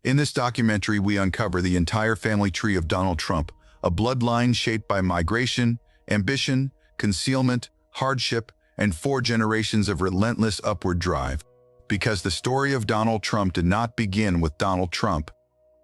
In this documentary, we uncover the entire family tree of Donald Trump, a bloodline shaped by migration, ambition, concealment, hardship, and 4 generations of relentless upward drive. Because the story of Donald Trump did not begin with Donald Trump.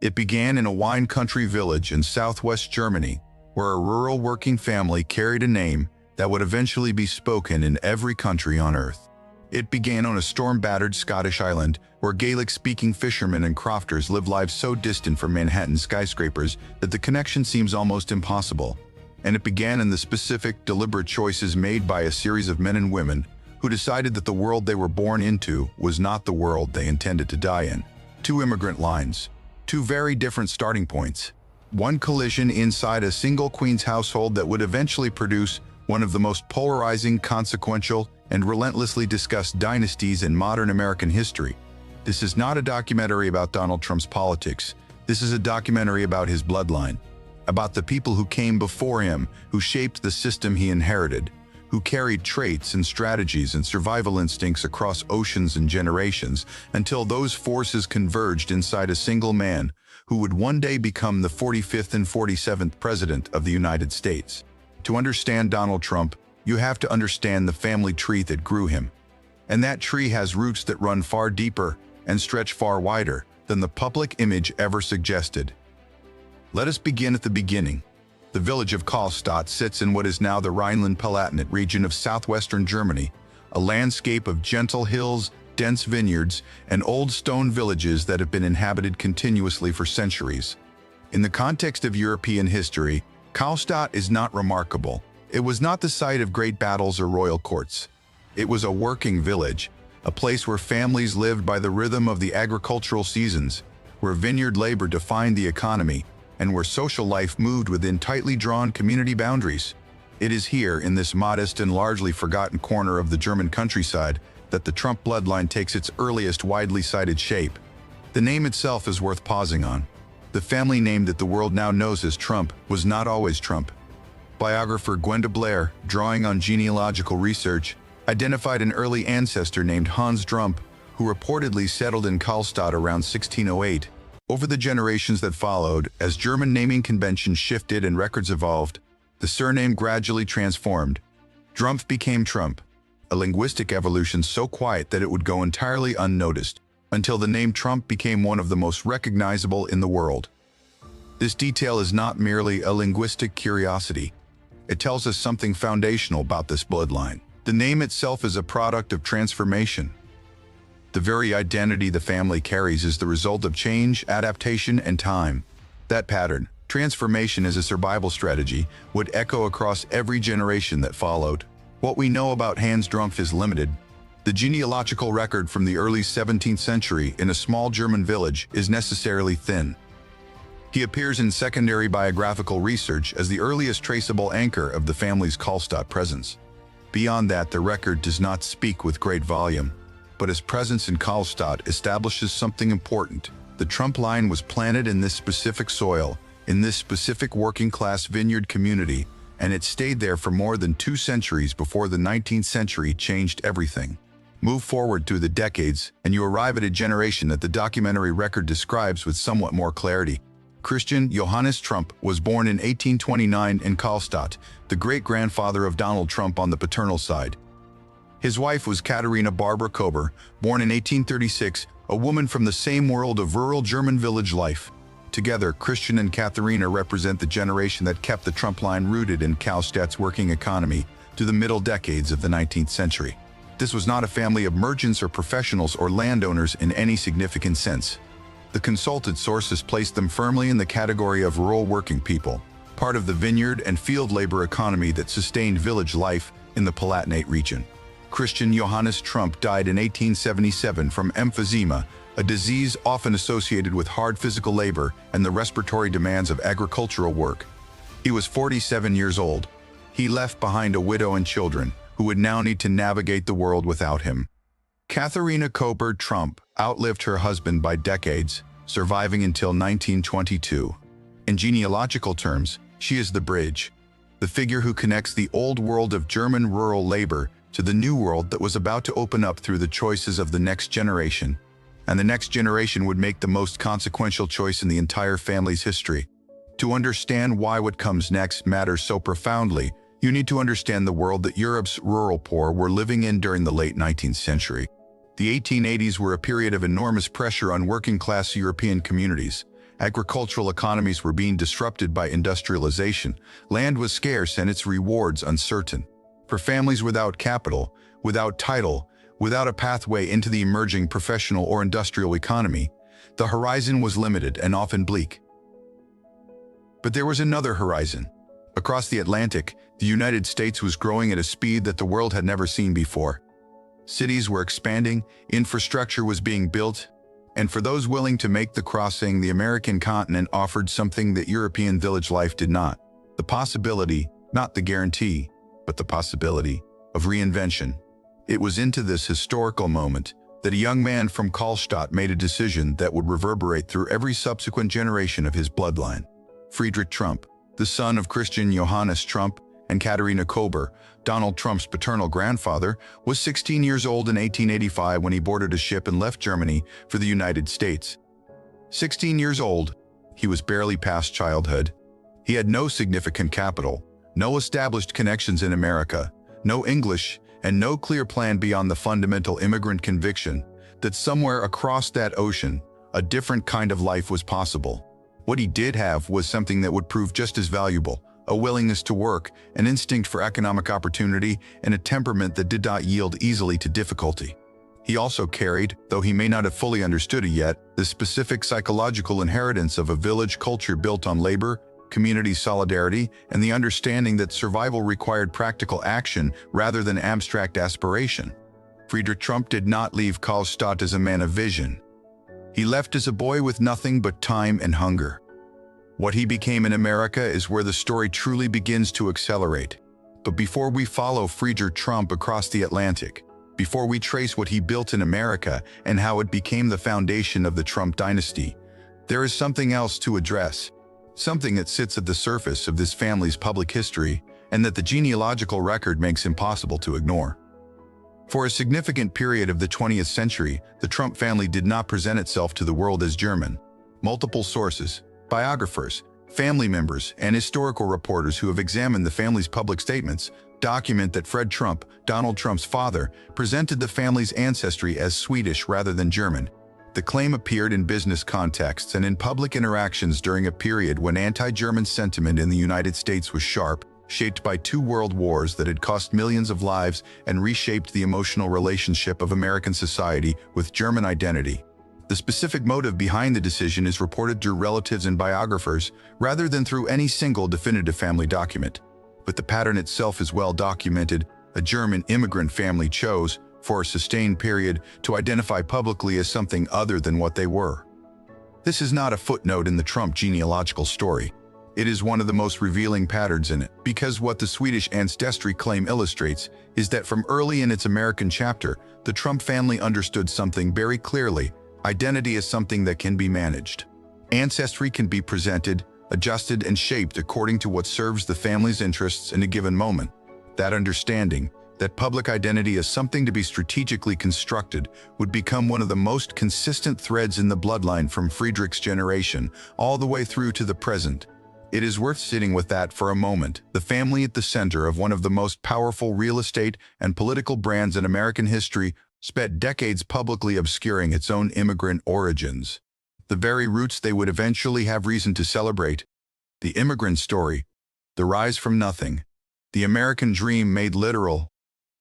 It began in a wine country village in southwest Germany, where a rural working family carried a name that would eventually be spoken in every country on earth. It began on a storm-battered Scottish island, where Gaelic-speaking fishermen and crofters lived lives so distant from Manhattan skyscrapers that the connection seems almost impossible. And it began in the specific, deliberate choices made by a series of men and women who decided that the world they were born into was not the world they intended to die in. 2 immigrant lines, 2 very different starting points. 1 collision inside a single Queen's household that would eventually produce one of the most polarizing, consequential, and relentlessly discussed dynasties in modern American history. This is not a documentary about Donald Trump's politics. This is a documentary about his bloodline, about the people who came before him, who shaped the system he inherited, who carried traits and strategies and survival instincts across oceans and generations until those forces converged inside a single man who would one day become the 45th and 47th President of the United States. To understand Donald Trump, you have to understand the family tree that grew him. And that tree has roots that run far deeper and stretch far wider than the public image ever suggested. Let us begin at the beginning. The village of Kallstadt sits in what is now the Rhineland-Palatinate region of southwestern Germany, a landscape of gentle hills, dense vineyards, and old stone villages that have been inhabited continuously for centuries. In the context of European history, Kallstadt is not remarkable. It was not the site of great battles or royal courts. It was a working village, a place where families lived by the rhythm of the agricultural seasons, where vineyard labor defined the economy, and where social life moved within tightly drawn community boundaries. It is here, in this modest and largely forgotten corner of the German countryside, that the Trump bloodline takes its earliest widely cited shape. The name itself is worth pausing on. The family name that the world now knows as Trump was not always Trump. Biographer Gwenda Blair, drawing on genealogical research, identified an early ancestor named Hanns Drumpf, who reportedly settled in Kallstadt around 1608. Over the generations that followed, as German naming conventions shifted and records evolved, the surname gradually transformed. Drumpf became Trump, a linguistic evolution so quiet that it would go entirely unnoticed, until the name Trump became one of the most recognizable in the world. This detail is not merely a linguistic curiosity. It tells us something foundational about this bloodline. The name itself is a product of transformation. The very identity the family carries is the result of change, adaptation, and time. That pattern, transformation as a survival strategy, would echo across every generation that followed. What we know about Hanns Drumpf is limited. The genealogical record from the early 17th century in a small German village is necessarily thin. He appears in secondary biographical research as the earliest traceable anchor of the family's Kallstadt presence. Beyond that, the record does not speak with great volume, but his presence in Kallstadt establishes something important. The Trump line was planted in this specific soil, in this specific working-class vineyard community, and it stayed there for more than 2 centuries before the 19th century changed everything. Move forward through the decades, and you arrive at a generation that the documentary record describes with somewhat more clarity. Christian Johannes Trump was born in 1829 in Kallstadt, the great-grandfather of Donald Trump on the paternal side. His wife was Katharina Barbara Kober, born in 1836, a woman from the same world of rural German village life. Together, Christian and Katharina represent the generation that kept the Trump line rooted in Kallstadt's working economy through the middle decades of the 19th century. This was not a family of merchants or professionals or landowners in any significant sense. The consulted sources placed them firmly in the category of rural working people, part of the vineyard and field labor economy that sustained village life in the Palatinate region. Christian Johannes Trump died in 1877 from emphysema, a disease often associated with hard physical labor and the respiratory demands of agricultural work. He was 47 years old. He left behind a widow and children who would now need to navigate the world without him. Katharina Kober Trump outlived her husband by decades, surviving until 1922. In genealogical terms, she is the bridge, the figure who connects the old world of German rural labor to the new world that was about to open up through the choices of the next generation. and the next generation would make the most consequential choice in the entire family's history. To understand why what comes next matters so profoundly, you need to understand the world that Europe's rural poor were living in during the late 19th century. The 1880s were a period of enormous pressure on working-class European communities. Agricultural economies were being disrupted by industrialization, land was scarce and its rewards uncertain. For families without capital, without title, without a pathway into the emerging professional or industrial economy, the horizon was limited and often bleak. But there was another horizon. Across the Atlantic, the United States was growing at a speed that the world had never seen before. Cities were expanding, infrastructure was being built, and for those willing to make the crossing, the American continent offered something that European village life did not. The possibility, not the guarantee, but the possibility of reinvention. It was into this historical moment that a young man from Kallstadt made a decision that would reverberate through every subsequent generation of his bloodline. Friedrich Trump, the son of Christian Johannes Trump and Katharina Kober, Donald Trump's paternal grandfather, was 16 years old in 1885 when he boarded a ship and left Germany for the United States. 16 years old, he was barely past childhood. He had no significant capital, no established connections in America, no English, and no clear plan beyond the fundamental immigrant conviction that somewhere across that ocean, a different kind of life was possible. What he did have was something that would prove just as valuable: a willingness to work, an instinct for economic opportunity, and a temperament that did not yield easily to difficulty. He also carried, though he may not have fully understood it yet, the specific psychological inheritance of a village culture built on labor, community solidarity, and the understanding that survival required practical action rather than abstract aspiration. Friedrich Trump did not leave Kallstadt as a man of vision. He left as a boy with nothing but time and hunger. What he became in America is where the story truly begins to accelerate. But before we follow Friedrich Trump across the Atlantic, before we trace what he built in America and how it became the foundation of the Trump dynasty, there is something else to address. Something that sits at the surface of this family's public history and that the genealogical record makes impossible to ignore. For a significant period of the 20th century, the Trump family did not present itself to the world as German. Multiple sources, biographers, family members, and historical reporters who have examined the family's public statements document that Fred Trump, Donald Trump's father, presented the family's ancestry as Swedish rather than German. The claim appeared in business contexts and in public interactions during a period when anti-German sentiment in the United States was sharp, shaped by 2 world wars that had cost millions of lives and reshaped the emotional relationship of American society with German identity. The specific motive behind the decision is reported through relatives and biographers rather than through any single definitive family document. But the pattern itself is well documented. A German immigrant family chose, for a sustained period, to identify publicly as something other than what they were. This is not a footnote in the Trump genealogical story. It is one of the most revealing patterns in it, because what the Swedish Ancestry claim illustrates is that from early in its American chapter, the Trump family understood something very clearly: identity is something that can be managed. Ancestry can be presented, adjusted, and shaped according to what serves the family's interests in a given moment. That understanding, that public identity is something to be strategically constructed, would become one of the most consistent threads in the bloodline from Friedrich's generation all the way through to the present. It is worth sitting with that for a moment. The family at the center of one of the most powerful real estate and political brands in American history spent decades publicly obscuring its own immigrant origins, the very roots they would eventually have reason to celebrate. The immigrant story, the rise from nothing, the American dream made literal,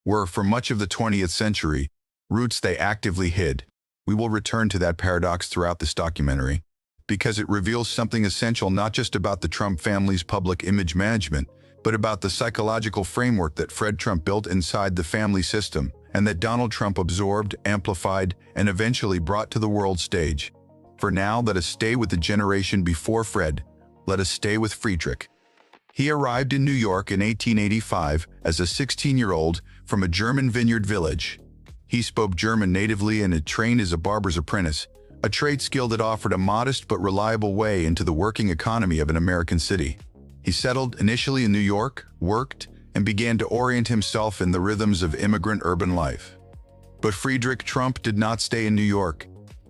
were, for much of the 20th century, roots they actively hid. We will return to that paradox throughout this documentary, because it reveals something essential not just about the Trump family's public image management, but about the psychological framework that Fred Trump built inside the family system, and that Donald Trump absorbed, amplified, and eventually brought to the world stage. For now, let us stay with the generation before Fred. Let us stay with Friedrich. He arrived in New York in 1885 as a 16-year-old from a German vineyard village. He spoke German natively and had trained as a barber's apprentice, a trade skill that offered a modest but reliable way into the working economy of an American city. He settled initially in New York, worked, and began to orient himself in the rhythms of immigrant urban life. But Friedrich Trump did not stay in New York.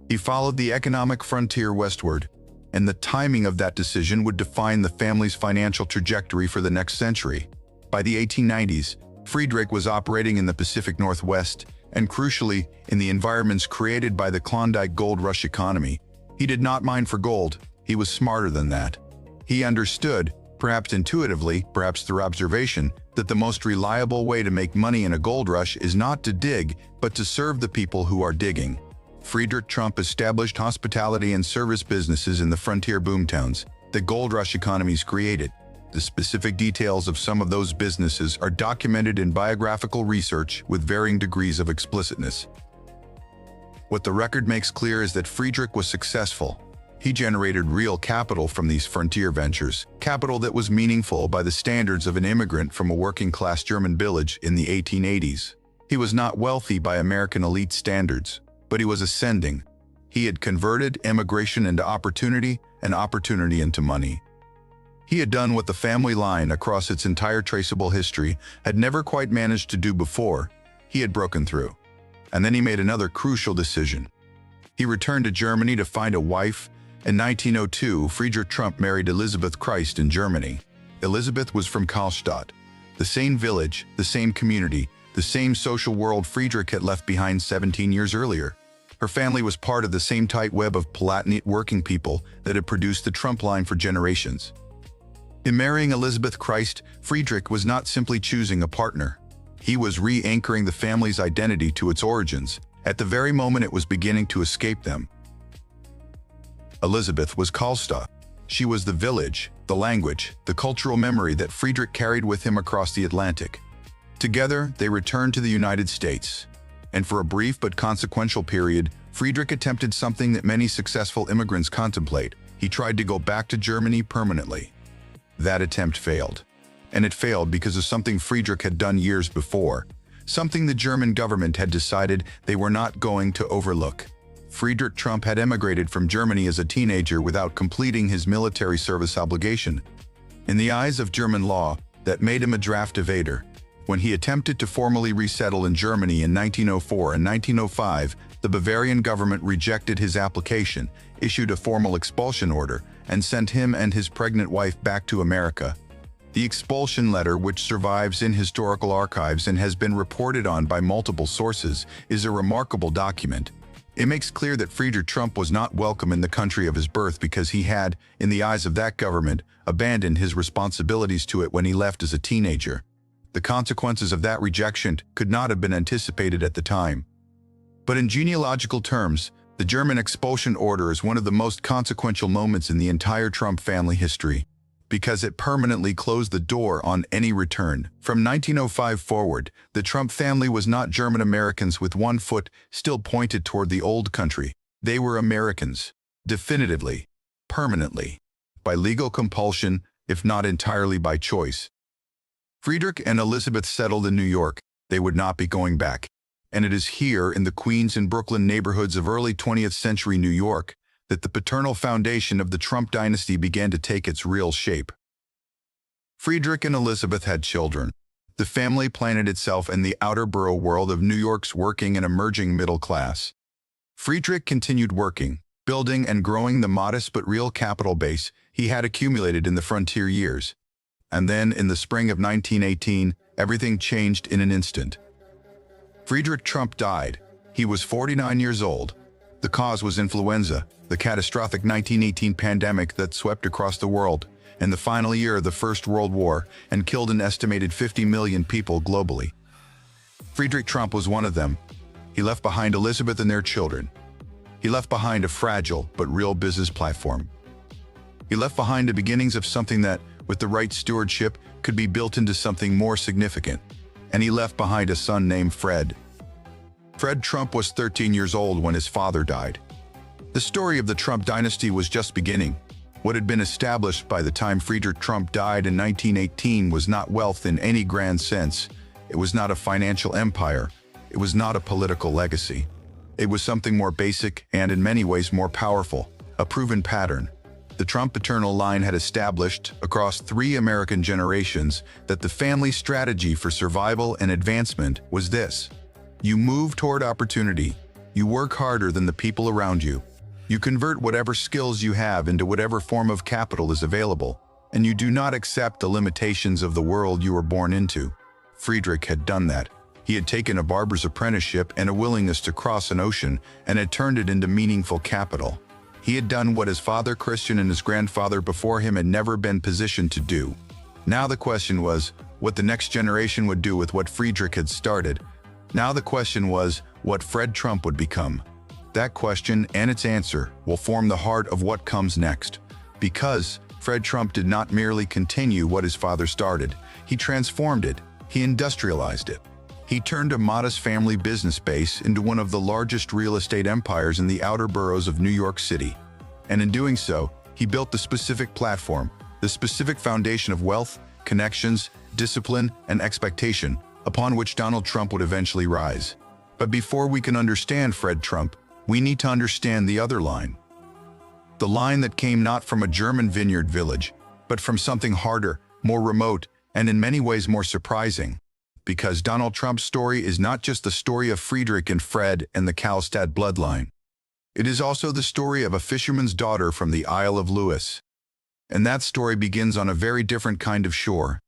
He followed the economic frontier westward, and the timing of that decision would define the family's financial trajectory for the next century. By the 1890s, Friedrich was operating in the Pacific Northwest and, crucially, in the environments created by the Klondike gold rush economy. He did not mine for gold. He was smarter than that. He understood, perhaps intuitively, perhaps through observation, that the most reliable way to make money in a gold rush is not to dig, but to serve the people who are digging. Friedrich Trump established hospitality and service businesses in the frontier boomtowns that gold rush economies created. The specific details of some of those businesses are documented in biographical research with varying degrees of explicitness. What the record makes clear is that Friedrich was successful. He generated real capital from these frontier ventures, capital that was meaningful by the standards of an immigrant from a working-class German village in the 1880s. He was not wealthy by American elite standards, but he was ascending. He had converted immigration into opportunity and opportunity into money. He had done what the family line across its entire traceable history had never quite managed to do before. He had broken through. And then he made another crucial decision. He returned to Germany to find a wife. In 1902, Friedrich Trump married Elisabeth Christ in Germany. Elisabeth was from Kallstadt, the same village, the same community, the same social world Friedrich had left behind 17 years earlier. Her family was part of the same tight web of Palatinate working people that had produced the Trump line for generations. In marrying Elisabeth Christ, Friedrich was not simply choosing a partner. He was re-anchoring the family's identity to its origins, at the very moment it was beginning to escape them. Elisabeth was Kallstadt. She was the village, the language, the cultural memory that Friedrich carried with him across the Atlantic. Together, they returned to the United States. And for a brief but consequential period, Friedrich attempted something that many successful immigrants contemplate. He tried to go back to Germany permanently. That attempt failed. And it failed because of something Friedrich had done years before, something the German government had decided they were not going to overlook. Friedrich Trump had emigrated from Germany as a teenager without completing his military service obligation. In the eyes of German law, that made him a draft evader. When he attempted to formally resettle in Germany in 1904 and 1905, the Bavarian government rejected his application, issued a formal expulsion order, and sent him and his pregnant wife back to America. The expulsion letter, which survives in historical archives and has been reported on by multiple sources, is a remarkable document. It makes clear that Friedrich Trump was not welcome in the country of his birth because he had, in the eyes of that government, abandoned his responsibilities to it when he left as a teenager. The consequences of that rejection could not have been anticipated at the time. But in genealogical terms, the German expulsion order is one of the most consequential moments in the entire Trump family history, because it permanently closed the door on any return. From 1905 forward, the Trump family was not German Americans with one foot still pointed toward the old country. They were Americans, definitively, permanently, by legal compulsion, if not entirely by choice. Friedrich and Elisabeth settled in New York. They would not be going back. And it is here in the Queens and Brooklyn neighborhoods of early 20th century New York that the paternal foundation of the Trump dynasty began to take its real shape. Friedrich and Elisabeth had children. The family planted itself in the outer borough world of New York's working and emerging middle class. Friedrich continued working, building and growing the modest but real capital base he had accumulated in the frontier years. And then, in the spring of 1918, everything changed in an instant. Friedrich Trump died. He was 49 years old. The cause was influenza, the catastrophic 1918 pandemic that swept across the world, in the final year of the First World War, and killed an estimated 50 million people globally. Friedrich Trump was one of them. He left behind Elisabeth and their children. He left behind a fragile but real business platform. He left behind the beginnings of something that, with the right stewardship, could be built into something more significant. And he left behind a son named Fred. Fred Trump was 13 years old when his father died. The story of the Trump dynasty was just beginning. What had been established by the time Friedrich Trump died in 1918 was not wealth in any grand sense. It was not a financial empire. It was not a political legacy. It was something more basic and in many ways more powerful, a proven pattern. The Trump paternal line had established, across 3 American generations, that the family strategy for survival and advancement was this. You move toward opportunity, You work harder than the people around you. You convert whatever skills you have into whatever form of capital is available, and you do not accept the limitations of the world you were born into. Friedrich had done that. He had taken a barber's apprenticeship and a willingness to cross an ocean and had turned it into meaningful capital. He had done what his father Christian and his grandfather before him had never been positioned to do. Now the question was what the next generation would do with what Friedrich had started. Now the question was what Fred Trump would become. That question and its answer will form the heart of what comes next. Because Fred Trump did not merely continue what his father started, he transformed it, he industrialized it. He turned a modest family business base into one of the largest real estate empires in the outer boroughs of New York City. And in doing so, he built the specific platform, the specific foundation of wealth, connections, discipline, and expectation upon which Donald Trump would eventually rise. But before we can understand Fred Trump, we need to understand the other line. The line that came not from a German vineyard village, but from something harder, more remote, and in many ways more surprising. Because Donald Trump's story is not just the story of Friedrich and Fred and the Kallstadt bloodline. It is also the story of a fisherman's daughter from the Isle of Lewis. And that story begins on a very different kind of shore.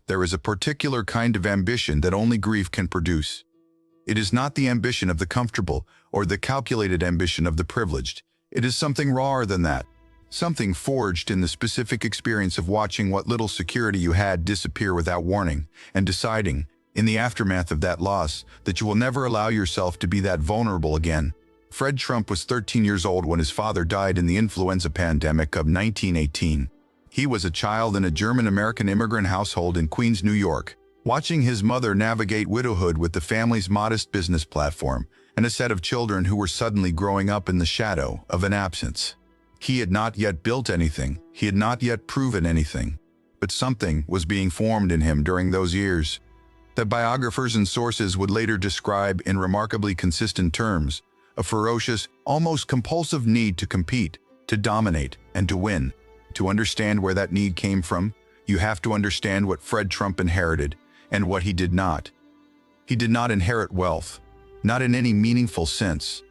There is a particular kind of ambition that only grief can produce. It is not the ambition of the comfortable or the calculated ambition of the privileged. It is something rawer than that. Something forged in the specific experience of watching what little security you had disappear without warning, and deciding, in the aftermath of that loss, that you will never allow yourself to be that vulnerable again. Fred Trump was 13 years old when his father died in the influenza pandemic of 1918. He was a child in a German-American immigrant household in Queens, New York, watching his mother navigate widowhood with the family's modest business platform and a set of children who were suddenly growing up in the shadow of an absence. He had not yet built anything, he had not yet proven anything, but something was being formed in him during those years that biographers and sources would later describe in remarkably consistent terms: a ferocious, almost compulsive need to compete, to dominate, and to win. To understand where that need came from, you have to understand what Fred Trump inherited and what he did not. He did not inherit wealth, not in any meaningful sense.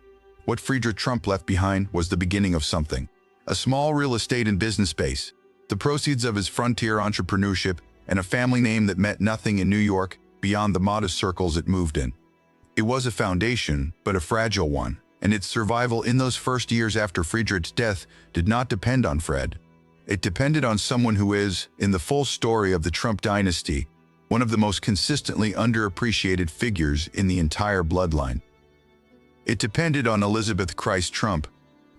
What Friedrich Trump left behind was the beginning of something. A small real estate and business base, the proceeds of his frontier entrepreneurship, and a family name that meant nothing in New York beyond the modest circles it moved in. It was a foundation, but a fragile one, and its survival in those first years after Friedrich's death did not depend on Fred. It depended on someone who is, in the full story of the Trump dynasty, one of the most consistently underappreciated figures in the entire bloodline. It depended on Elisabeth Christ Trump.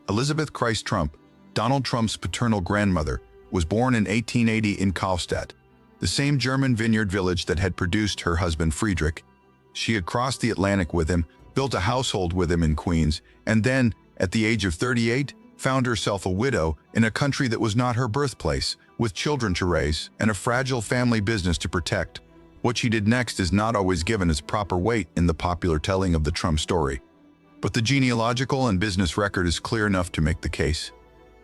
Elisabeth Christ Trump, Donald Trump's paternal grandmother, was born in 1880 in Kallstadt, the same German vineyard village that had produced her husband Friedrich. She had crossed the Atlantic with him, built a household with him in Queens, and then, at the age of 38, found herself a widow in a country that was not her birthplace, with children to raise and a fragile family business to protect. What she did next is not always given its proper weight in the popular telling of the Trump story. But the genealogical and business record is clear enough to make the case.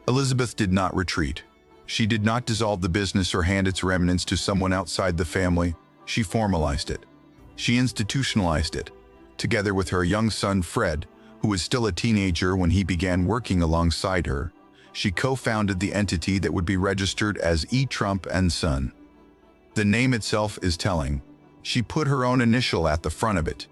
Elisabeth did not retreat. She did not dissolve the business or hand its remnants to someone outside the family. She formalized it. She institutionalized it, together with her young son Fred, who was still a teenager when he began working alongside her. She co-founded the entity that would be registered as E. Trump and Son. The name itself is telling. She put her own initial at the front of it.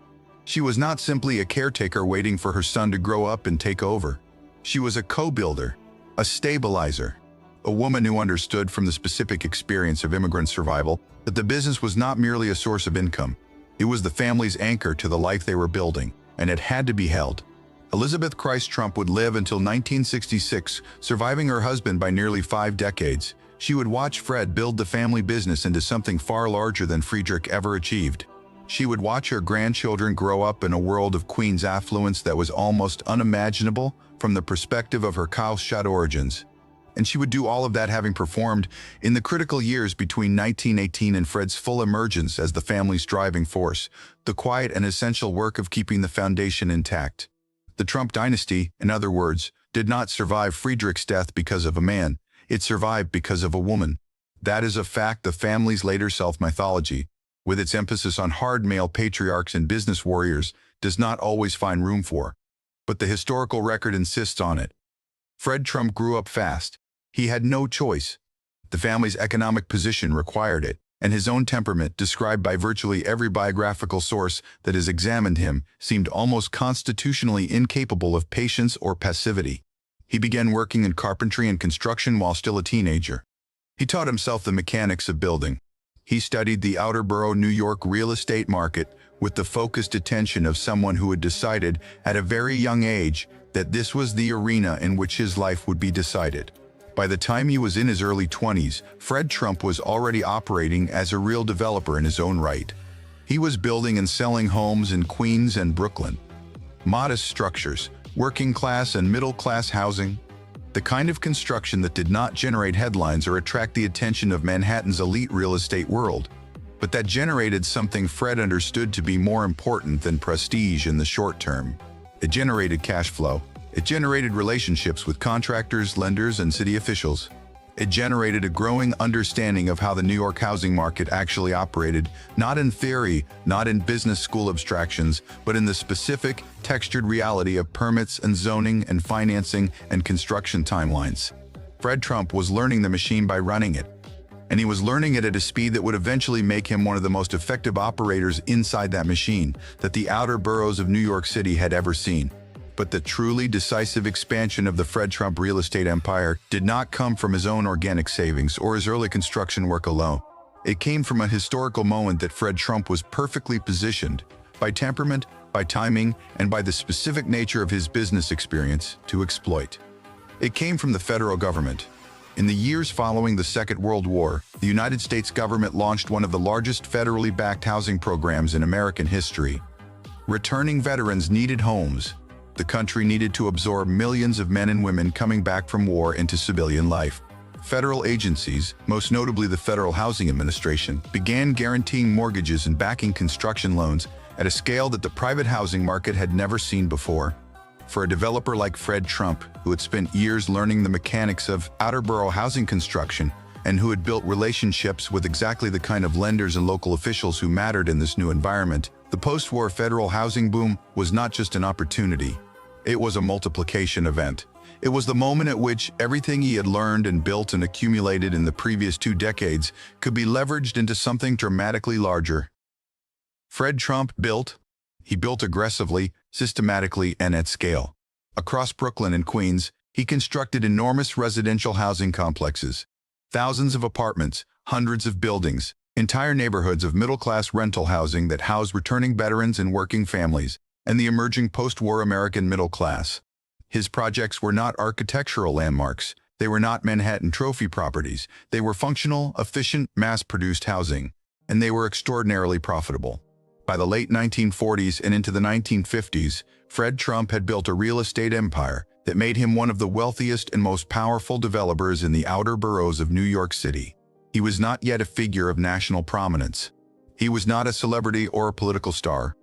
She was not simply a caretaker waiting for her son to grow up and take over. She was a co-builder, a stabilizer, a woman who understood from the specific experience of immigrant survival that the business was not merely a source of income. It was the family's anchor to the life they were building, and it had to be held. Elisabeth Christ Trump would live until 1966, surviving her husband by nearly 5 decades. She would watch Fred build the family business into something far larger than Friedrich ever achieved. She would watch her grandchildren grow up in a world of Queen's affluence that was almost unimaginable from the perspective of her Kallstadt origins. And she would do all of that having performed in the critical years between 1918 and Fred's full emergence as the family's driving force, the quiet and essential work of keeping the foundation intact. The Trump dynasty, in other words, did not survive Friedrich's death because of a man. It survived because of a woman. That is a fact the family's later self-mythology. with its emphasis on hard male patriarchs and business warriors, does not always find room for. But the historical record insists on it. Fred Trump grew up fast. He had no choice. The family's economic position required it, and his own temperament, described by virtually every biographical source that has examined him, seemed almost constitutionally incapable of patience or passivity. He began working in carpentry and construction while still a teenager. He taught himself the mechanics of building. He studied the outer borough New York real estate market with the focused attention of someone who had decided at a very young age that this was the arena in which his life would be decided. By the time he was in his early 20s, Fred Trump was already operating as a real developer in his own right. He was building and selling homes in Queens and Brooklyn. Modest structures, working-class and middle-class housing, the kind of construction that did not generate headlines or attract the attention of Manhattan's elite real estate world, but that generated something Fred understood to be more important than prestige in the short term. It generated cash flow. It generated relationships with contractors, lenders, and city officials. It generated a growing understanding of how the New York housing market actually operated, not in theory, not in business school abstractions, but in the specific, textured reality of permits and zoning and financing and construction timelines. Fred Trump was learning the machine by running it, and he was learning it at a speed that would eventually make him one of the most effective operators inside that machine that the outer boroughs of New York City had ever seen. But the truly decisive expansion of the Fred Trump real estate empire did not come from his own organic savings or his early construction work alone. It came from a historical moment that Fred Trump was perfectly positioned, by temperament, by timing, and by the specific nature of his business experience, to exploit. It came from the federal government. In the years following the Second World War, the United States government launched one of the largest federally backed housing programs in American history. Returning veterans needed homes. The country needed to absorb millions of men and women coming back from war into civilian life. Federal agencies, most notably the Federal Housing Administration, began guaranteeing mortgages and backing construction loans at a scale that the private housing market had never seen before. For a developer like Fred Trump, who had spent years learning the mechanics of outer borough housing construction and who had built relationships with exactly the kind of lenders and local officials who mattered in this new environment, the post-war federal housing boom was not just an opportunity. It was a multiplication event. It was the moment at which everything he had learned and built and accumulated in the previous 2 decades could be leveraged into something dramatically larger. Fred Trump built. He built aggressively, systematically, and at scale. Across Brooklyn and Queens, he constructed enormous residential housing complexes. Thousands of apartments, hundreds of buildings, entire neighborhoods of middle-class rental housing that housed returning veterans and working families, and the emerging post-war American middle class. His projects were not architectural landmarks. They were not Manhattan trophy properties. They were functional, efficient, mass-produced housing, and they were extraordinarily profitable. By the late 1940s and into the 1950s, Fred Trump had built a real estate empire that made him one of the wealthiest and most powerful developers in the outer boroughs of New York City. He was not yet a figure of national prominence. He was not a celebrity or a political star.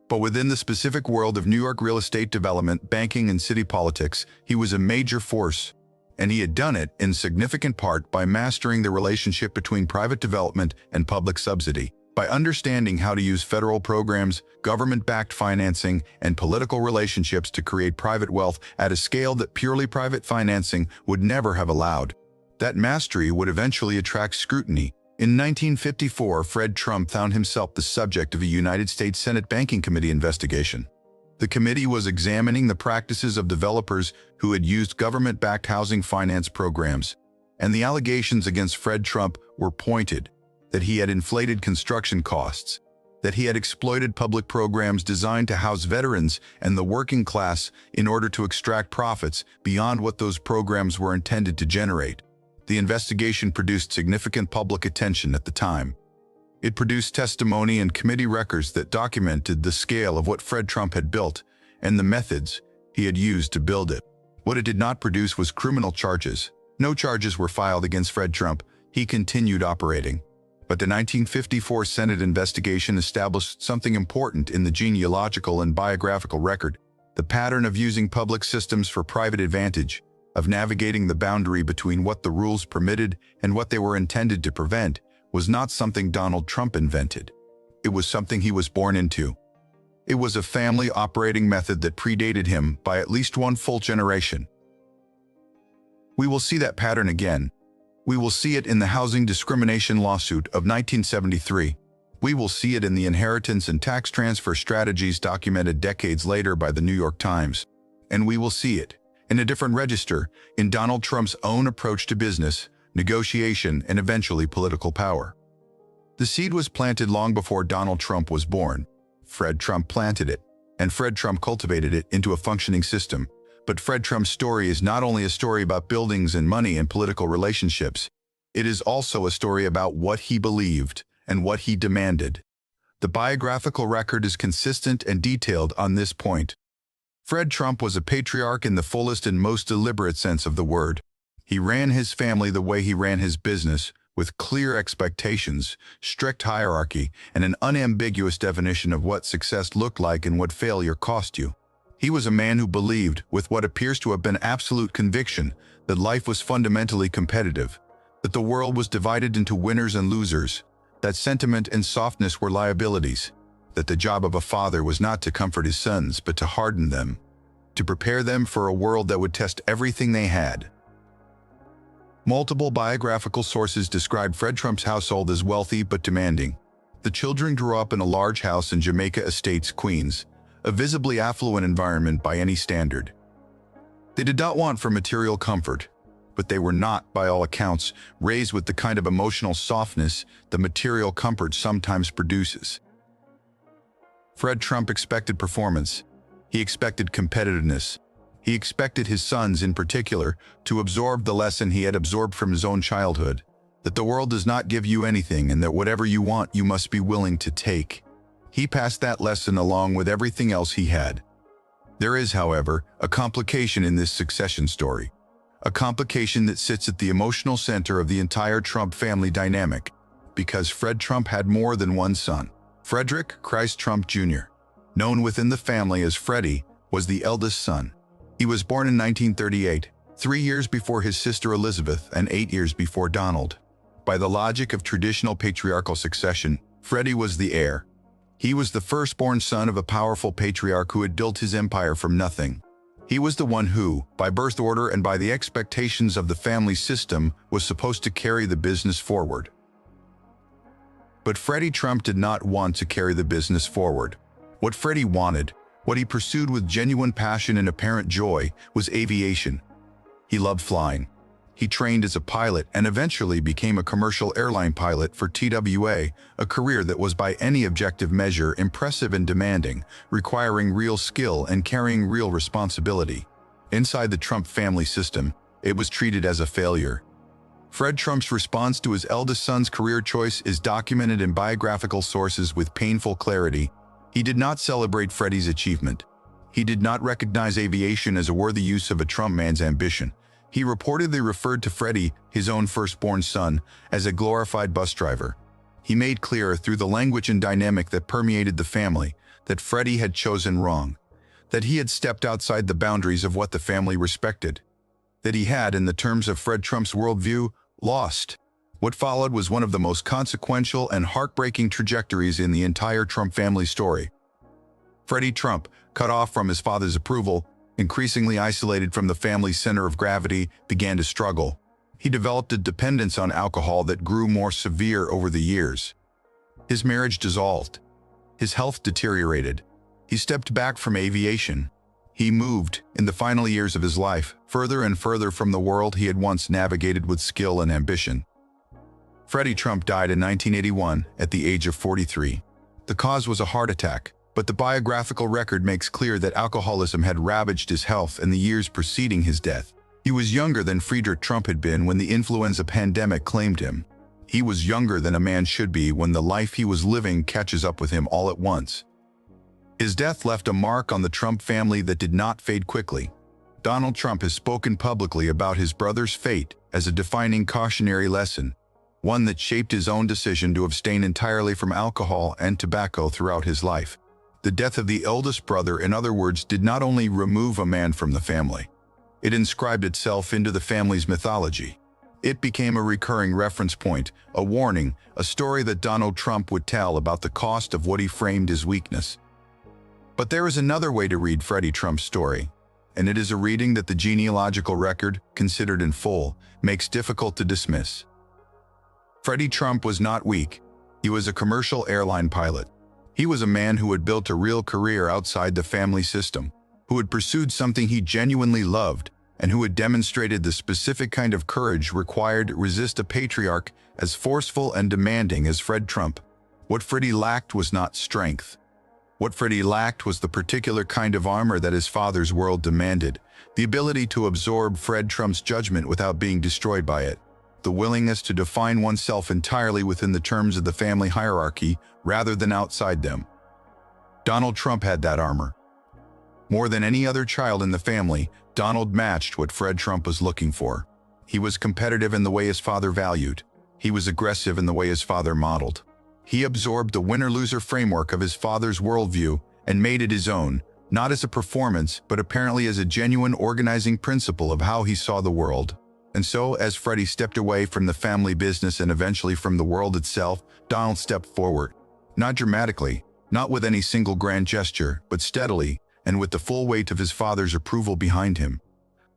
But within the specific world of New York real estate development, banking, and city politics, he was a major force. And he had done it in significant part by mastering the relationship between private development and public subsidy, by understanding how to use federal programs, government-backed financing, and political relationships to create private wealth at a scale that purely private financing would never have allowed. That mastery would eventually attract scrutiny. In 1954, Fred Trump found himself the subject of a United States Senate Banking Committee investigation. The committee was examining the practices of developers who had used government-backed housing finance programs, and the allegations against Fred Trump were pointed: that he had inflated construction costs, that he had exploited public programs designed to house veterans and the working class in order to extract profits beyond what those programs were intended to generate. The investigation produced significant public attention at the time. It produced testimony and committee records that documented the scale of what Fred Trump had built and the methods he had used to build it. What it did not produce was criminal charges. No charges were filed against Fred Trump. He continued operating. But the 1954 Senate investigation established something important in the genealogical and biographical record: the pattern of using public systems for private advantage, of navigating the boundary between what the rules permitted and what they were intended to prevent, was not something Donald Trump invented. It was something he was born into. It was a family operating method that predated him by at least one full generation. We will see that pattern again. We will see it in the housing discrimination lawsuit of 1973. We will see it in the inheritance and tax transfer strategies documented decades later by the New York Times. And we will see it, in a different register, in Donald Trump's own approach to business, negotiation, and eventually political power. The seed was planted long before Donald Trump was born. Fred Trump planted it, and Fred Trump cultivated it into a functioning system. But Fred Trump's story is not only a story about buildings and money and political relationships. It is also a story about what he believed and what he demanded. The biographical record is consistent and detailed on this point. Fred Trump was a patriarch in the fullest and most deliberate sense of the word. He ran his family the way he ran his business, with clear expectations, strict hierarchy, and an unambiguous definition of what success looked like and what failure cost you. He was a man who believed, with what appears to have been absolute conviction, that life was fundamentally competitive, that the world was divided into winners and losers, that sentiment and softness were liabilities, that the job of a father was not to comfort his sons but to harden them, to prepare them for a world that would test everything they had. Multiple biographical sources describe Fred Trump's household as wealthy but demanding. The children grew up in a large house in Jamaica Estates, Queens, a visibly affluent environment by any standard. They did not want for material comfort, but they were not, by all accounts, raised with the kind of emotional softness that material comfort sometimes produces. Fred Trump expected performance. He expected competitiveness. He expected his sons, in particular, to absorb the lesson he had absorbed from his own childhood, that the world does not give you anything and that whatever you want you must be willing to take. He passed that lesson along with everything else he had. There is, however, a complication in this succession story, a complication that sits at the emotional center of the entire Trump family dynamic, because Fred Trump had more than one son. Friedrich Christ Trump Jr., known within the family as Freddie, was the eldest son. He was born in 1938, 3 years before his sister Elisabeth and 8 years before Donald. By the logic of traditional patriarchal succession, Freddie was the heir. He was the firstborn son of a powerful patriarch who had built his empire from nothing. He was the one who, by birth order and by the expectations of the family system, was supposed to carry the business forward. But Freddie Trump did not want to carry the business forward. What Freddie wanted, what he pursued with genuine passion and apparent joy, was aviation. He loved flying. He trained as a pilot and eventually became a commercial airline pilot for TWA, a career that was by any objective measure impressive and demanding, requiring real skill and carrying real responsibility. Inside the Trump family system, it was treated as a failure. Fred Trump's response to his eldest son's career choice is documented in biographical sources with painful clarity. He did not celebrate Freddie's achievement. He did not recognize aviation as a worthy use of a Trump man's ambition. He reportedly referred to Freddie, his own firstborn son, as a glorified bus driver. He made clear through the language and dynamic that permeated the family that Freddie had chosen wrong, that he had stepped outside the boundaries of what the family respected, that he had, in the terms of Fred Trump's worldview, lost. What followed was one of the most consequential and heartbreaking trajectories in the entire Trump family story. Freddie Trump, cut off from his father's approval, increasingly isolated from the family's center of gravity, began to struggle. He developed a dependence on alcohol that grew more severe over the years. His marriage dissolved. His health deteriorated. He stepped back from aviation. He moved, in the final years of his life, further and further from the world he had once navigated with skill and ambition. Freddie Trump died in 1981 at the age of 43. The cause was a heart attack, but the biographical record makes clear that alcoholism had ravaged his health in the years preceding his death. He was younger than Friedrich Trump had been when the influenza pandemic claimed him. He was younger than a man should be when the life he was living catches up with him all at once. His death left a mark on the Trump family that did not fade quickly. Donald Trump has spoken publicly about his brother's fate as a defining cautionary lesson, one that shaped his own decision to abstain entirely from alcohol and tobacco throughout his life. The death of the eldest brother, in other words, did not only remove a man from the family, it inscribed itself into the family's mythology. It became a recurring reference point, a warning, a story that Donald Trump would tell about the cost of what he framed as weakness. But there is another way to read Freddie Trump's story, and it is a reading that the genealogical record, considered in full, makes difficult to dismiss. Freddie Trump was not weak. He was a commercial airline pilot. He was a man who had built a real career outside the family system, who had pursued something he genuinely loved, and who had demonstrated the specific kind of courage required to resist a patriarch as forceful and demanding as Fred Trump. What Freddie lacked was not strength. What Freddie lacked was the particular kind of armor that his father's world demanded, the ability to absorb Fred Trump's judgment without being destroyed by it, the willingness to define oneself entirely within the terms of the family hierarchy rather than outside them. Donald Trump had that armor. More than any other child in the family, Donald matched what Fred Trump was looking for. He was competitive in the way his father valued. He was aggressive in the way his father modeled. He absorbed the winner-loser framework of his father's worldview and made it his own, not as a performance, but apparently as a genuine organizing principle of how he saw the world. And so, as Freddie stepped away from the family business and eventually from the world itself, Donald stepped forward. Not dramatically, not with any single grand gesture, but steadily, and with the full weight of his father's approval behind him.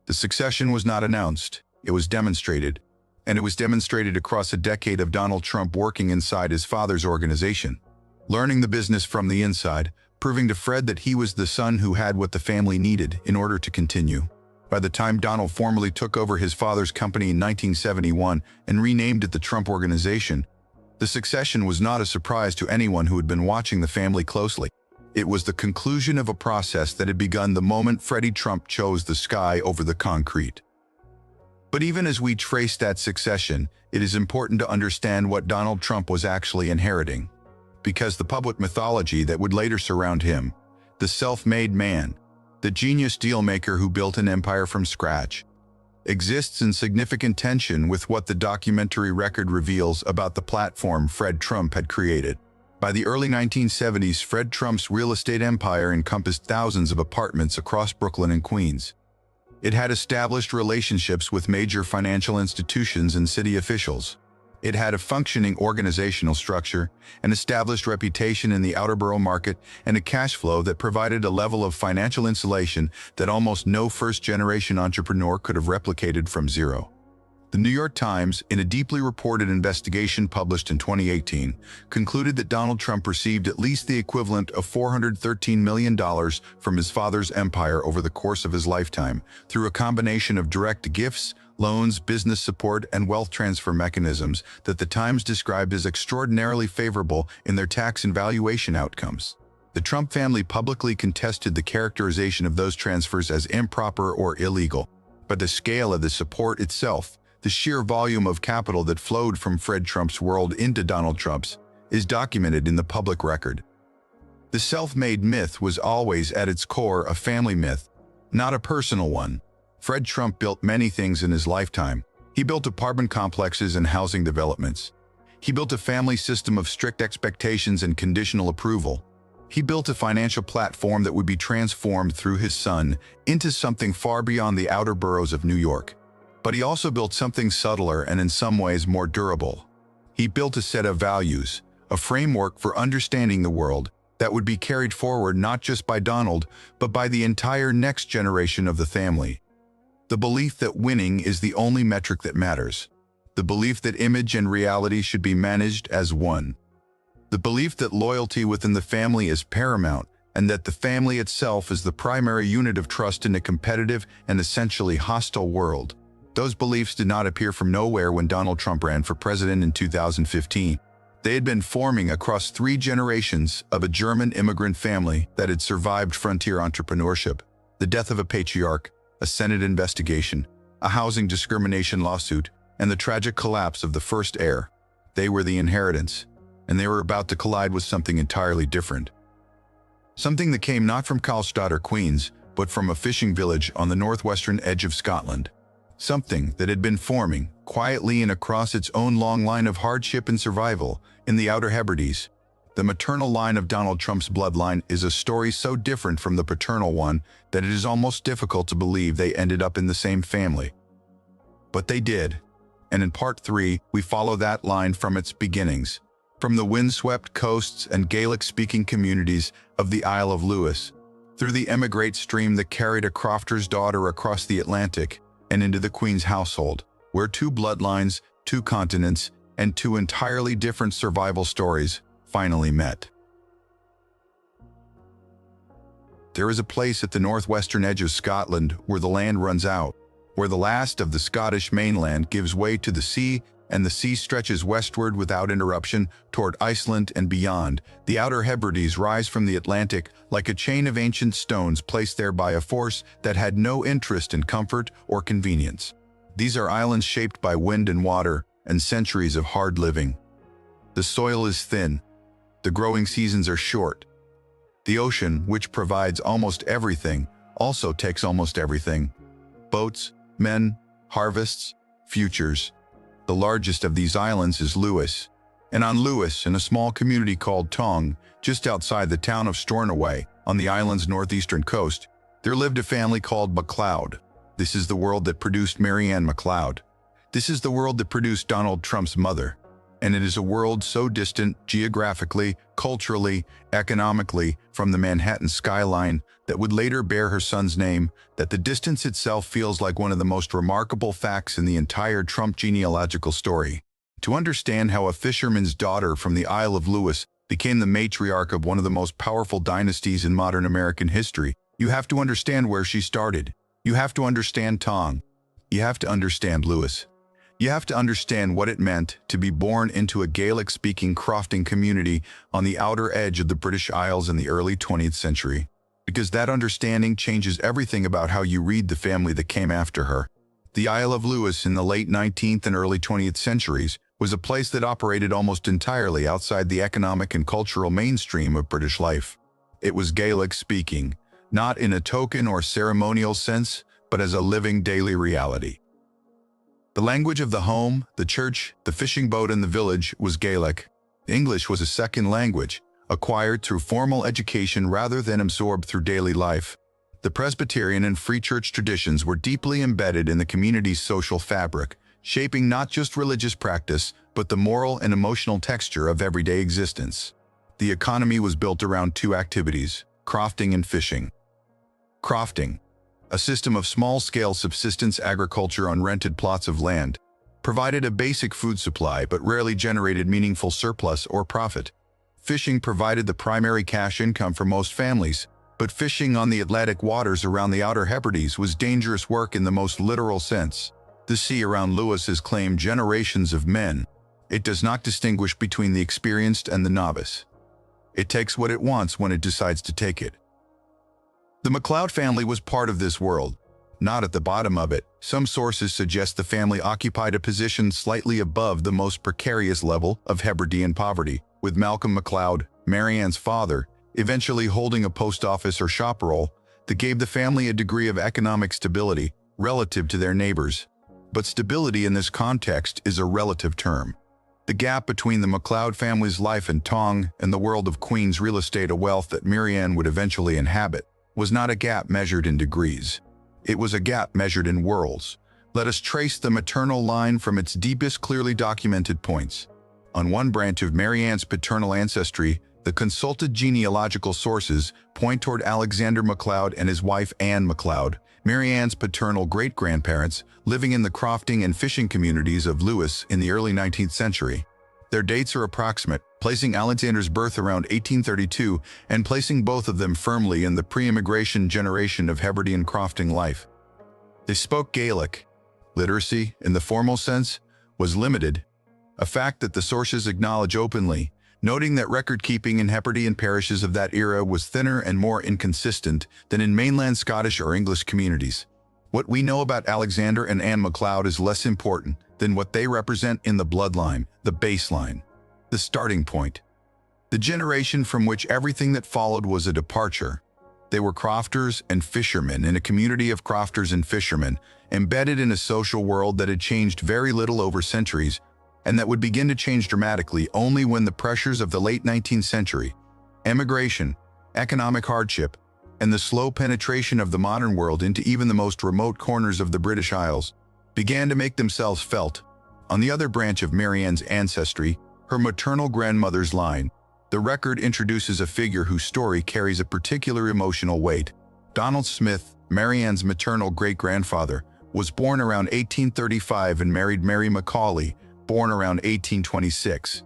The succession was not announced, it was demonstrated, and it was demonstrated across a decade of Donald Trump working inside his father's organization, learning the business from the inside, proving to Fred that he was the son who had what the family needed in order to continue. By the time Donald formally took over his father's company in 1971 and renamed it the Trump Organization, the succession was not a surprise to anyone who had been watching the family closely. It was the conclusion of a process that had begun the moment Freddie Trump chose the sky over the concrete. But even as we trace that succession, it is important to understand what Donald Trump was actually inheriting. Because the public mythology that would later surround him, the self-made man, the genius dealmaker who built an empire from scratch, exists in significant tension with what the documentary record reveals about the platform Fred Trump had created. By the early 1970s, Fred Trump's real estate empire encompassed thousands of apartments across Brooklyn and Queens. It had established relationships with major financial institutions and city officials. It had a functioning organizational structure, an established reputation in the outer borough market, and a cash flow that provided a level of financial insulation that almost no first-generation entrepreneur could have replicated from zero. The New York Times, in a deeply reported investigation published in 2018, concluded that Donald Trump received at least the equivalent of $413 million from his father's empire over the course of his lifetime, through a combination of direct gifts, loans, business support, and wealth transfer mechanisms that the Times described as extraordinarily favorable in their tax and valuation outcomes. The Trump family publicly contested the characterization of those transfers as improper or illegal, but the scale of the support itself, the sheer volume of capital that flowed from Fred Trump's world into Donald Trump's, is documented in the public record. The self-made myth was always at its core a family myth, not a personal one. Fred Trump built many things in his lifetime. He built apartment complexes and housing developments. He built a family system of strict expectations and conditional approval. He built a financial platform that would be transformed through his son into something far beyond the outer boroughs of New York. But he also built something subtler and in some ways more durable. He built a set of values, a framework for understanding the world that would be carried forward not just by Donald, but by the entire next generation of the family. The belief that winning is the only metric that matters. The belief that image and reality should be managed as one. The belief that loyalty within the family is paramount and that the family itself is the primary unit of trust in a competitive and essentially hostile world. Those beliefs did not appear from nowhere when Donald Trump ran for president in 2015. They had been forming across 3 generations of a German immigrant family that had survived frontier entrepreneurship, the death of a patriarch, a Senate investigation, a housing discrimination lawsuit, and the tragic collapse of the first heir. They were the inheritance, and they were about to collide with something entirely different. Something that came not from Kallstadt or Queens, but from a fishing village on the northwestern edge of Scotland. Something that had been forming, quietly and across its own long line of hardship and survival, in the Outer Hebrides. The maternal line of Donald Trump's bloodline is a story so different from the paternal one that it is almost difficult to believe they ended up in the same family. But they did, and in Part 3, we follow that line from its beginnings. From the windswept coasts and Gaelic-speaking communities of the Isle of Lewis, through the emigrant stream that carried a crofter's daughter across the Atlantic, and into the Queen's household, where two bloodlines, two continents, and two entirely different survival stories finally met. There is a place at the northwestern edge of Scotland where the land runs out, where the last of the Scottish mainland gives way to the sea, and the sea stretches westward without interruption toward Iceland and beyond. The Outer Hebrides rise from the Atlantic like a chain of ancient stones placed there by a force that had no interest in comfort or convenience. These are islands shaped by wind and water and centuries of hard living. The soil is thin. The growing seasons are short. The ocean, which provides almost everything, also takes almost everything. Boats, men, harvests, futures. The largest of these islands is Lewis. And on Lewis, in a small community called Tong, just outside the town of Stornoway, on the island's northeastern coast, there lived a family called MacLeod. This is the world that produced Anne MacLeod. This is the world that produced Donald Trump's mother. And it is a world so distant geographically, culturally, economically from the Manhattan skyline that would later bear her son's name, that the distance itself feels like one of the most remarkable facts in the entire Trump genealogical story. To understand how a fisherman's daughter from the Isle of Lewis became the matriarch of one of the most powerful dynasties in modern American history, you have to understand where she started. You have to understand Tong. You have to understand Lewis. You have to understand what it meant to be born into a Gaelic-speaking crofting community on the outer edge of the British Isles in the early 20th century. Because that understanding changes everything about how you read the family that came after her. The Isle of Lewis in the late 19th and early 20th centuries was a place that operated almost entirely outside the economic and cultural mainstream of British life. It was Gaelic-speaking, not in a token or ceremonial sense, but as a living daily reality. The language of the home, the church, the fishing boat, and the village was Gaelic. English was a second language, acquired through formal education rather than absorbed through daily life. The Presbyterian and Free Church traditions were deeply embedded in the community's social fabric, shaping not just religious practice, but the moral and emotional texture of everyday existence. The economy was built around two activities: crofting and fishing. Crofting, a system of small-scale subsistence agriculture on rented plots of land, provided a basic food supply but rarely generated meaningful surplus or profit. Fishing provided the primary cash income for most families, but fishing on the Atlantic waters around the Outer Hebrides was dangerous work in the most literal sense. The sea around Lewis has claimed generations of men. It does not distinguish between the experienced and the novice. It takes what it wants when it decides to take it. The MacLeod family was part of this world, not at the bottom of it. Some sources suggest the family occupied a position slightly above the most precarious level of Hebridean poverty, with Malcolm MacLeod, Anne's father, eventually holding a post office or shop role that gave the family a degree of economic stability relative to their neighbors. But stability in this context is a relative term. The gap between the MacLeod family's life in Tong and the world of Queen's real estate, a wealth that Anne would eventually inhabit, was not a gap measured in degrees. It was a gap measured in worlds. Let us trace the maternal line from its deepest clearly documented points. On one branch of Anne's paternal ancestry, the consulted genealogical sources point toward Alexander MacLeod and his wife Anne MacLeod, Anne's paternal great-grandparents, living in the crofting and fishing communities of Lewis in the early 19th century. Their dates are approximate, placing Alexander's birth around 1832 and placing both of them firmly in the pre-immigration generation of Hebridean crofting life. They spoke Gaelic. Literacy, in the formal sense, was limited, a fact that the sources acknowledge openly, noting that record-keeping in Hebridean parishes of that era was thinner and more inconsistent than in mainland Scottish or English communities. What we know about Alexander and Anne MacLeod is less important than what they represent in the bloodline, the baseline, the starting point, the generation from which everything that followed was a departure. They were crofters and fishermen in a community of crofters and fishermen, embedded in a social world that had changed very little over centuries, and that would begin to change dramatically only when the pressures of the late 19th century, emigration, economic hardship, and the slow penetration of the modern world into even the most remote corners of the British Isles began to make themselves felt. On the other branch of Marianne's ancestry, her maternal grandmother's line, the record introduces a figure whose story carries a particular emotional weight. Donald Smith, Marianne's maternal great-grandfather, was born around 1835 and married Mary Macaulay, born around 1826.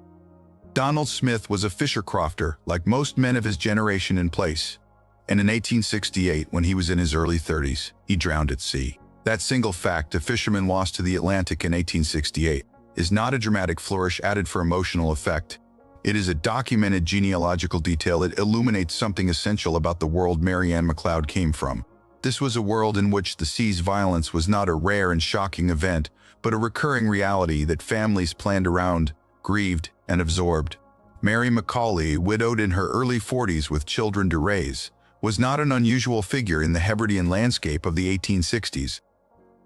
Donald Smith was a fisher crofter, like most men of his generation in place. And in 1868, when he was in his early 30s, he drowned at sea. That single fact, a fisherman lost to the Atlantic in 1868, is not a dramatic flourish added for emotional effect. It is a documented genealogical detail that illuminates something essential about the world Anne MacLeod came from. This was a world in which the sea's violence was not a rare and shocking event, but a recurring reality that families planned around, grieved, and absorbed. Mary Macaulay, widowed in her early 40s with children to raise, was not an unusual figure in the Hebridean landscape of the 1860s.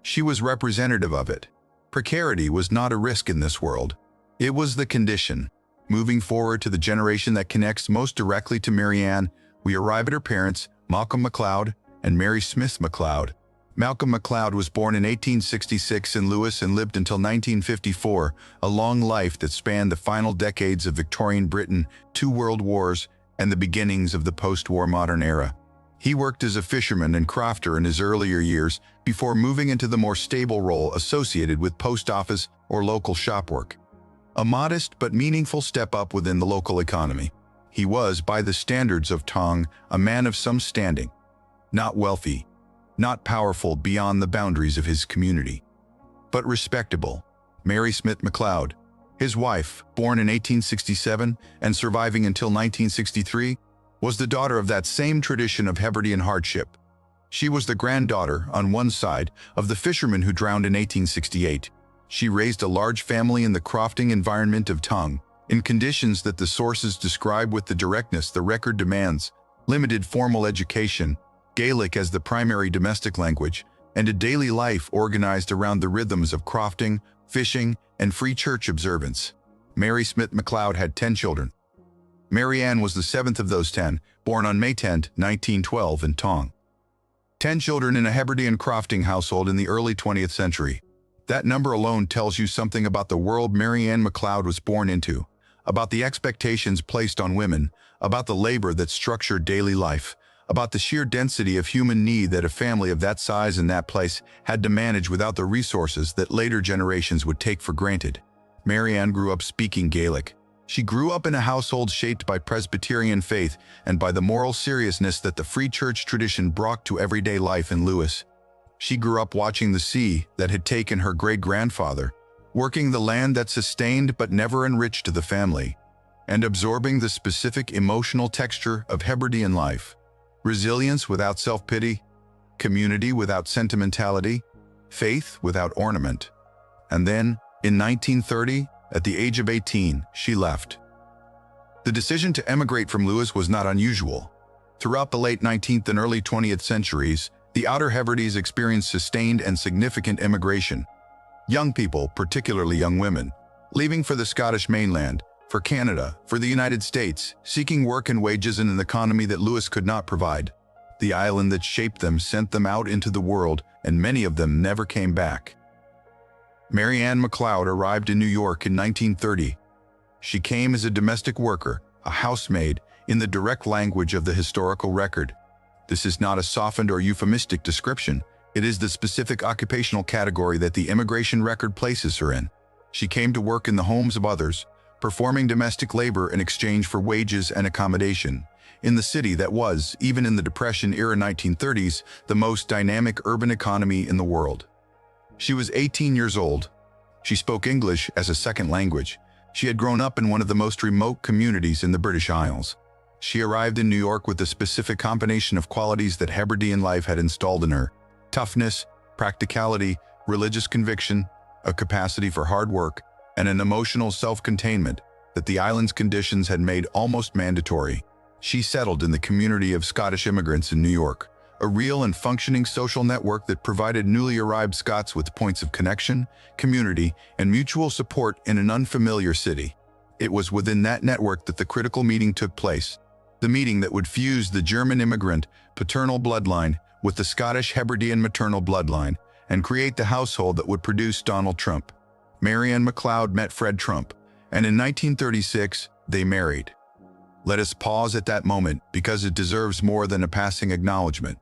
She was representative of it. Precarity was not a risk in this world. It was the condition. Moving forward to the generation that connects most directly to Marianne, we arrive at her parents, Malcolm MacLeod and Mary Smith MacLeod. Malcolm MacLeod was born in 1866 in Lewis and lived until 1954, a long life that spanned the final decades of Victorian Britain, 2 world wars, and the beginnings of the post-war modern era. He worked as a fisherman and crofter in his earlier years before moving into the more stable role associated with post office or local shop work. A modest but meaningful step up within the local economy. He was, by the standards of Tong, a man of some standing. Not wealthy, not powerful beyond the boundaries of his community, but respectable. Mary Smith MacLeod, his wife, born in 1867 and surviving until 1963, was the daughter of that same tradition of Hebridean hardship. She was the granddaughter, on one side, of the fisherman who drowned in 1868. She raised a large family in the crofting environment of Tong, in conditions that the sources describe with the directness the record demands, limited formal education, Gaelic as the primary domestic language, and a daily life organized around the rhythms of crofting, fishing, and free church observance. Mary Smith MacLeod had 10 children. Marianne was the 7th of those 10, born on May 10, 1912 in Tong. 10 children in a Hebridean crofting household in the early 20th century. That number alone tells you something about the world Anne MacLeod was born into, about the expectations placed on women, about the labor that structured daily life, about the sheer density of human need that a family of that size in that place had to manage without the resources that later generations would take for granted. Marianne grew up speaking Gaelic. She grew up in a household shaped by Presbyterian faith and by the moral seriousness that the free church tradition brought to everyday life in Lewis. She grew up watching the sea that had taken her great-grandfather, working the land that sustained but never enriched the family, and absorbing the specific emotional texture of Hebridean life. Resilience without self-pity, community without sentimentality, faith without ornament. And then, in 1930, at the age of 18, she left. The decision to emigrate from Lewis was not unusual. Throughout the late 19th and early 20th centuries, the Outer Hebrides experienced sustained and significant immigration. Young people, particularly young women, leaving for the Scottish mainland, for Canada, for the United States, seeking work and wages in an economy that Lewis could not provide. The island that shaped them sent them out into the world, and many of them never came back. Anne MacLeod arrived in New York in 1930. She came as a domestic worker, a housemaid, in the direct language of the historical record. This is not a softened or euphemistic description. It is the specific occupational category that the immigration record places her in. She came to work in the homes of others, performing domestic labor in exchange for wages and accommodation, in the city that was, even in the Depression-era 1930s, the most dynamic urban economy in the world. She was 18 years old. She spoke English as a second language. She had grown up in one of the most remote communities in the British Isles. She arrived in New York with a specific combination of qualities that Hebridean life had installed in her: toughness, practicality, religious conviction, a capacity for hard work, and an emotional self-containment that the island's conditions had made almost mandatory. She settled in the community of Scottish immigrants in New York, a real and functioning social network that provided newly arrived Scots with points of connection, community, and mutual support in an unfamiliar city. It was within that network that the critical meeting took place, the meeting that would fuse the German immigrant paternal bloodline with the Scottish Hebridean maternal bloodline and create the household that would produce Donald Trump. Anne MacLeod met Fred Trump, and in 1936, they married. Let us pause at that moment because it deserves more than a passing acknowledgement.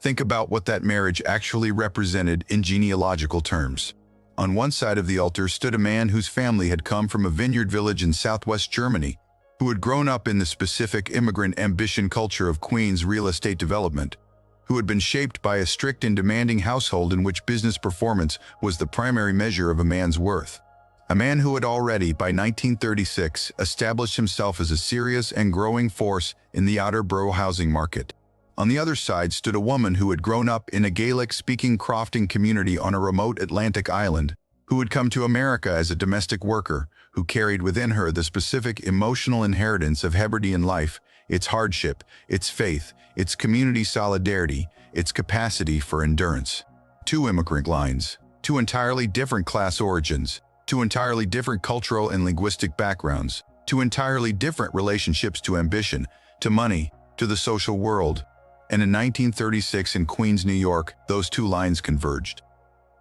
Think about what that marriage actually represented in genealogical terms. On one side of the altar stood a man whose family had come from a vineyard village in southwest Germany, who had grown up in the specific immigrant ambition culture of Queens real estate development, who had been shaped by a strict and demanding household in which business performance was the primary measure of a man's worth. A man who had already, by 1936, established himself as a serious and growing force in the outer borough housing market. On the other side stood a woman who had grown up in a Gaelic-speaking crofting community on a remote Atlantic island, who had come to America as a domestic worker, who carried within her the specific emotional inheritance of Hebridean life, its hardship, its faith, its community solidarity, its capacity for endurance. Two immigrant lines, two entirely different class origins, two entirely different cultural and linguistic backgrounds, two entirely different relationships to ambition, to money, to the social world. And in 1936 in Queens, New York, those two lines converged.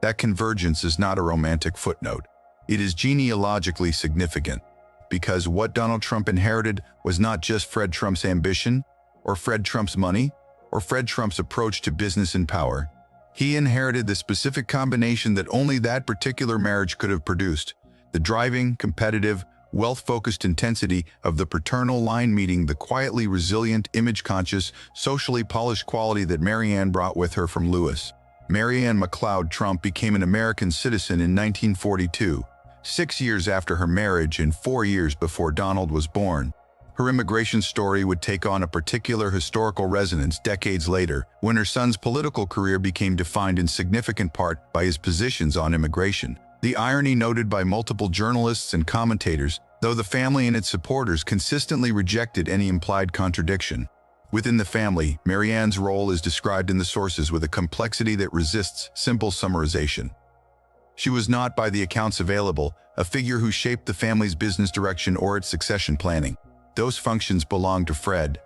That convergence is not a romantic footnote. It is genealogically significant, because what Donald Trump inherited was not just Fred Trump's ambition, or Fred Trump's money, or Fred Trump's approach to business and power. He inherited the specific combination that only that particular marriage could have produced, the driving, competitive, wealth-focused intensity of the paternal line meeting the quietly resilient, image-conscious, socially polished quality that Anne brought with her from Lewis. Anne MacLeod Trump became an American citizen in 1942, 6 years after her marriage and 4 years before Donald was born. Her immigration story would take on a particular historical resonance decades later, when her son's political career became defined in significant part by his positions on immigration. The irony noted by multiple journalists and commentators, though the family and its supporters consistently rejected any implied contradiction. Within the family, Anne's role is described in the sources with a complexity that resists simple summarization. She was not, by the accounts available, a figure who shaped the family's business direction or its succession planning. Those functions belonged to Fred.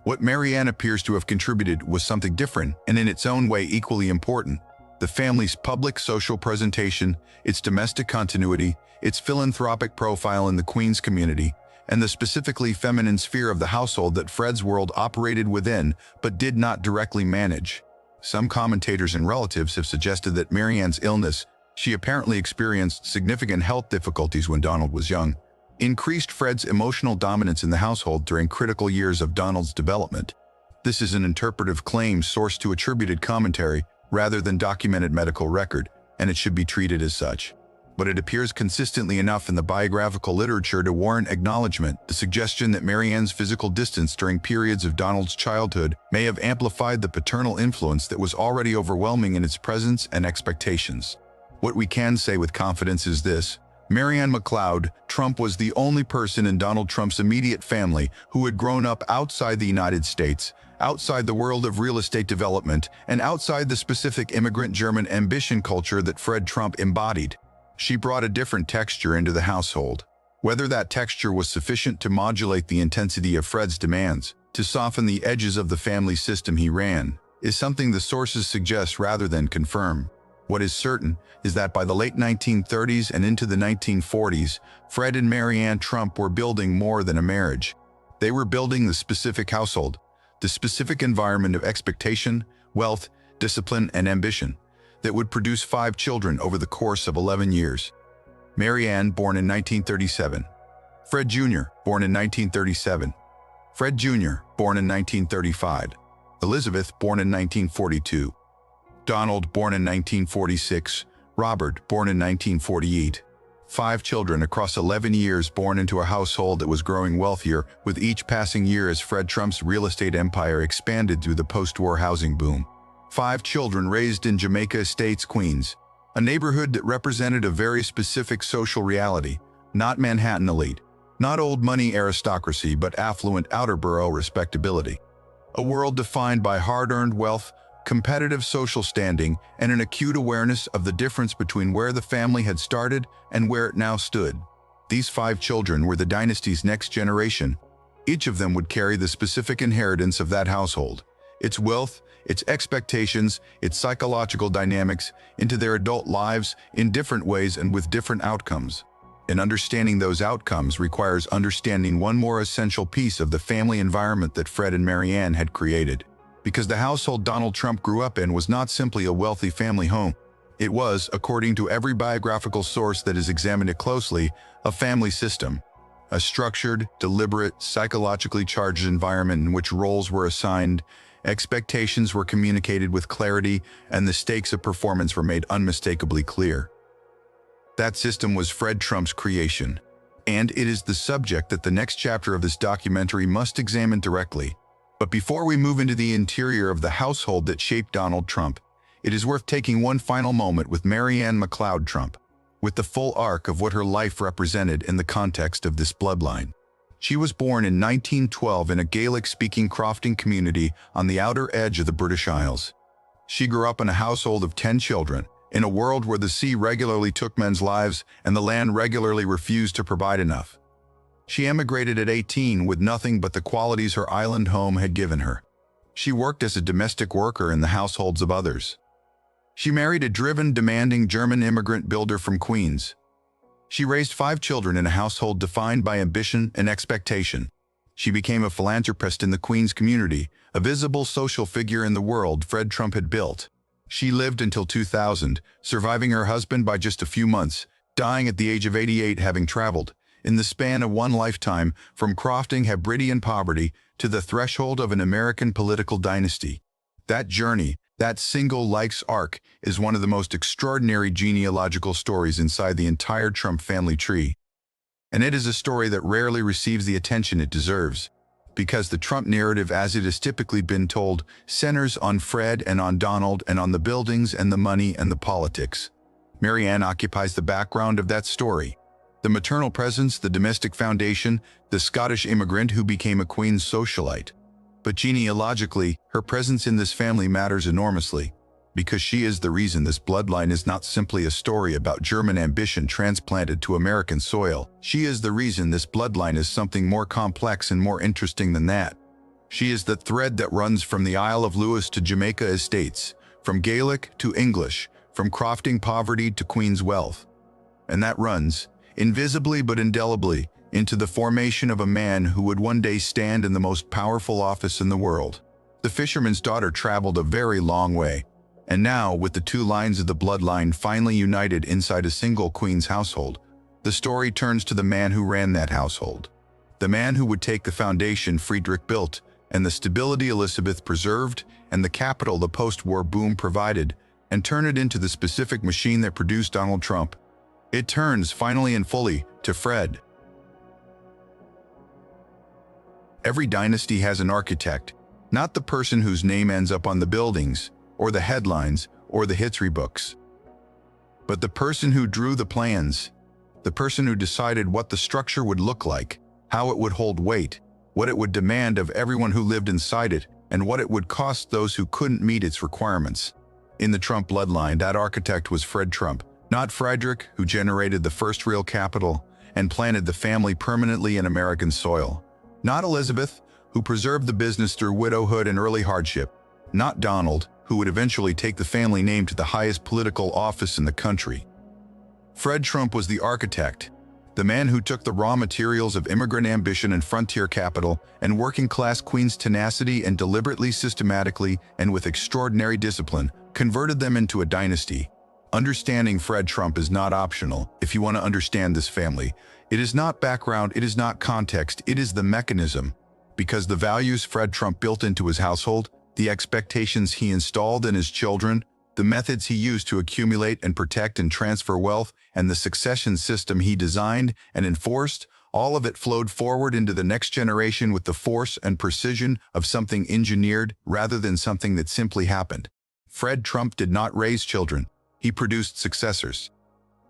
What Anne appears to have contributed was something different and in its own way equally important. The family's public social presentation, its domestic continuity, its philanthropic profile in the Queens community, and the specifically feminine sphere of the household that Fred's world operated within but did not directly manage. Some commentators and relatives have suggested that Anne's illness, she apparently experienced significant health difficulties when Donald was young, increased Fred's emotional dominance in the household during critical years of Donald's development. This is an interpretive claim sourced to attributed commentary rather than documented medical record, and it should be treated as such. But it appears consistently enough in the biographical literature to warrant acknowledgement. The suggestion that Anne's physical distance during periods of Donald's childhood may have amplified the paternal influence that was already overwhelming in its presence and expectations. What we can say with confidence is this: Anne MacLeod Trump was the only person in Donald Trump's immediate family who had grown up outside the United States, outside the world of real estate development, and outside the specific immigrant German ambition culture that Fred Trump embodied. She brought a different texture into the household. Whether that texture was sufficient to modulate the intensity of Fred's demands, to soften the edges of the family system he ran, is something the sources suggest rather than confirm. What is certain is that by the late 1930s and into the 1940s, Fred and Anne Trump were building more than a marriage. They were building the specific household, the specific environment of expectation, wealth, discipline, and ambition that would produce 5 children over the course of 11 years. Anne, born in 1937. Fred Jr., born in 1937. Fred Jr., born in 1935. Elisabeth, born in 1942. Donald, born in 1946. Robert, born in 1948. 5 children across 11 years born into a household that was growing wealthier with each passing year as Fred Trump's real estate empire expanded through the post-war housing boom. 5 children raised in Jamaica Estates, Queens, a neighborhood that represented a very specific social reality, not Manhattan elite, not old money aristocracy, but affluent outer borough respectability. A world defined by hard-earned wealth, competitive social standing, and an acute awareness of the difference between where the family had started and where it now stood. These 5 children were the dynasty's next generation. Each of them would carry the specific inheritance of that household, its wealth, its expectations, its psychological dynamics, into their adult lives in different ways and with different outcomes. And understanding those outcomes requires understanding one more essential piece of the family environment that Fred and Marianne had created. Because the household Donald Trump grew up in was not simply a wealthy family home. It was, according to every biographical source that has examined it closely, a family system. A structured, deliberate, psychologically charged environment in which roles were assigned, expectations were communicated with clarity, and the stakes of performance were made unmistakably clear. That system was Fred Trump's creation, and it is the subject that the next chapter of this documentary must examine directly. But before we move into the interior of the household that shaped Donald Trump, it is worth taking one final moment with Anne MacLeod Trump, with the full arc of what her life represented in the context of this bloodline. She was born in 1912 in a Gaelic-speaking crofting community on the outer edge of the British Isles. She grew up in a household of 10 children, in a world where the sea regularly took men's lives and the land regularly refused to provide enough. She emigrated at 18 with nothing but the qualities her island home had given her. She worked as a domestic worker in the households of others. She married a driven, demanding German immigrant builder from Queens. She raised 5 children in a household defined by ambition and expectation. She became a philanthropist in the Queens community, a visible social figure in the world Fred Trump had built. She lived until 2000, surviving her husband by just a few months, dying at the age of 88 having traveled, in the span of one lifetime, from crofting Hebridean poverty to the threshold of an American political dynasty. That journey, that single life's arc, is one of the most extraordinary genealogical stories inside the entire Trump family tree. And it is a story that rarely receives the attention it deserves, because the Trump narrative, as it has typically been told, centers on Fred and on Donald and on the buildings and the money and the politics. Marianne occupies the background of that story. The maternal presence, the domestic foundation, the Scottish immigrant who became a Queen's socialite. But genealogically, her presence in this family matters enormously, because she is the reason this bloodline is not simply a story about German ambition transplanted to American soil. She is the reason this bloodline is something more complex and more interesting than that. She is the thread that runs from the Isle of Lewis to Jamaica estates, from Gaelic to English, from crofting poverty to Queen's wealth. And that runs, invisibly but indelibly, into the formation of a man who would one day stand in the most powerful office in the world. The fisherman's daughter traveled a very long way, and now, with the two lines of the bloodline finally united inside a single Queen's household, the story turns to the man who ran that household. The man who would take the foundation Friedrich built, and the stability Elisabeth preserved, and the capital the post-war boom provided, and turn it into the specific machine that produced Donald Trump. It turns, finally and fully, to Fred. Every dynasty has an architect, not the person whose name ends up on the buildings, or the headlines, or the history books, but the person who drew the plans, the person who decided what the structure would look like, how it would hold weight, what it would demand of everyone who lived inside it, and what it would cost those who couldn't meet its requirements. In the Trump bloodline, that architect was Fred Trump, not Friedrich, who generated the first real capital and planted the family permanently in American soil. Not Elisabeth, who preserved the business through widowhood and early hardship. Not Donald, who would eventually take the family name to the highest political office in the country. Fred Trump was the architect, the man who took the raw materials of immigrant ambition and frontier capital and working-class Queen's tenacity and deliberately, systematically, and with extraordinary discipline, converted them into a dynasty. Understanding Fred Trump is not optional if you want to understand this family. It is not background, it is not context, it is the mechanism. Because the values Fred Trump built into his household, the expectations he installed in his children, the methods he used to accumulate and protect and transfer wealth, and the succession system he designed and enforced, all of it flowed forward into the next generation with the force and precision of something engineered rather than something that simply happened. Fred Trump did not raise children, he produced successors.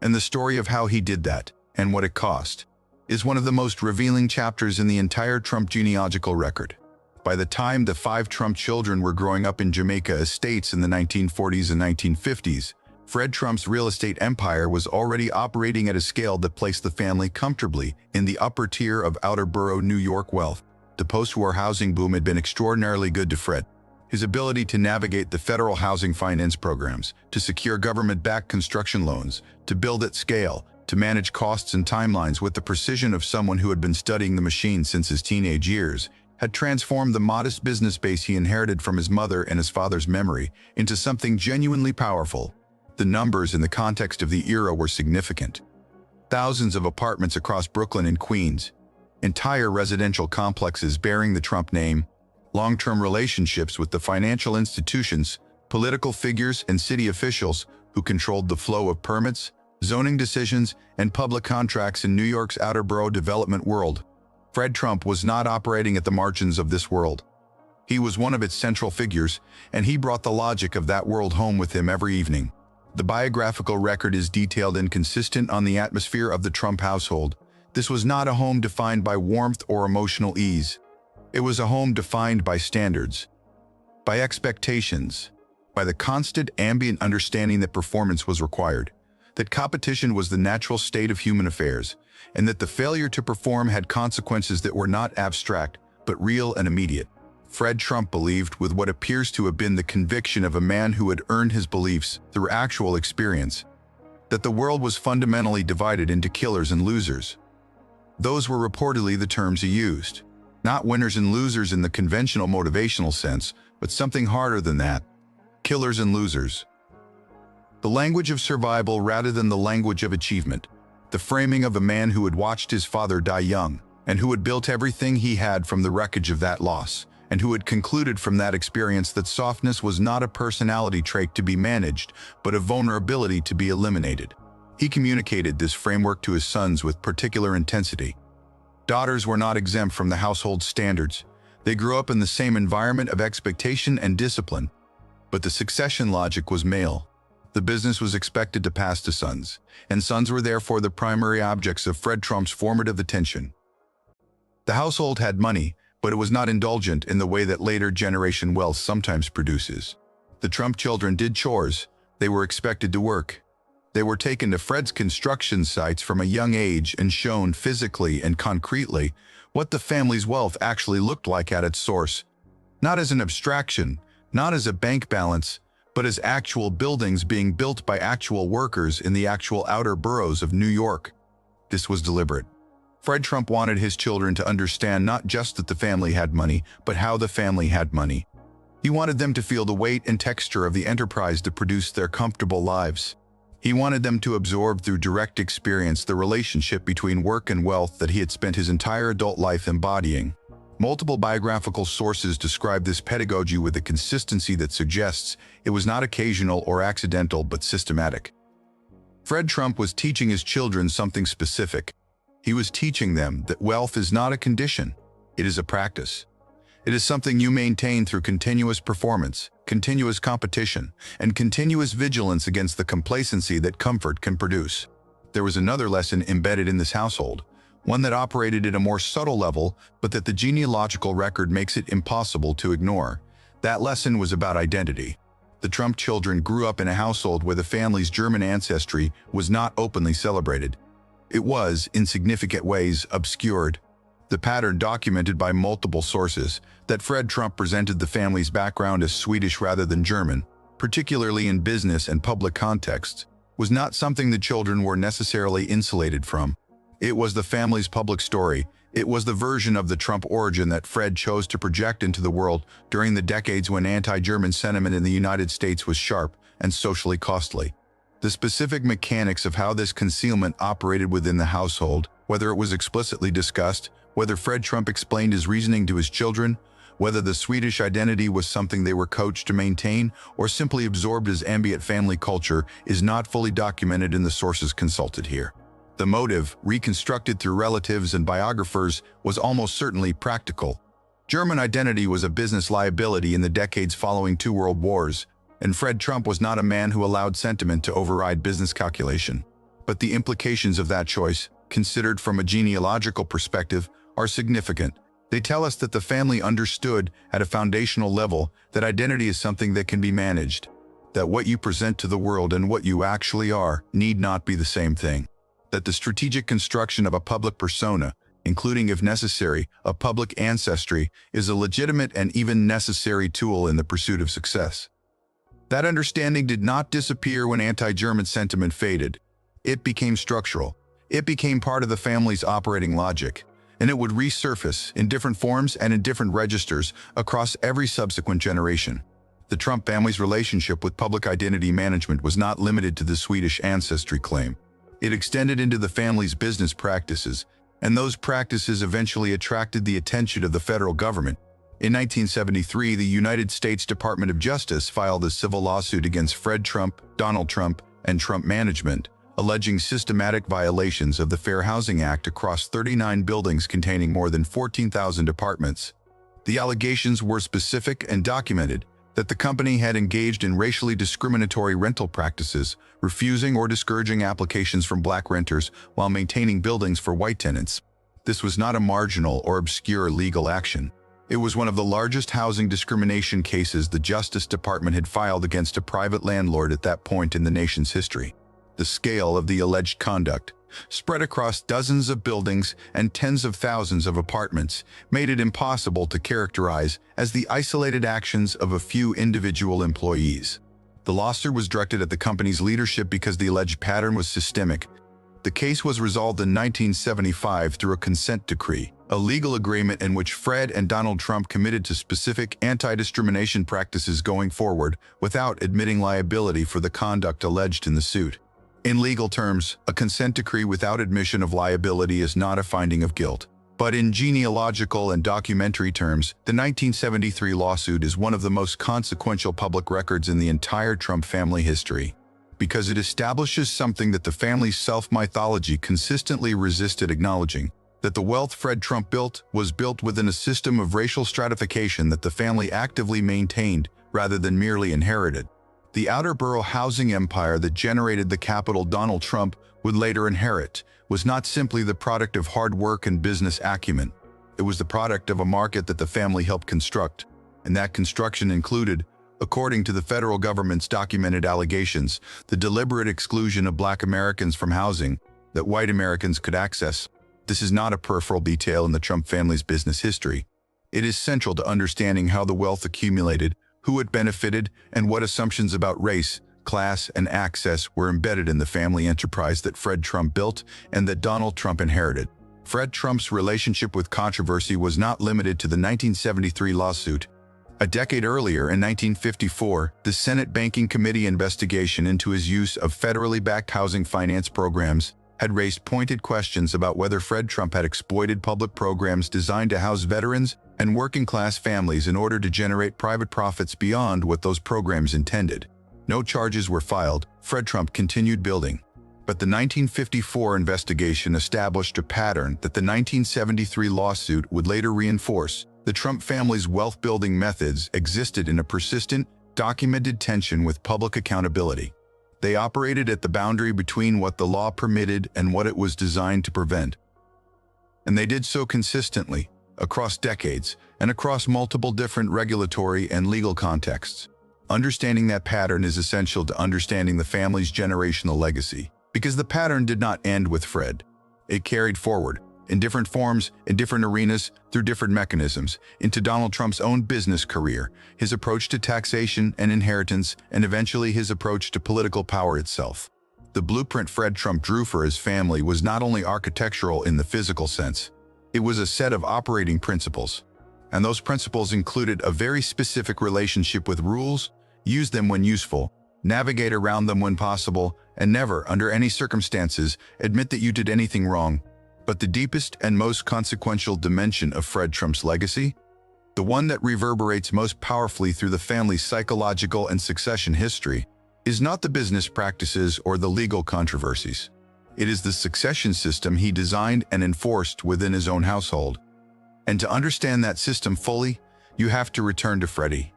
And the story of how he did that, and what it cost, is one of the most revealing chapters in the entire Trump genealogical record. By the time the 5 Trump children were growing up in Jamaica estates in the 1940s and 1950s, Fred Trump's real estate empire was already operating at a scale that placed the family comfortably in the upper tier of outer borough New York wealth. The post-war housing boom had been extraordinarily good to Fred. His ability to navigate the federal housing finance programs, to secure government-backed construction loans, to build at scale, to manage costs and timelines with the precision of someone who had been studying the machine since his teenage years, had transformed the modest business base he inherited from his mother and his father's memory into something genuinely powerful. The numbers in the context of the era were significant. Thousands of apartments across Brooklyn and Queens, entire residential complexes bearing the Trump name, long-term relationships with the financial institutions, political figures, and city officials who controlled the flow of permits, zoning decisions, and public contracts in New York's outer borough development world. Fred Trump was not operating at the margins of this world. He was one of its central figures, and he brought the logic of that world home with him every evening. The biographical record is detailed and consistent on the atmosphere of the Trump household. This was not a home defined by warmth or emotional ease. It was a home defined by standards, by expectations, by the constant ambient understanding that performance was required, that competition was the natural state of human affairs, and that the failure to perform had consequences that were not abstract, but real and immediate. Fred Trump believed, with what appears to have been the conviction of a man who had earned his beliefs through actual experience, that the world was fundamentally divided into killers and losers. Those were reportedly the terms he used. Not winners and losers in the conventional motivational sense, but something harder than that. Killers and losers. The language of survival rather than the language of achievement. The framing of a man who had watched his father die young, and who had built everything he had from the wreckage of that loss, and who had concluded from that experience that softness was not a personality trait to be managed, but a vulnerability to be eliminated. He communicated this framework to his sons with particular intensity. Daughters were not exempt from the household standards. They grew up in the same environment of expectation and discipline. But the succession logic was male. The business was expected to pass to sons, and sons were therefore the primary objects of Fred Trump's formative attention. The household had money, but it was not indulgent in the way that later generation wealth sometimes produces. The Trump children did chores. They were expected to work. They were taken to Fred's construction sites from a young age and shown physically and concretely what the family's wealth actually looked like at its source. Not as an abstraction, not as a bank balance, but as actual buildings being built by actual workers in the actual outer boroughs of New York. This was deliberate. Fred Trump wanted his children to understand not just that the family had money, but how the family had money. He wanted them to feel the weight and texture of the enterprise to produce their comfortable lives. He wanted them to absorb through direct experience the relationship between work and wealth that he had spent his entire adult life embodying. Multiple biographical sources describe this pedagogy with a consistency that suggests it was not occasional or accidental but systematic. Fred Trump was teaching his children something specific. He was teaching them that wealth is not a condition, it is a practice. It is something you maintain through continuous performance, continuous competition, and continuous vigilance against the complacency that comfort can produce. There was another lesson embedded in this household, one that operated at a more subtle level, but that the genealogical record makes it impossible to ignore. That lesson was about identity. The Trump children grew up in a household where the family's German ancestry was not openly celebrated. It was, in significant ways, obscured. The pattern documented by multiple sources, that Fred Trump presented the family's background as Swedish rather than German, particularly in business and public contexts, was not something the children were necessarily insulated from. It was the family's public story. It was the version of the Trump origin that Fred chose to project into the world during the decades when anti-German sentiment in the United States was sharp and socially costly. The specific mechanics of how this concealment operated within the household, whether it was explicitly discussed, whether Fred Trump explained his reasoning to his children, whether the Swedish identity was something they were coached to maintain or simply absorbed as ambient family culture, is not fully documented in the sources consulted here. The motive, reconstructed through relatives and biographers, was almost certainly practical. German identity was a business liability in the decades following two world wars, and Fred Trump was not a man who allowed sentiment to override business calculation. But the implications of that choice, considered from a genealogical perspective, are significant. They tell us that the family understood at a foundational level that identity is something that can be managed, that what you present to the world and what you actually are need not be the same thing, that the strategic construction of a public persona, including if necessary, a public ancestry, is a legitimate and even necessary tool in the pursuit of success. That understanding did not disappear when anti-German sentiment faded. It became structural. It became part of the family's operating logic, and it would resurface in different forms and in different registers across every subsequent generation. The Trump family's relationship with public identity management was not limited to the Swedish ancestry claim. It extended into the family's business practices, and those practices eventually attracted the attention of the federal government. In 1973, the United States Department of Justice filed a civil lawsuit against Fred Trump, Donald Trump, and Trump management, alleging systematic violations of the Fair Housing Act across 39 buildings containing more than 14,000 apartments. The allegations were specific and documented that the company had engaged in racially discriminatory rental practices, refusing or discouraging applications from black renters while maintaining buildings for white tenants. This was not a marginal or obscure legal action. It was one of the largest housing discrimination cases the Justice Department had filed against a private landlord at that point in the nation's history. The scale of the alleged conduct, spread across dozens of buildings and tens of thousands of apartments, made it impossible to characterize as the isolated actions of a few individual employees. The lawsuit was directed at the company's leadership because the alleged pattern was systemic. The case was resolved in 1975 through a consent decree, a legal agreement in which Fred and Donald Trump committed to specific anti-discrimination practices going forward without admitting liability for the conduct alleged in the suit. In legal terms, a consent decree without admission of liability is not a finding of guilt. But in genealogical and documentary terms, the 1973 lawsuit is one of the most consequential public records in the entire Trump family history, because it establishes something that the family's self-mythology consistently resisted acknowledging, that the wealth Fred Trump built was built within a system of racial stratification that the family actively maintained rather than merely inherited. The outer borough housing empire that generated the capital Donald Trump would later inherit was not simply the product of hard work and business acumen. It was the product of a market that the family helped construct, and that construction included, according to the federal government's documented allegations, the deliberate exclusion of Black Americans from housing that white Americans could access. This is not a peripheral detail in the Trump family's business history. It is central to understanding how the wealth accumulated, who it benefited, and what assumptions about race, class, and access were embedded in the family enterprise that Fred Trump built and that Donald Trump inherited. Fred Trump's relationship with controversy was not limited to the 1973 lawsuit. A decade earlier, in 1954, the Senate Banking Committee investigation into his use of federally backed housing finance programs had raised pointed questions about whether Fred Trump had exploited public programs designed to house veterans and working-class families in order to generate private profits beyond what those programs intended. No charges were filed. Fred Trump continued building. But the 1954 investigation established a pattern that the 1973 lawsuit would later reinforce. The Trump family's wealth-building methods existed in a persistent, documented tension with public accountability. They operated at the boundary between what the law permitted and what it was designed to prevent. And they did so consistently, across decades, and across multiple different regulatory and legal contexts. Understanding that pattern is essential to understanding the family's generational legacy, because the pattern did not end with Fred. It carried forward, in different forms, in different arenas, through different mechanisms, into Donald Trump's own business career, his approach to taxation and inheritance, and eventually his approach to political power itself. The blueprint Fred Trump drew for his family was not only architectural in the physical sense. It was a set of operating principles. And those principles included a very specific relationship with rules, use them when useful, navigate around them when possible, and never, under any circumstances, admit that you did anything wrong. But the deepest and most consequential dimension of Fred Trump's legacy, the one that reverberates most powerfully through the family's psychological and succession history, is not the business practices or the legal controversies. It is the succession system he designed and enforced within his own household. And to understand that system fully, you have to return to Freddie.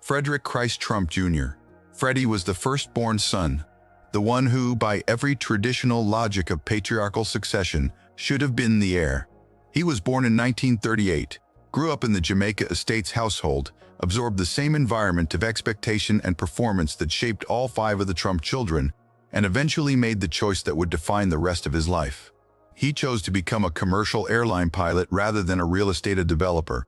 Friedrich Christ Trump Jr. Freddie was the firstborn son, the one who, by every traditional logic of patriarchal succession, should have been the heir. He was born in 1938, grew up in the Jamaica Estates household, absorbed the same environment of expectation and performance that shaped all 5 of the Trump children, and eventually made the choice that would define the rest of his life. He chose to become a commercial airline pilot rather than a real estate developer.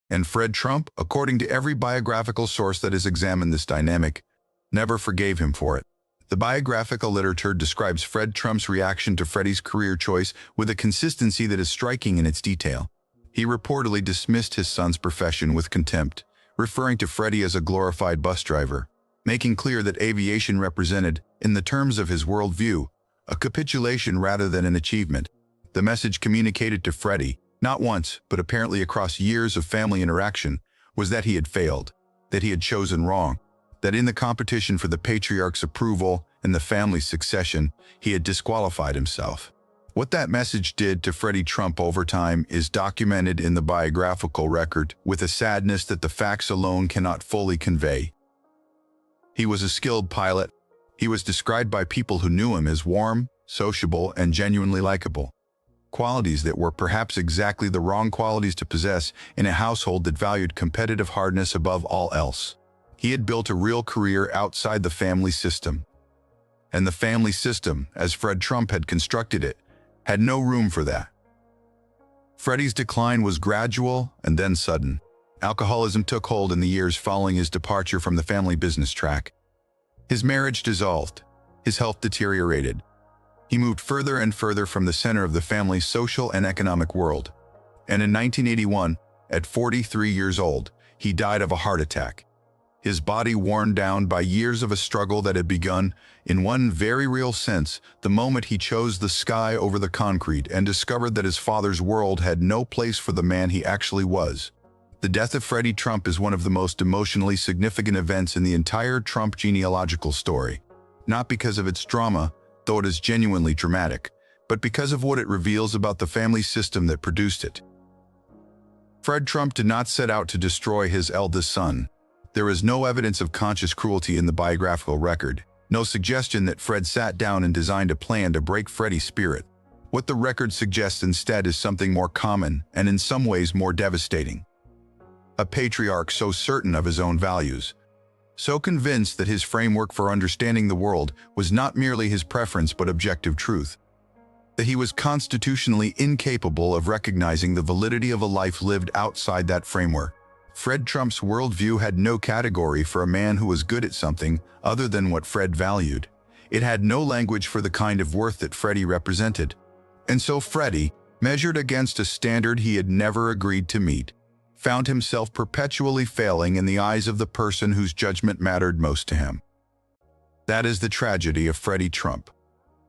And Fred Trump, according to every biographical source that has examined this dynamic, never forgave him for it. The biographical literature describes Fred Trump's reaction to Freddie's career choice with a consistency that is striking in its detail. He reportedly dismissed his son's profession with contempt, referring to Freddie as a glorified bus driver, making clear that aviation represented, in the terms of his worldview, a capitulation rather than an achievement. The message communicated to Freddie, not once, but apparently across years of family interaction, was that he had failed, that he had chosen wrong, that in the competition for the patriarch's approval and the family's succession, he had disqualified himself. What that message did to Freddie Trump over time is documented in the biographical record with a sadness that the facts alone cannot fully convey. He was a skilled pilot. He was described by people who knew him as warm, sociable, and genuinely likable. Qualities that were perhaps exactly the wrong qualities to possess in a household that valued competitive hardness above all else. He had built a real career outside the family system. And the family system, as Fred Trump had constructed it, had no room for that. Freddie's decline was gradual and then sudden. Alcoholism took hold in the years following his departure from the family business track. His marriage dissolved. His health deteriorated. He moved further and further from the center of the family's social and economic world. And in 1981, at 43 years old, he died of a heart attack. His body worn down by years of a struggle that had begun, in one very real sense, the moment he chose the sky over the concrete and discovered that his father's world had no place for the man he actually was. The death of Freddie Trump is one of the most emotionally significant events in the entire Trump genealogical story. Not because of its drama, though it is genuinely dramatic, but because of what it reveals about the family system that produced it. Fred Trump did not set out to destroy his eldest son. There is no evidence of conscious cruelty in the biographical record, no suggestion that Fred sat down and designed a plan to break Freddie's spirit. What the record suggests instead is something more common and in some ways more devastating. A patriarch so certain of his own values, so convinced that his framework for understanding the world was not merely his preference but objective truth, that he was constitutionally incapable of recognizing the validity of a life lived outside that framework. Fred Trump's worldview had no category for a man who was good at something other than what Fred valued. It had no language for the kind of worth that Freddie represented. And so Freddie, measured against a standard he had never agreed to meet, found himself perpetually failing in the eyes of the person whose judgment mattered most to him. That is the tragedy of Freddie Trump.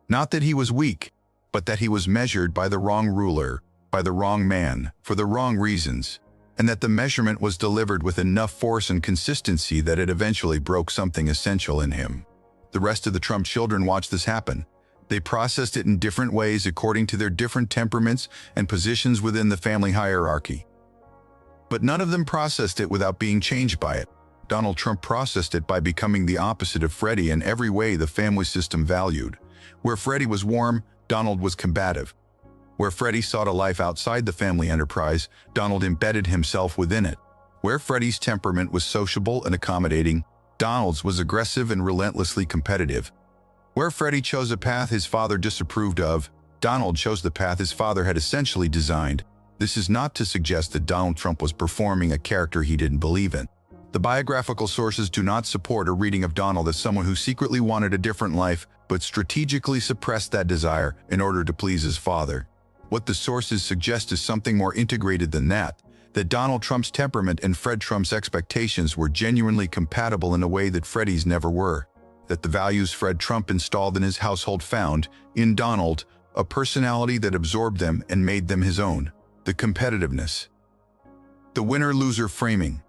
Not that he was weak, but that he was measured by the wrong ruler, by the wrong man, for the wrong reasons, and that the measurement was delivered with enough force and consistency that it eventually broke something essential in him. The rest of the Trump children watched this happen. They processed it in different ways according to their different temperaments and positions within the family hierarchy. But none of them processed it without being changed by it. Donald Trump processed it by becoming the opposite of Freddie in every way the family system valued. Where Freddie was warm, Donald was combative. Where Freddie sought a life outside the family enterprise, Donald embedded himself within it. Where Freddie's temperament was sociable and accommodating, Donald's was aggressive and relentlessly competitive. Where Freddie chose a path his father disapproved of, Donald chose the path his father had essentially designed. This is not to suggest that Donald Trump was performing a character he didn't believe in. The biographical sources do not support a reading of Donald as someone who secretly wanted a different life, but strategically suppressed that desire in order to please his father. What the sources suggest is something more integrated than that Donald Trump's temperament and Fred Trump's expectations were genuinely compatible in a way that Freddie's never were. That the values Fred Trump installed in his household found, in Donald, a personality that absorbed them and made them his own. The competitiveness. The winner-loser framing.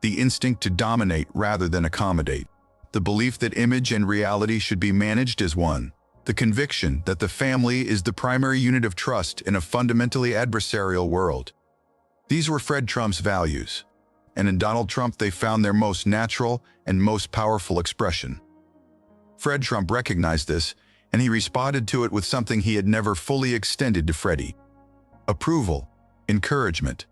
The instinct to dominate rather than accommodate. The belief that image and reality should be managed as one. The conviction that the family is the primary unit of trust in a fundamentally adversarial world. These were Fred Trump's values, and in Donald Trump they found their most natural and most powerful expression. Fred Trump recognized this, and he responded to it with something he had never fully extended to Freddie. Approval, encouragement,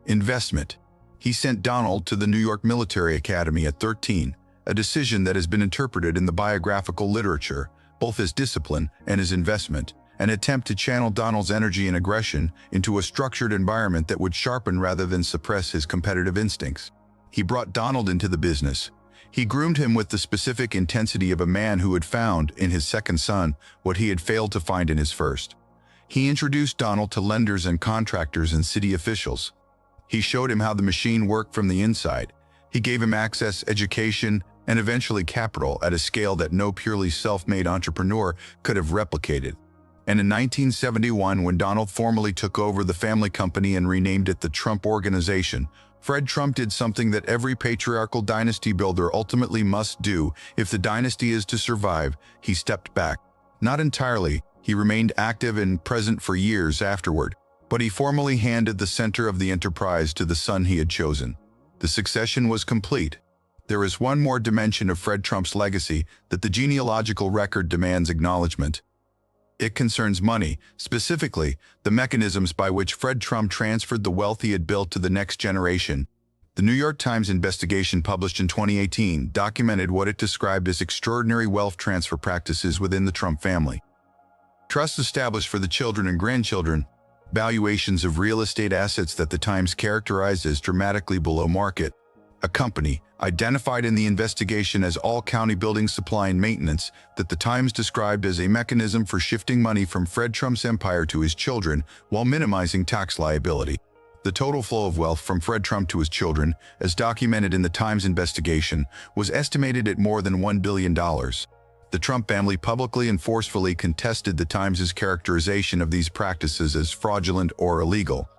investment. He sent Donald to the New York Military Academy at 13, a decision that has been interpreted in the biographical literature, both as discipline and as investment, an attempt to channel Donald's energy and aggression into a structured environment that would sharpen rather than suppress his competitive instincts. He brought Donald into the business. He groomed him with the specific intensity of a man who had found, in his second son, what he had failed to find in his first. He introduced Donald to lenders and contractors and city officials. He showed him how the machine worked from the inside. He gave him access, education, and eventually capital at a scale that no purely self-made entrepreneur could have replicated. And in 1971, when Donald formally took over the family company and renamed it the Trump Organization, Fred Trump did something that every patriarchal dynasty builder ultimately must do if the dynasty is to survive. He stepped back. Not entirely, he remained active and present for years afterward, but he formally handed the center of the enterprise to the son he had chosen. The succession was complete. There is one more dimension of Fred Trump's legacy that the genealogical record demands acknowledgement. It concerns money, specifically the mechanisms by which Fred Trump transferred the wealth he had built to the next generation. The New York Times investigation published in 2018 documented what it described as extraordinary wealth transfer practices within the Trump family. Trusts established for the children and grandchildren, valuations of real estate assets that the Times characterized as dramatically below market, a company, identified in the investigation as All County Building Supply and Maintenance, that the Times described as a mechanism for shifting money from Fred Trump's empire to his children while minimizing tax liability. The total flow of wealth from Fred Trump to his children, as documented in the Times investigation, was estimated at more than $1 billion. The Trump family publicly and forcefully contested the Times' characterization of these practices as fraudulent or illegal.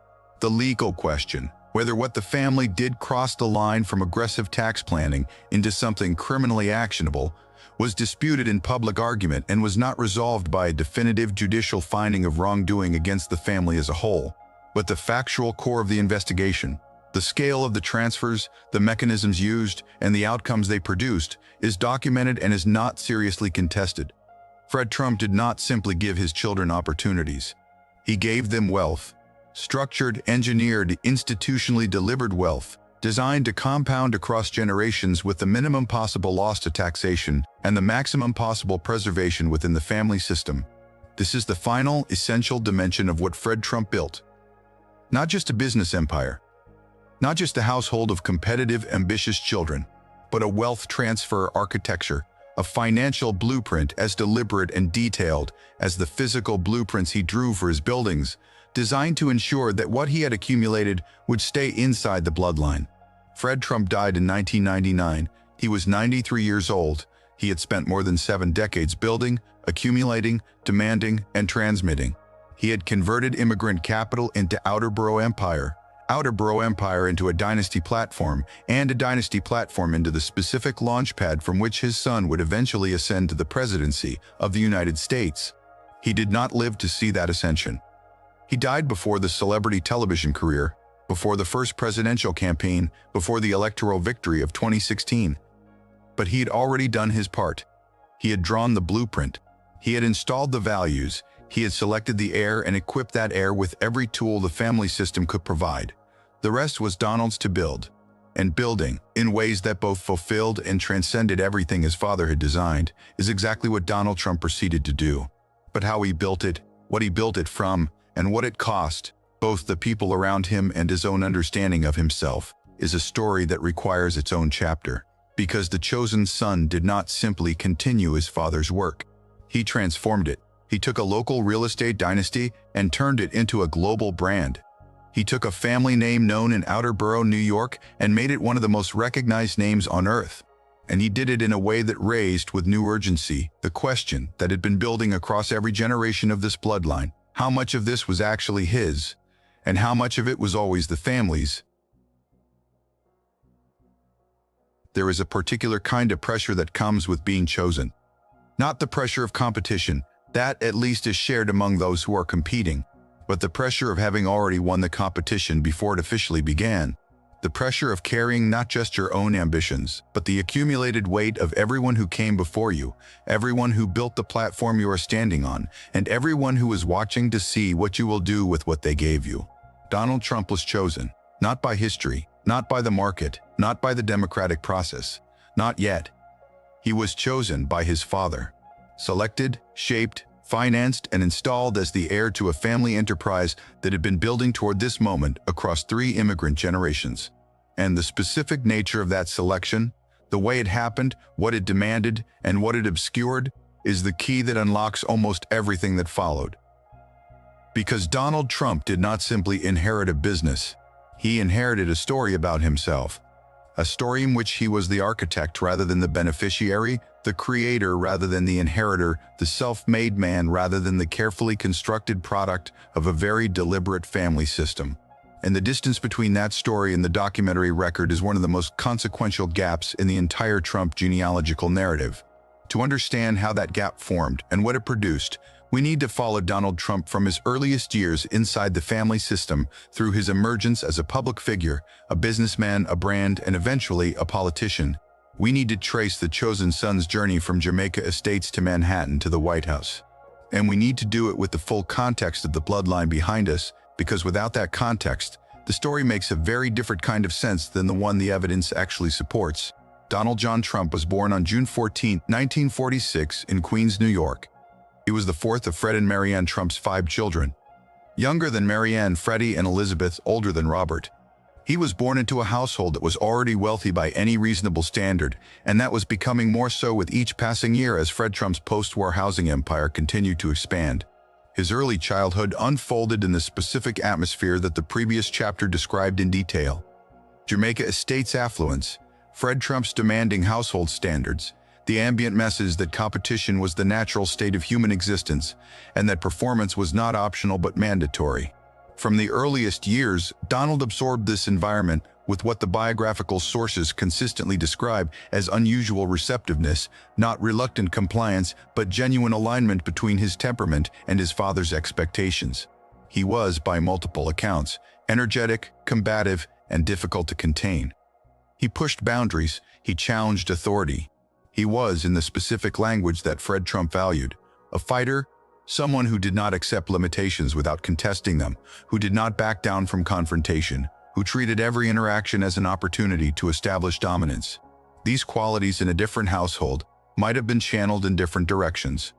The legal question, whether what the family did cross the line from aggressive tax planning into something criminally actionable, was disputed in public argument and was not resolved by a definitive judicial finding of wrongdoing against the family as a whole. But the factual core of the investigation, the scale of the transfers, the mechanisms used, and the outcomes they produced, is documented and is not seriously contested. Fred Trump did not simply give his children opportunities. He gave them wealth. Structured, engineered, institutionally delivered wealth, designed to compound across generations with the minimum possible loss to taxation and the maximum possible preservation within the family system. This is the final, essential dimension of what Fred Trump built. Not just a business empire, not just a household of competitive, ambitious children, but a wealth transfer architecture, a financial blueprint as deliberate and detailed as the physical blueprints he drew for his buildings, designed to ensure that what he had accumulated would stay inside the bloodline. Fred Trump died in 1999. He was 93 years old. He had spent more than 7 decades building, accumulating, demanding, and transmitting. He had converted immigrant capital into outer borough empire into a dynasty platform, and a dynasty platform into the specific launchpad from which his son would eventually ascend to the presidency of the United States. He did not live to see that ascension. He died before the celebrity television career, before the first presidential campaign, before the electoral victory of 2016. But he had already done his part. He had drawn the blueprint. He had installed the values. He had selected the heir and equipped that heir with every tool the family system could provide. The rest was Donald's to build, and building, in ways that both fulfilled and transcended everything his father had designed, is exactly what Donald Trump proceeded to do. But how he built it, what he built it from, and what it cost, both the people around him and his own understanding of himself, is a story that requires its own chapter. Because the chosen son did not simply continue his father's work. He transformed it. He took a local real estate dynasty and turned it into a global brand. He took a family name known in Outer Borough, New York, and made it one of the most recognized names on earth. And he did it in a way that raised, with new urgency, the question that had been building across every generation of this bloodline. How much of this was actually his, and how much of it was always the family's? There is a particular kind of pressure that comes with being chosen. Not the pressure of competition, that at least is shared among those who are competing, but the pressure of having already won the competition before it officially began. The pressure of carrying not just your own ambitions, but the accumulated weight of everyone who came before you, everyone who built the platform you are standing on, and everyone who is watching to see what you will do with what they gave you. Donald Trump was chosen, not by history, not by the market, not by the democratic process, not yet. He was chosen by his father. Selected, shaped, financed and installed as the heir to a family enterprise that had been building toward this moment across 3 immigrant generations. And the specific nature of that selection, the way it happened, what it demanded, and what it obscured, is the key that unlocks almost everything that followed. Because Donald Trump did not simply inherit a business, he inherited a story about himself. A story in which he was the architect rather than the beneficiary, the creator rather than the inheritor, the self-made man rather than the carefully constructed product of a very deliberate family system. And the distance between that story and the documentary record is one of the most consequential gaps in the entire Trump genealogical narrative. To understand how that gap formed and what it produced, we need to follow Donald Trump from his earliest years inside the family system through his emergence as a public figure, a businessman, a brand, and eventually a politician. We need to trace the chosen son's journey from Jamaica Estates to Manhattan to the White House. And we need to do it with the full context of the bloodline behind us, because without that context, the story makes a very different kind of sense than the one the evidence actually supports. Donald John Trump was born on June 14, 1946 in Queens, New York. He was the 4th of Fred and Marianne Trump's 5 children. Younger than Marianne, Freddie, and Elizabeth, older than Robert. He was born into a household that was already wealthy by any reasonable standard, and that was becoming more so with each passing year as Fred Trump's post-war housing empire continued to expand. His early childhood unfolded in the specific atmosphere that the previous chapter described in detail. Jamaica Estates' affluence, Fred Trump's demanding household standards, the ambient message that competition was the natural state of human existence, and that performance was not optional but mandatory. From the earliest years, Donald absorbed this environment with what the biographical sources consistently describe as unusual receptiveness, not reluctant compliance, but genuine alignment between his temperament and his father's expectations. He was, by multiple accounts, energetic, combative, and difficult to contain. He pushed boundaries, he challenged authority. He was, in the specific language that Fred Trump valued, a fighter, someone who did not accept limitations without contesting them, who did not back down from confrontation, who treated every interaction as an opportunity to establish dominance. These qualities in a different household might have been channeled in different directions.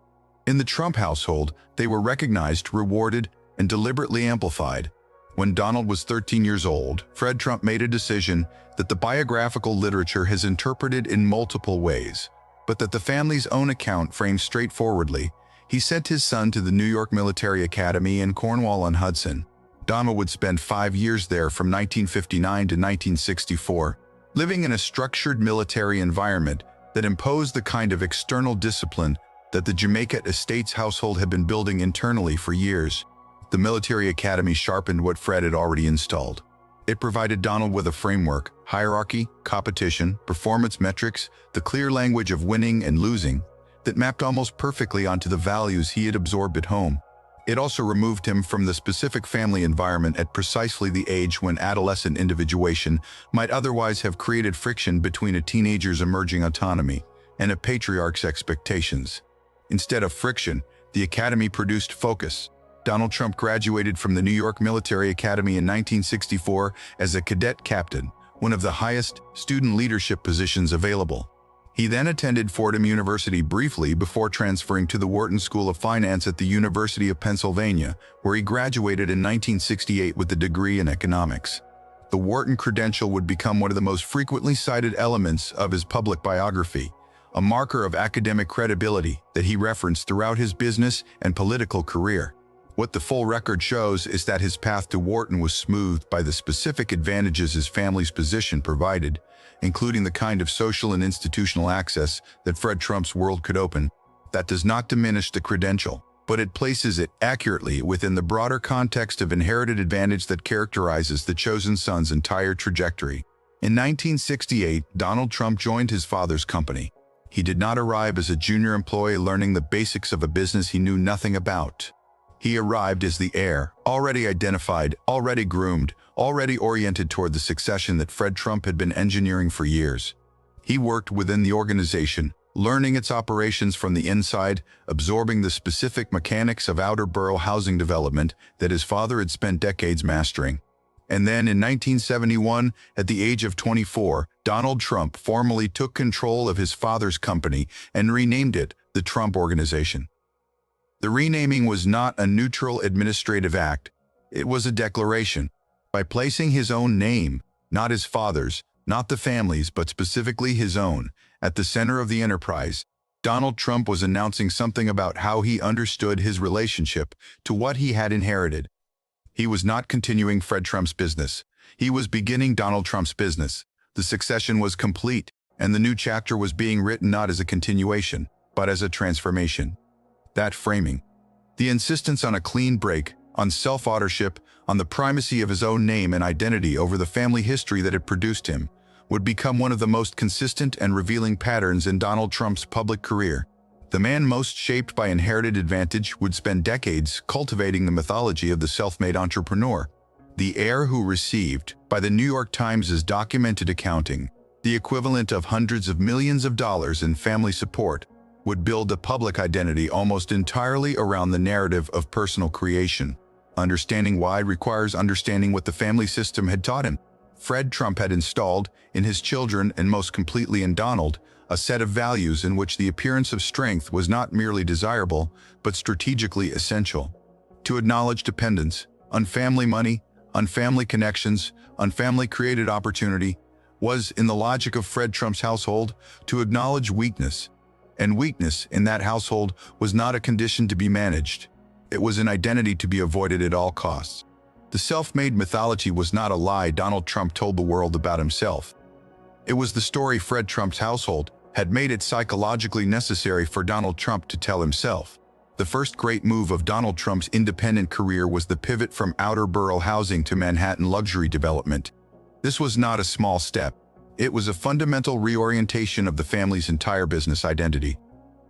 In the Trump household, they were recognized, rewarded, and deliberately amplified. When Donald was 13 years old, Fred Trump made a decision that the biographical literature has interpreted in multiple ways, but that the family's own account frames straightforwardly. He sent his son to the New York Military Academy in Cornwall-on-Hudson. Donald would spend 5 years there from 1959 to 1964, living in a structured military environment that imposed the kind of external discipline that the Jamaica Estates household had been building internally for years. The military academy sharpened what Fred had already installed. It provided Donald with a framework, hierarchy, competition, performance metrics, the clear language of winning and losing, that mapped almost perfectly onto the values he had absorbed at home. It also removed him from the specific family environment at precisely the age when adolescent individuation might otherwise have created friction between a teenager's emerging autonomy and a patriarch's expectations. Instead of friction, the academy produced focus. Donald Trump graduated from the New York Military Academy in 1964 as a cadet captain, one of the highest student leadership positions available. He then attended Fordham University briefly before transferring to the Wharton School of Finance at the University of Pennsylvania, where he graduated in 1968 with a degree in economics. The Wharton credential would become one of the most frequently cited elements of his public biography, a marker of academic credibility that he referenced throughout his business and political career. What the full record shows is that his path to Wharton was smoothed by the specific advantages his family's position provided, including the kind of social and institutional access that Fred Trump's world could open. That does not diminish the credential, but it places it accurately within the broader context of inherited advantage that characterizes the chosen son's entire trajectory. In 1968, Donald Trump joined his father's company. He did not arrive as a junior employee learning the basics of a business he knew nothing about. He arrived as the heir, already identified, already groomed, already oriented toward the succession that Fred Trump had been engineering for years. He worked within the organization, learning its operations from the inside, absorbing the specific mechanics of outer borough housing development that his father had spent decades mastering. And then in 1971, at the age of 24, Donald Trump formally took control of his father's company and renamed it the Trump Organization. The renaming was not a neutral administrative act. It was a declaration. By placing his own name, not his father's, not the family's, but specifically his own, at the center of the enterprise, Donald Trump was announcing something about how he understood his relationship to what he had inherited. He was not continuing Fred Trump's business. He was beginning Donald Trump's business. The succession was complete, and the new chapter was being written not as a continuation, but as a transformation. That framing, the insistence on a clean break, on self-authorship, on the primacy of his own name and identity over the family history that had produced him, would become one of the most consistent and revealing patterns in Donald Trump's public career. The man most shaped by inherited advantage would spend decades cultivating the mythology of the self-made entrepreneur, the heir who received, by the New York Times' documented accounting, the equivalent of hundreds of millions of dollars in family support, would build a public identity almost entirely around the narrative of personal creation. Understanding why requires understanding what the family system had taught him. Fred Trump had installed, in his children and most completely in Donald, a set of values in which the appearance of strength was not merely desirable, but strategically essential. To acknowledge dependence, on family money, on family connections, on family-created opportunity, was, in the logic of Fred Trump's household, to acknowledge weakness. And weakness in that household was not a condition to be managed. It was an identity to be avoided at all costs. The self-made mythology was not a lie Donald Trump told the world about himself. It was the story Fred Trump's household had made it psychologically necessary for Donald Trump to tell himself. The first great move of Donald Trump's independent career was the pivot from outer borough housing to Manhattan luxury development. This was not a small step. It was a fundamental reorientation of the family's entire business identity.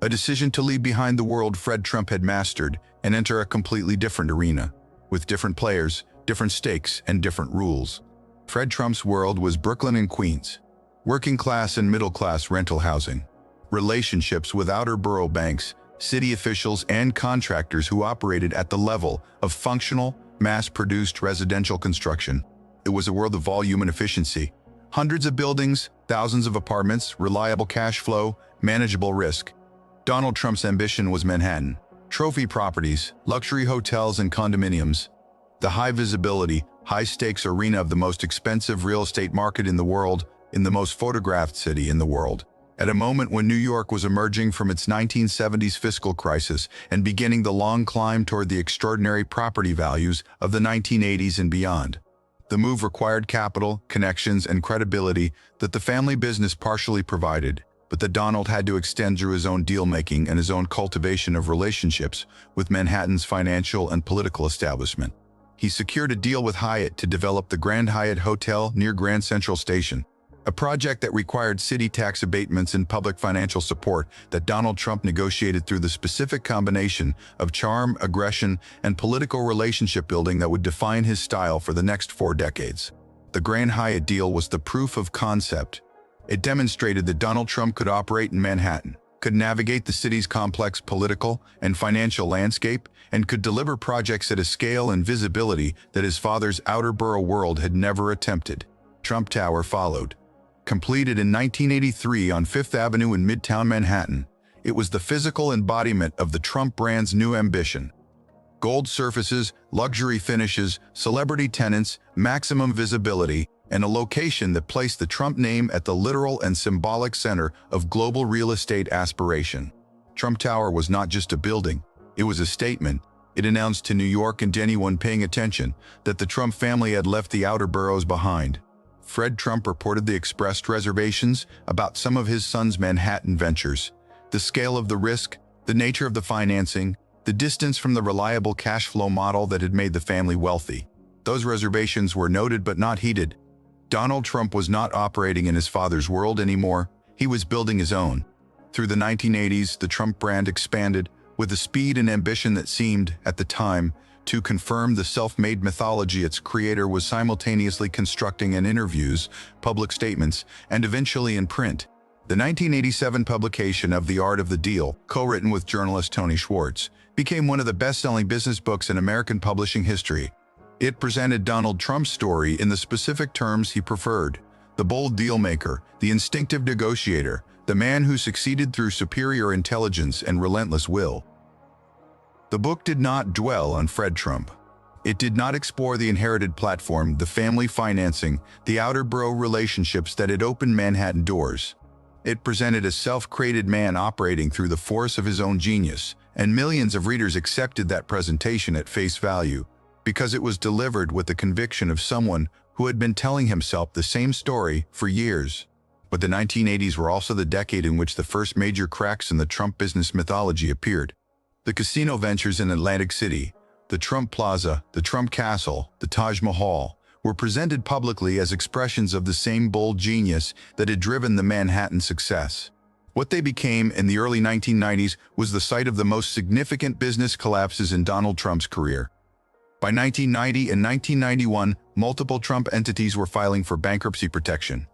A decision to leave behind the world Fred Trump had mastered and enter a completely different arena, with different players, different stakes, and different rules. Fred Trump's world was Brooklyn and Queens, working class and middle class rental housing, relationships with outer borough banks, city officials, and contractors who operated at the level of functional, mass-produced residential construction. It was a world of volume and efficiency. Hundreds of buildings, thousands of apartments, reliable cash flow, manageable risk. Donald Trump's ambition was Manhattan. Trophy properties, luxury hotels and condominiums. The high-visibility, high-stakes arena of the most expensive real estate market in the world, in the most photographed city in the world. At a moment when New York was emerging from its 1970s fiscal crisis and beginning the long climb toward the extraordinary property values of the 1980s and beyond. The move required capital, connections, and credibility that the family business partially provided, but that Donald had to extend through his own deal-making and his own cultivation of relationships with Manhattan's financial and political establishment. He secured a deal with Hyatt to develop the Grand Hyatt Hotel near Grand Central Station, a project that required city tax abatements and public financial support that Donald Trump negotiated through the specific combination of charm, aggression, and political relationship building that would define his style for the next 4 decades. The Grand Hyatt deal was the proof of concept. It demonstrated that Donald Trump could operate in Manhattan, could navigate the city's complex political and financial landscape, and could deliver projects at a scale and visibility that his father's outer borough world had never attempted. Trump Tower followed. Completed in 1983 on Fifth Avenue in Midtown Manhattan, it was the physical embodiment of the Trump brand's new ambition. Gold surfaces, luxury finishes, celebrity tenants, maximum visibility, and a location that placed the Trump name at the literal and symbolic center of global real estate aspiration. Trump Tower was not just a building, it was a statement. It announced to New York and to anyone paying attention that the Trump family had left the outer boroughs behind. Fred Trump reportedly expressed reservations about some of his son's Manhattan ventures. The scale of the risk, the nature of the financing, the distance from the reliable cash flow model that had made the family wealthy. Those reservations were noted but not heeded. Donald Trump was not operating in his father's world anymore. He was building his own. Through the 1980s, the Trump brand expanded with a speed and ambition that seemed, at the time, to confirm the self-made mythology its creator was simultaneously constructing in interviews, public statements, and eventually in print. The 1987 publication of The Art of the Deal, co-written with journalist Tony Schwartz, became one of the best-selling business books in American publishing history. It presented Donald Trump's story in the specific terms he preferred: the bold dealmaker, the instinctive negotiator, the man who succeeded through superior intelligence and relentless will. The book did not dwell on Fred Trump. It did not explore the inherited platform, the family financing, the outer borough relationships that had opened Manhattan doors. It presented a self-created man operating through the force of his own genius, and millions of readers accepted that presentation at face value because it was delivered with the conviction of someone who had been telling himself the same story for years. But the 1980s were also the decade in which the first major cracks in the Trump business mythology appeared. The casino ventures in Atlantic City, the Trump Plaza, the Trump Castle, the Taj Mahal, were presented publicly as expressions of the same bold genius that had driven the Manhattan success. What they became in the early 1990s was the site of the most significant business collapses in Donald Trump's career. By 1990 and 1991, multiple Trump entities were filing for bankruptcy protection.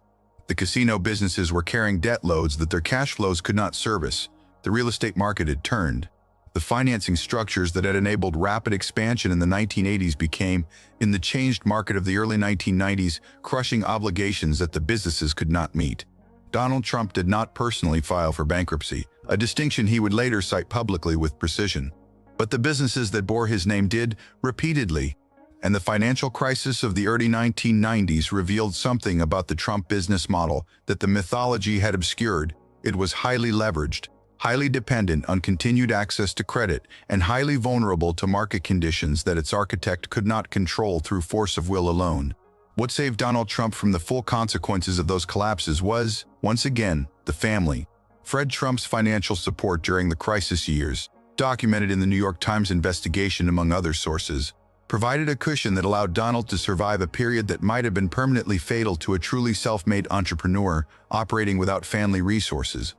The casino businesses were carrying debt loads that their cash flows could not service. The real estate market had turned. The financing structures that had enabled rapid expansion in the 1980s became, in the changed market of the early 1990s, crushing obligations that the businesses could not meet. Donald Trump did not personally file for bankruptcy, a distinction he would later cite publicly with precision. But the businesses that bore his name did, repeatedly. And the financial crisis of the early 1990s revealed something about the Trump business model that the mythology had obscured. It was highly leveraged, highly dependent on continued access to credit, and highly vulnerable to market conditions that its architect could not control through force of will alone. What saved Donald Trump from the full consequences of those collapses was, once again, the family. Fred Trump's financial support during the crisis years, documented in the New York Times investigation among other sources, provided a cushion that allowed Donald to survive a period that might have been permanently fatal to a truly self-made entrepreneur operating without family resources.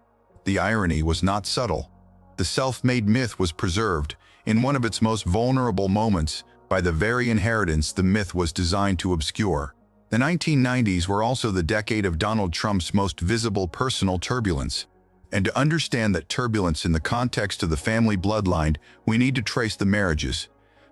The irony was not subtle. The self-made myth was preserved, in one of its most vulnerable moments, by the very inheritance the myth was designed to obscure. The 1990s were also the decade of Donald Trump's most visible personal turbulence. And to understand that turbulence in the context of the family bloodline, we need to trace the marriages.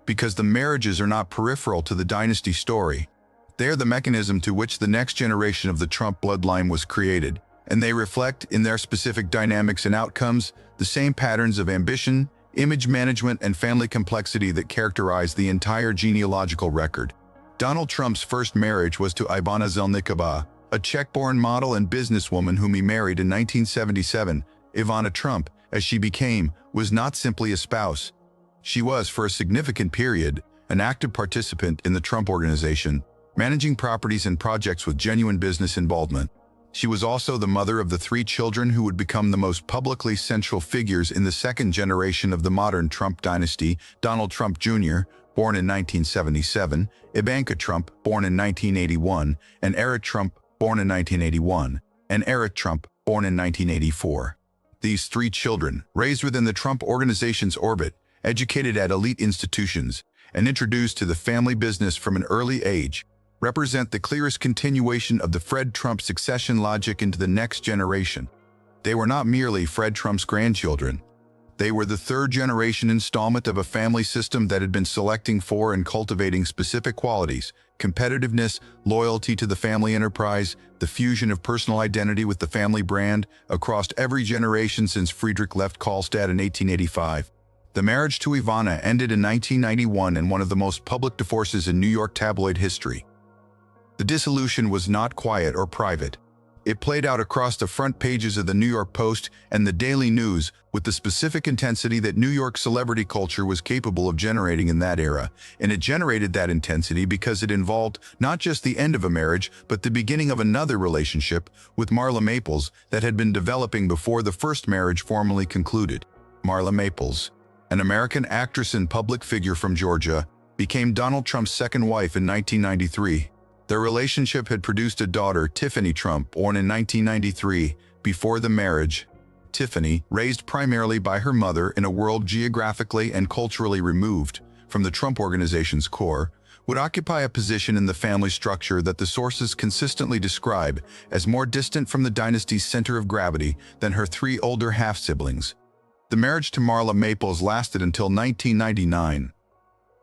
Because the marriages are not peripheral to the dynasty story. They are the mechanism to which the next generation of the Trump bloodline was created, and they reflect, in their specific dynamics and outcomes, the same patterns of ambition, image management, and family complexity that characterize the entire genealogical record. Donald Trump's first marriage was to Ivana Zelníčková, a Czech-born model and businesswoman whom he married in 1977. Ivana Trump, as she became, was not simply a spouse. She was, for a significant period, an active participant in the Trump Organization, managing properties and projects with genuine business involvement. She was also the mother of the 3 children who would become the most publicly central figures in the second generation of the modern Trump dynasty: Donald Trump Jr., born in 1977, Ivanka Trump, born in 1981, and Eric Trump, born in 1981, and Eric Trump, born in 1984. These 3 children, raised within the Trump Organization's orbit, educated at elite institutions, and introduced to the family business from an early age, represent the clearest continuation of the Fred Trump succession logic into the next generation. They were not merely Fred Trump's grandchildren. They were the 3rd-generation installment of a family system that had been selecting for and cultivating specific qualities: competitiveness, loyalty to the family enterprise, the fusion of personal identity with the family brand, across every generation since Friedrich left Kallstadt in 1885. The marriage to Ivana ended in 1991 in one of the most public divorces in New York tabloid history. The dissolution was not quiet or private. It played out across the front pages of the New York Post and the Daily News with the specific intensity that New York celebrity culture was capable of generating in that era. And it generated that intensity because it involved not just the end of a marriage, but the beginning of another relationship with Marla Maples that had been developing before the first marriage formally concluded. Marla Maples, an American actress and public figure from Georgia, became Donald Trump's second wife in 1993. Their relationship had produced a daughter, Tiffany Trump, born in 1993. Before the marriage, Tiffany, raised primarily by her mother in a world geographically and culturally removed from the Trump Organization's core, would occupy a position in the family structure that the sources consistently describe as more distant from the dynasty's center of gravity than her 3 older half-siblings. The marriage to Marla Maples lasted until 1999.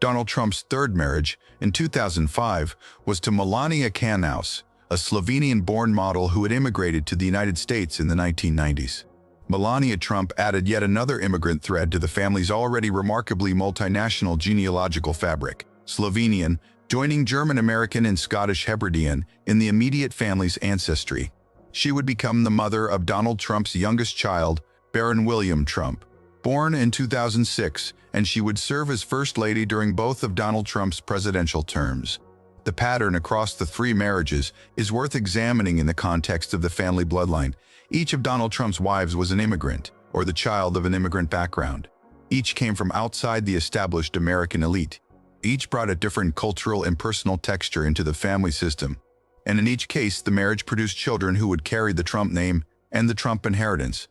Donald Trump's 3rd marriage, in 2005, was to Melania Canous, a Slovenian-born model who had immigrated to the United States in the 1990s. Melania Trump added yet another immigrant thread to the family's already remarkably multinational genealogical fabric, Slovenian, joining German-American and Scottish Hebridean in the immediate family's ancestry. She would become the mother of Donald Trump's youngest child, Baron William Trump, born in 2006, and she would serve as First Lady during both of Donald Trump's presidential terms. The pattern across the three marriages is worth examining in the context of the family bloodline. Each of Donald Trump's wives was an immigrant, or the child of an immigrant background. Each came from outside the established American elite. Each brought a different cultural and personal texture into the family system. And in each case, the marriage produced children who would carry the Trump name and the Trump inheritance,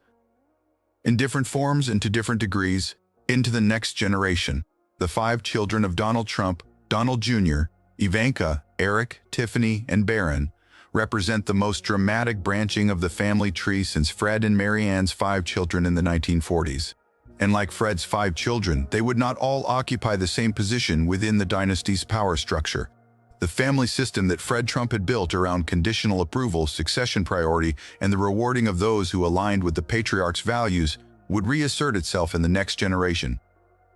in different forms and to different degrees, into the next generation. The 5 children of Donald Trump, Donald Jr., Ivanka, Eric, Tiffany, and Barron, represent the most dramatic branching of the family tree since Fred and Mary Ann's 5 children in the 1940s. And like Fred's 5 children, they would not all occupy the same position within the dynasty's power structure. The family system that Fred Trump had built around conditional approval, succession priority, and the rewarding of those who aligned with the patriarch's values would reassert itself in the next generation.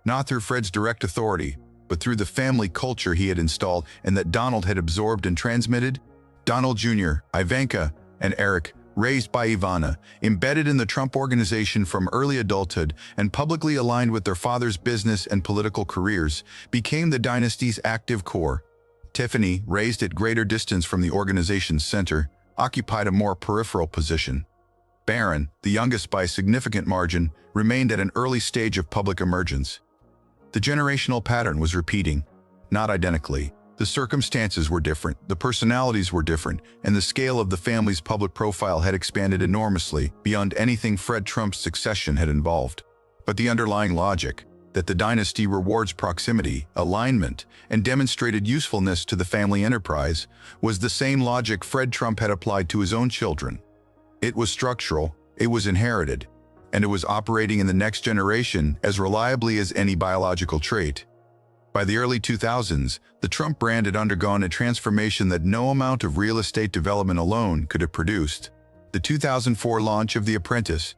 Not through Fred's direct authority, but through the family culture he had installed and that Donald had absorbed and transmitted. Donald Jr., Ivanka, and Eric, raised by Ivana, embedded in the Trump organization from early adulthood and publicly aligned with their father's business and political careers, became the dynasty's active core. Tiffany, raised at greater distance from the organization's center, occupied a more peripheral position. Barron, the youngest by a significant margin, remained at an early stage of public emergence. The generational pattern was repeating, not identically. The circumstances were different, the personalities were different, and the scale of the family's public profile had expanded enormously beyond anything Fred Trump's succession had involved. But the underlying logic, that the dynasty rewards proximity, alignment, and demonstrated usefulness to the family enterprise, was the same logic Fred Trump had applied to his own children. It was structural, it was inherited, and it was operating in the next generation as reliably as any biological trait. By the early 2000s, the Trump brand had undergone a transformation that no amount of real estate development alone could have produced. The 2004 launch of The Apprentice,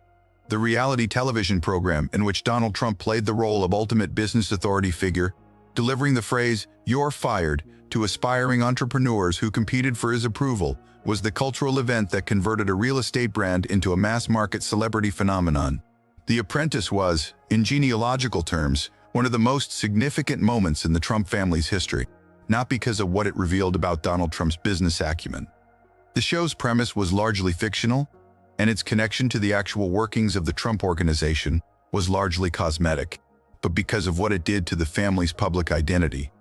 the reality television program in which Donald Trump played the role of ultimate business authority figure, delivering the phrase, "You're fired," to aspiring entrepreneurs who competed for his approval, was the cultural event that converted a real estate brand into a mass-market celebrity phenomenon. The Apprentice was, in genealogical terms, one of the most significant moments in the Trump family's history, not because of what it revealed about Donald Trump's business acumen. The show's premise was largely fictional, and its connection to the actual workings of the Trump organization was largely cosmetic, but because of what it did to the family's public identity.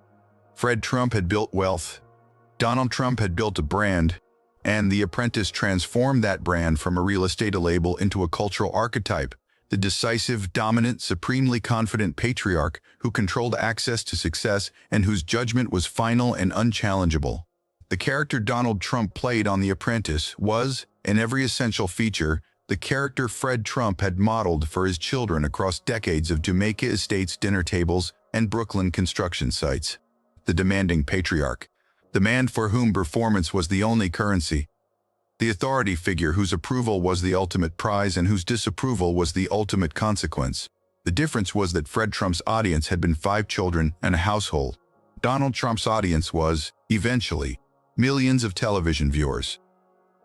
Fred Trump had built wealth, Donald Trump had built a brand, and The Apprentice transformed that brand from a real estate label into a cultural archetype, the decisive, dominant, supremely confident patriarch who controlled access to success and whose judgment was final and unchallengeable. The character Donald Trump played on The Apprentice was, in every essential feature, the character Fred Trump had modeled for his children across decades of Jamaica estates dinner tables and Brooklyn construction sites. The demanding patriarch, the man for whom performance was the only currency, the authority figure whose approval was the ultimate prize and whose disapproval was the ultimate consequence. The difference was that Fred Trump's audience had been 5 children and a household. Donald Trump's audience was, eventually, millions of television viewers.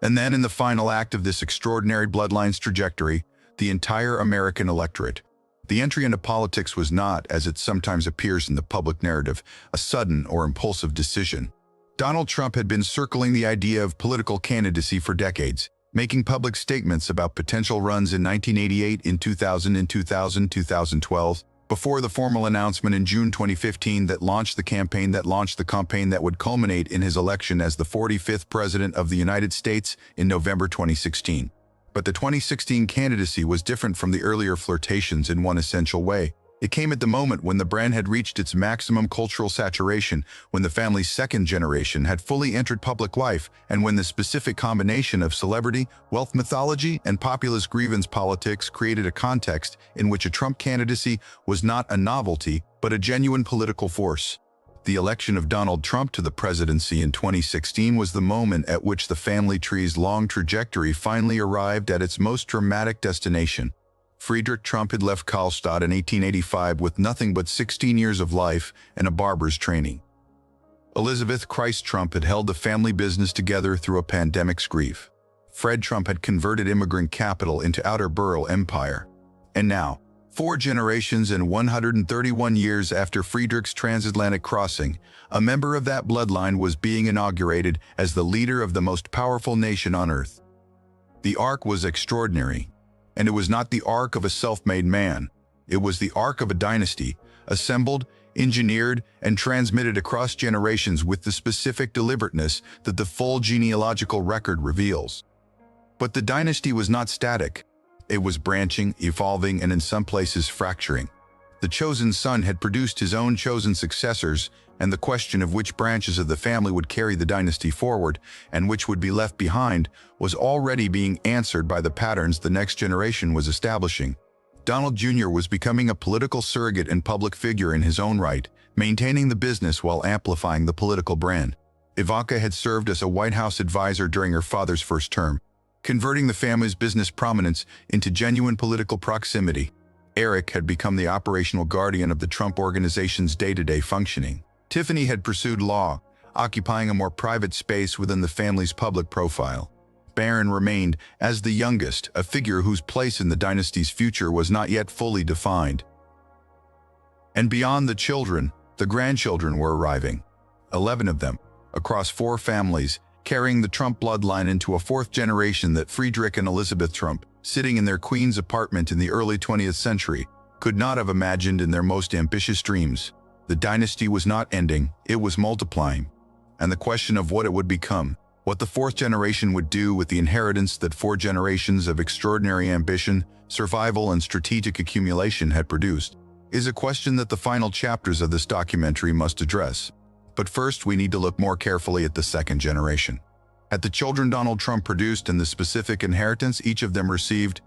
And then in the final act of this extraordinary bloodline's trajectory, the entire American electorate. The entry into politics was not, as it sometimes appears in the public narrative, a sudden or impulsive decision. Donald Trump had been circling the idea of political candidacy for decades, making public statements about potential runs in 1988, in 2000, 2012, before the formal announcement in June 2015 that launched the campaign that would culminate in his election as the 45th President of the United States in November 2016. But the 2016 candidacy was different from the earlier flirtations in one essential way. It came at the moment when the brand had reached its maximum cultural saturation, when the family's second generation had fully entered public life, and when the specific combination of celebrity, wealth mythology, and populist grievance politics created a context in which a Trump candidacy was not a novelty, but a genuine political force. The election of Donald Trump to the presidency in 2016 was the moment at which the family tree's long trajectory finally arrived at its most dramatic destination. Friedrich Trump had left Kallstadt in 1885 with nothing but 16 years of life and a barber's training. Elisabeth Christ Trump had held the family business together through a pandemic's grief. Fred Trump had converted immigrant capital into outer borough empire. And now, 4 generations and 131 years after Friedrich's transatlantic crossing, a member of that bloodline was being inaugurated as the leader of the most powerful nation on earth. The arc was extraordinary, and it was not the arc of a self-made man. It was the arc of a dynasty, assembled, engineered, and transmitted across generations with the specific deliberateness that the full genealogical record reveals. But the dynasty was not static. It was branching, evolving, and in some places fracturing. The chosen son had produced his own chosen successors, and the question of which branches of the family would carry the dynasty forward and which would be left behind was already being answered by the patterns the next generation was establishing. Donald Jr. was becoming a political surrogate and public figure in his own right, maintaining the business while amplifying the political brand. Ivanka had served as a White House advisor during her father's first term, converting the family's business prominence into genuine political proximity. Eric had become the operational guardian of the Trump organization's day-to-day functioning. Tiffany had pursued law, occupying a more private space within the family's public profile. Barron remained, as the youngest, a figure whose place in the dynasty's future was not yet fully defined. And beyond the children, the grandchildren were arriving. 11 of them, across 4 families, carrying the Trump bloodline into a 4th generation that Friedrich and Elisabeth Trump, sitting in their Queen's apartment in the early 20th century, could not have imagined in their most ambitious dreams. The dynasty was not ending, it was multiplying. And the question of what it would become, what the 4th generation would do with the inheritance that 4 generations of extraordinary ambition, survival, and strategic accumulation had produced, is a question that the final chapters of this documentary must address. But first, we need to look more carefully at the 2nd generation. At the children Donald Trump produced and the specific inheritance each of them received,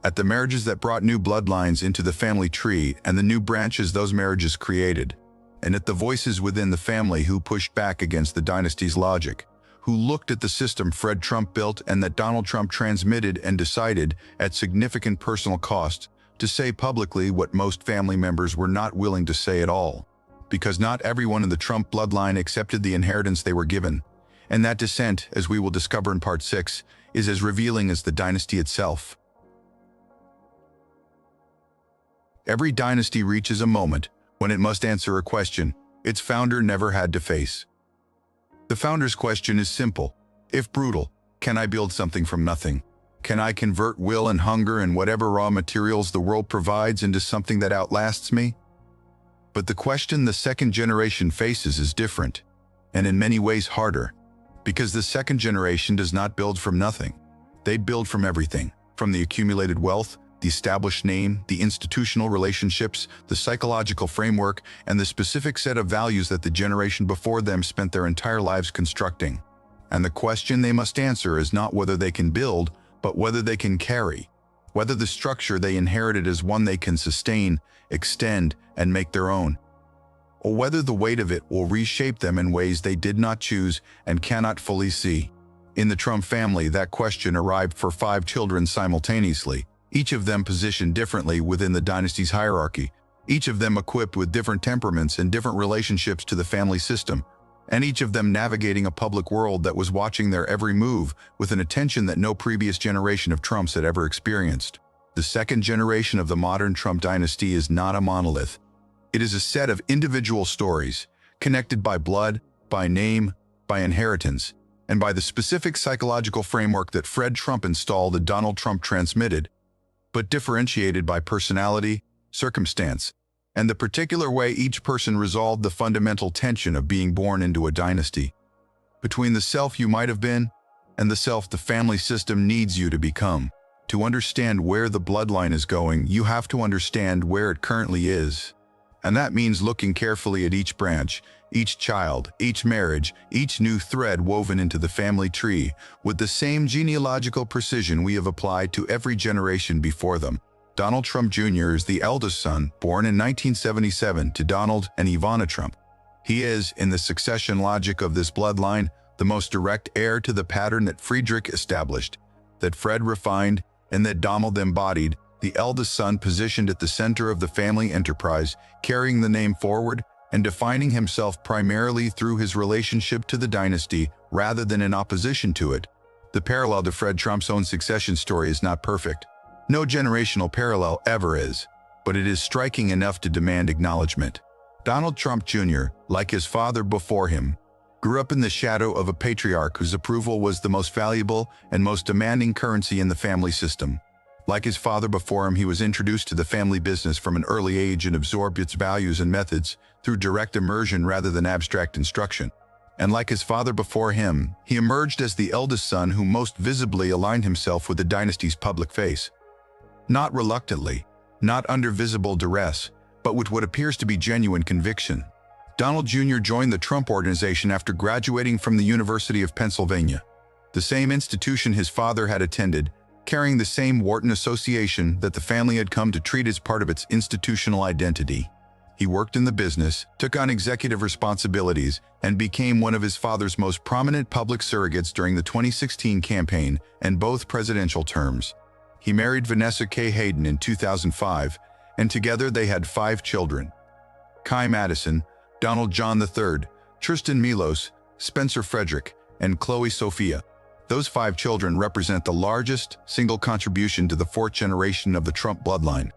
at the marriages that brought new bloodlines into the family tree and the new branches those marriages created, and at the voices within the family who pushed back against the dynasty's logic, who looked at the system Fred Trump built and that Donald Trump transmitted and decided, at significant personal cost, to say publicly what most family members were not willing to say at all. Because not everyone in the Trump bloodline accepted the inheritance they were given, and that dissent, as we will discover in Part 6, is as revealing as the dynasty itself. Every dynasty reaches a moment when it must answer a question its founder never had to face. The founder's question is simple, if brutal: can I build something from nothing? Can I convert will and hunger and whatever raw materials the world provides into something that outlasts me? But the question the 2nd generation faces is different, and in many ways harder, because the 2nd generation does not build from nothing. They build from everything, from the accumulated wealth, the established name, the institutional relationships, the psychological framework, and the specific set of values that the generation before them spent their entire lives constructing. And the question they must answer is not whether they can build, but whether they can carry, whether the structure they inherited is one they can sustain, extend, and make their own, or whether the weight of it will reshape them in ways they did not choose and cannot fully see. In the Trump family, that question arrived for 5 children simultaneously, each of them positioned differently within the dynasty's hierarchy, each of them equipped with different temperaments and different relationships to the family system, and each of them navigating a public world that was watching their every move with an attention that no previous generation of Trumps had ever experienced. The 2nd generation of the modern Trump dynasty is not a monolith. It is a set of individual stories, connected by blood, by name, by inheritance, and by the specific psychological framework that Fred Trump installed and Donald Trump transmitted, but differentiated by personality, circumstance, and the particular way each person resolved the fundamental tension of being born into a dynasty, between the self you might have been and the self the family system needs you to become. To understand where the bloodline is going, you have to understand where it currently is. And that means looking carefully at each branch, each child, each marriage, each new thread woven into the family tree, with the same genealogical precision we have applied to every generation before them. Donald Trump Jr. is the eldest son, born in 1977 to Donald and Ivana Trump. He is, in the succession logic of this bloodline, the most direct heir to the pattern that Friedrich established, that Fred refined, and that Donald embodied, the eldest son positioned at the center of the family enterprise, carrying the name forward and defining himself primarily through his relationship to the dynasty rather than in opposition to it. The parallel to Fred Trump's own succession story is not perfect. No generational parallel ever is, but it is striking enough to demand acknowledgement. Donald Trump Jr., like his father before him, grew up in the shadow of a patriarch whose approval was the most valuable and most demanding currency in the family system. Like his father before him, he was introduced to the family business from an early age and absorbed its values and methods through direct immersion rather than abstract instruction. And like his father before him, he emerged as the eldest son who most visibly aligned himself with the dynasty's public face. Not reluctantly, not under visible duress, but with what appears to be genuine conviction. Donald Jr. joined the Trump Organization after graduating from the University of Pennsylvania, the same institution his father had attended, carrying the same Wharton association that the family had come to treat as part of its institutional identity. He worked in the business, took on executive responsibilities, and became one of his father's most prominent public surrogates during the 2016 campaign and both presidential terms. He married Vanessa K. Hayden in 2005, and together they had 5 children: Kai Madison, Donald John III, Tristan Milos, Spencer Frederick, and Chloe Sophia. Those 5 children represent the largest single contribution to the 4th generation of the Trump bloodline.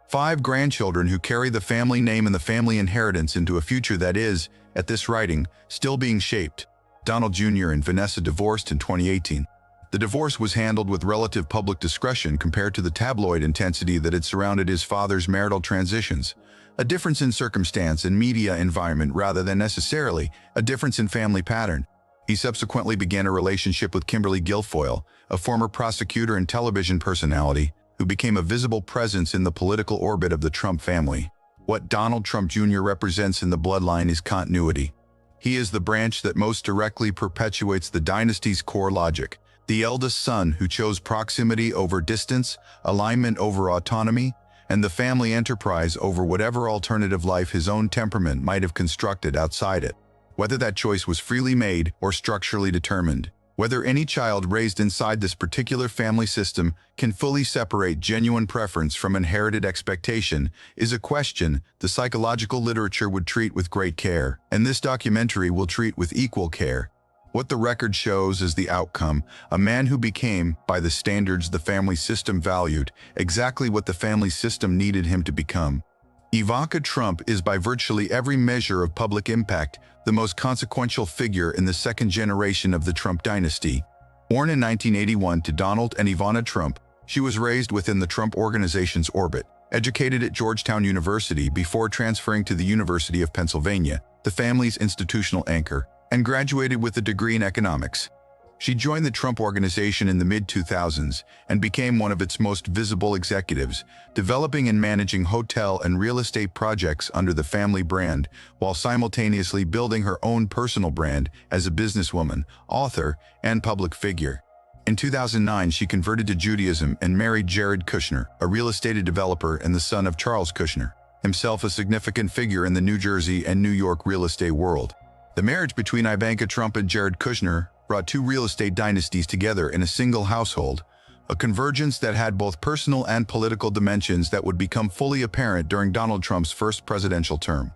5 grandchildren who carry the family name and the family inheritance into a future that is, at this writing, still being shaped. Donald Jr. and Vanessa divorced in 2018. The divorce was handled with relative public discretion compared to the tabloid intensity that had surrounded his father's marital transitions. A difference in circumstance and media environment rather than necessarily a difference in family pattern. He subsequently began a relationship with Kimberly Guilfoyle, a former prosecutor and television personality, who became a visible presence in the political orbit of the Trump family. What Donald Trump Jr. represents in the bloodline is continuity. He is the branch that most directly perpetuates the dynasty's core logic, the eldest son who chose proximity over distance, alignment over autonomy, and the family enterprise over whatever alternative life his own temperament might have constructed outside it. Whether that choice was freely made or structurally determined, whether any child raised inside this particular family system can fully separate genuine preference from inherited expectation is a question the psychological literature would treat with great care, and this documentary will treat with equal care. What the record shows is the outcome, a man who became, by the standards the family system valued, exactly what the family system needed him to become. Ivanka Trump is, by virtually every measure of public impact, the most consequential figure in the second generation of the Trump dynasty. Born in 1981 to Donald and Ivana Trump, she was raised within the Trump Organization's orbit, educated at Georgetown University before transferring to the University of Pennsylvania, the family's institutional anchor, and graduated with a degree in economics. She joined the Trump Organization in the mid-2000s and became one of its most visible executives, developing and managing hotel and real estate projects under the family brand, while simultaneously building her own personal brand as a businesswoman, author, and public figure. In 2009, she converted to Judaism and married Jared Kushner, a real estate developer and the son of Charles Kushner, himself a significant figure in the New Jersey and New York real estate world. The marriage between Ivanka Trump and Jared Kushner brought 2 real estate dynasties together in a single household, a convergence that had both personal and political dimensions that would become fully apparent during Donald Trump's first presidential term.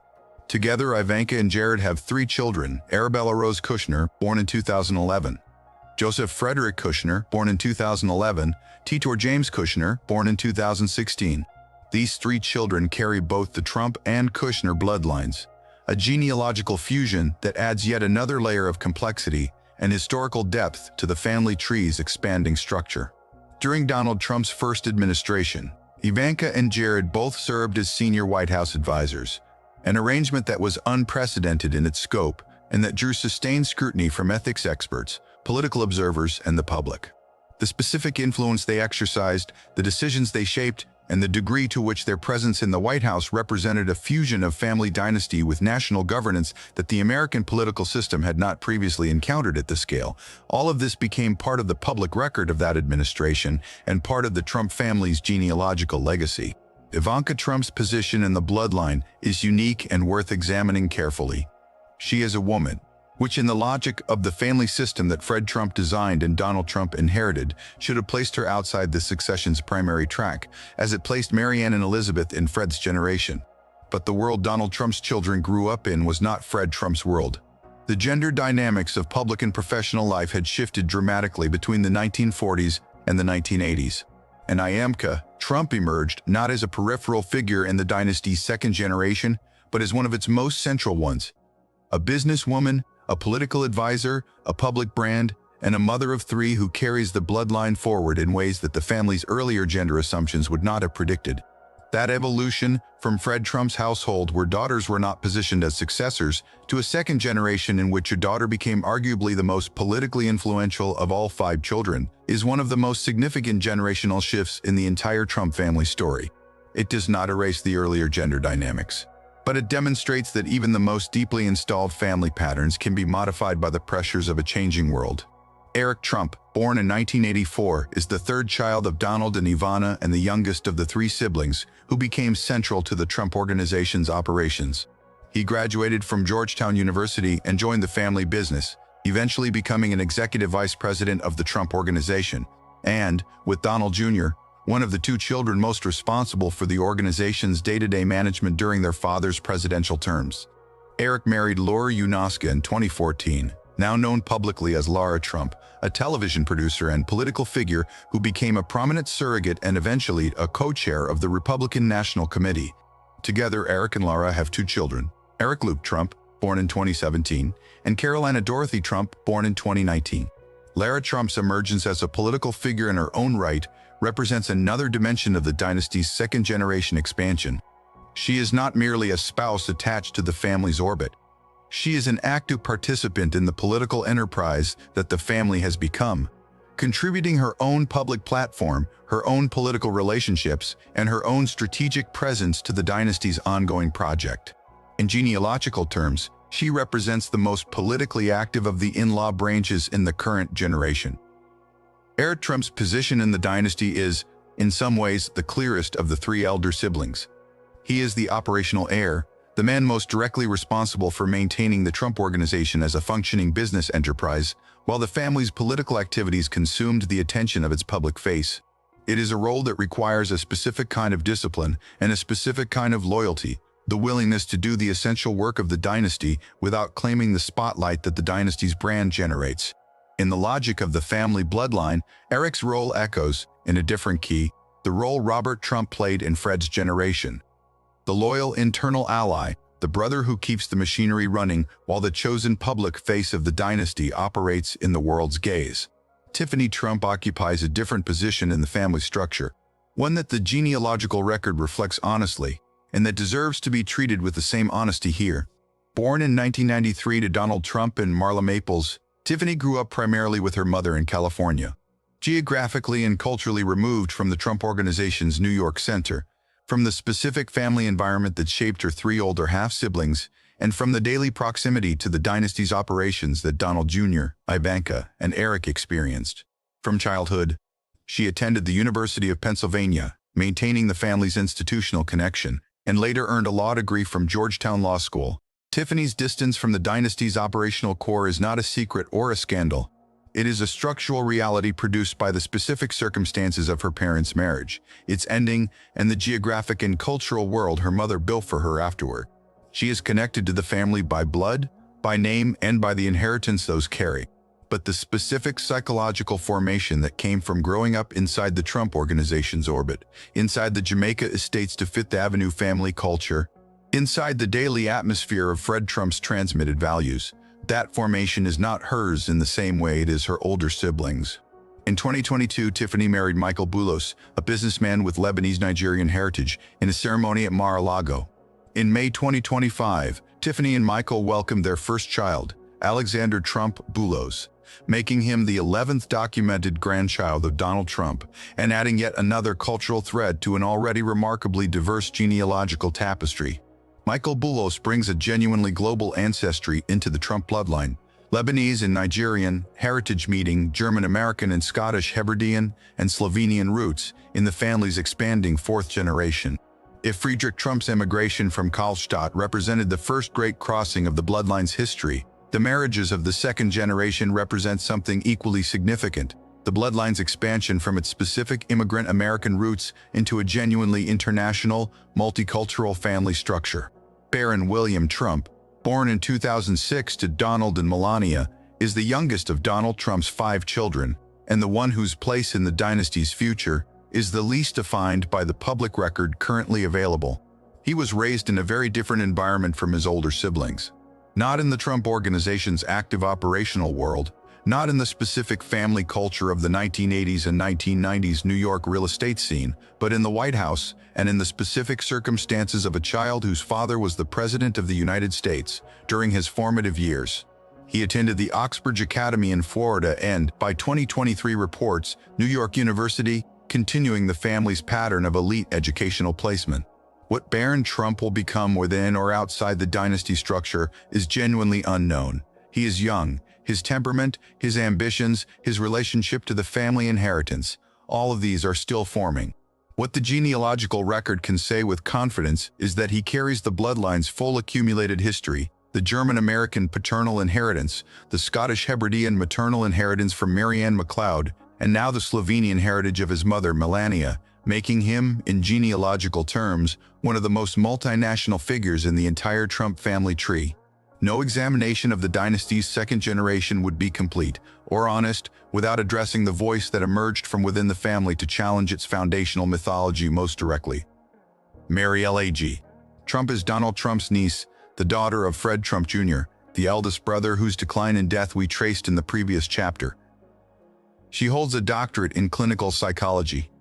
Together, Ivanka and Jared have 3 children: Arabella Rose Kushner, born in 2011, Joseph Frederick Kushner, born in 2011, Titor James Kushner, born in 2016. These 3 children carry both the Trump and Kushner bloodlines, a genealogical fusion that adds yet another layer of complexity and historical depth to the family tree's expanding structure. During Donald Trump's first administration, Ivanka and Jared both served as senior White House advisors, an arrangement that was unprecedented in its scope and that drew sustained scrutiny from ethics experts, political observers, and the public. The specific influence they exercised, the decisions they shaped, and the degree to which their presence in the White House represented a fusion of family dynasty with national governance that the American political system had not previously encountered at this scale. All of this became part of the public record of that administration and part of the Trump family's genealogical legacy. Ivanka Trump's position in the bloodline is unique and worth examining carefully. She is a woman, which in the logic of the family system that Fred Trump designed and Donald Trump inherited should have placed her outside the succession's primary track, as it placed Marianne and Elizabeth in Fred's generation. But the world Donald Trump's children grew up in was not Fred Trump's world. The gender dynamics of public and professional life had shifted dramatically between the 1940s and the 1980s. And Ivanka Trump emerged not as a peripheral figure in the dynasty's second generation, but as one of its most central ones. A businesswoman, a political advisor, a public brand, and a mother of three who carries the bloodline forward in ways that the family's earlier gender assumptions would not have predicted. That evolution from Fred Trump's household, where daughters were not positioned as successors, to a second generation in which a daughter became arguably the most politically influential of all 5 children, is one of the most significant generational shifts in the entire Trump family story. It does not erase the earlier gender dynamics, but it demonstrates that even the most deeply installed family patterns can be modified by the pressures of a changing world. Eric Trump, born in 1984, is the third child of Donald and Ivana and the youngest of the 3 siblings who became central to the Trump Organization's operations. He graduated from Georgetown University and joined the family business, eventually becoming an executive vice president of the Trump Organization, and, with Donald Jr., one of the 2 children most responsible for the organization's day-to-day management during their father's presidential terms. Eric married Laura Yunoska in 2014, now known publicly as Lara Trump, a television producer and political figure who became a prominent surrogate and eventually a co-chair of the Republican National Committee. Together, Eric and Lara have 2 children, Eric Luke Trump, born in 2017, and Carolina Dorothy Trump, born in 2019. Lara Trump's emergence as a political figure in her own right represents another dimension of the dynasty's second-generation expansion. She is not merely a spouse attached to the family's orbit. She is an active participant in the political enterprise that the family has become, contributing her own public platform, her own political relationships, and her own strategic presence to the dynasty's ongoing project. In genealogical terms, she represents the most politically active of the in-law branches in the current generation. Eric Trump's position in the dynasty is, in some ways, the clearest of the 3 elder siblings. He is the operational heir, the man most directly responsible for maintaining the Trump Organization as a functioning business enterprise, while the family's political activities consumed the attention of its public face. It is a role that requires a specific kind of discipline and a specific kind of loyalty, the willingness to do the essential work of the dynasty without claiming the spotlight that the dynasty's brand generates. In the logic of the family bloodline, Eric's role echoes, in a different key, the role Robert Trump played in Fred's generation. The loyal internal ally, the brother who keeps the machinery running while the chosen public face of the dynasty operates in the world's gaze. Tiffany Trump occupies a different position in the family structure, one that the genealogical record reflects honestly, and that deserves to be treated with the same honesty here. Born in 1993 to Donald Trump and Marla Maples, Tiffany grew up primarily with her mother in California. Geographically and culturally removed from the Trump Organization's New York center, from the specific family environment that shaped her 3 older half-siblings, and from the daily proximity to the dynasty's operations that Donald Jr., Ivanka, and Eric experienced. From childhood, she attended the University of Pennsylvania, maintaining the family's institutional connection, and later earned a law degree from Georgetown Law School. Tiffany's distance from the dynasty's operational core is not a secret or a scandal. It is a structural reality produced by the specific circumstances of her parents' marriage, its ending, and the geographic and cultural world her mother built for her afterward. She is connected to the family by blood, by name, and by the inheritance those carry. But the specific psychological formation that came from growing up inside the Trump Organization's orbit, inside the Jamaica estates to Fifth Avenue family culture, inside the daily atmosphere of Fred Trump's transmitted values, that formation is not hers in the same way it is her older siblings. In 2022, Tiffany married Michael Boulos, a businessman with Lebanese-Nigerian heritage, in a ceremony at Mar-a-Lago. In May 2025, Tiffany and Michael welcomed their first child, Alexander Trump Boulos, making him the 11th documented grandchild of Donald Trump and adding yet another cultural thread to an already remarkably diverse genealogical tapestry. Michael Boulos brings a genuinely global ancestry into the Trump bloodline. Lebanese and Nigerian, heritage meeting German-American and Scottish Hebridean and Slovenian roots in the family's expanding 4th generation. If Friedrich Trump's immigration from Kallstadt represented the first great crossing of the bloodline's history, the marriages of the second generation represent something equally significant: the bloodline's expansion from its specific immigrant American roots into a genuinely international, multicultural family structure. Baron William Trump, born in 2006 to Donald and Melania, is the youngest of Donald Trump's 5 children, and the one whose place in the dynasty's future is the least defined by the public record currently available. He was raised in a very different environment from his older siblings. Not in the Trump Organization's active operational world, not in the specific family culture of the 1980s and 1990s New York real estate scene, but in the White House and in the specific circumstances of a child whose father was the President of the United States during his formative years. He attended the Oxbridge Academy in Florida and, by 2023 reports, New York University, continuing the family's pattern of elite educational placement. What Baron Trump will become within or outside the dynasty structure is genuinely unknown. He is young. His temperament, his ambitions, his relationship to the family inheritance, all of these are still forming. What the genealogical record can say with confidence is that he carries the bloodline's full accumulated history: the German-American paternal inheritance, the Scottish Hebridean maternal inheritance from Anne MacLeod, and now the Slovenian heritage of his mother, Melania, making him, in genealogical terms, one of the most multinational figures in the entire Trump family tree. No examination of the dynasty's second generation would be complete or honest without addressing the voice that emerged from within the family to challenge its foundational mythology most directly. Mary Lag. Trump is Donald Trump's niece, the daughter of Fred Trump Jr., the eldest brother whose decline and death we traced in the previous chapter. She holds a doctorate in clinical psychology,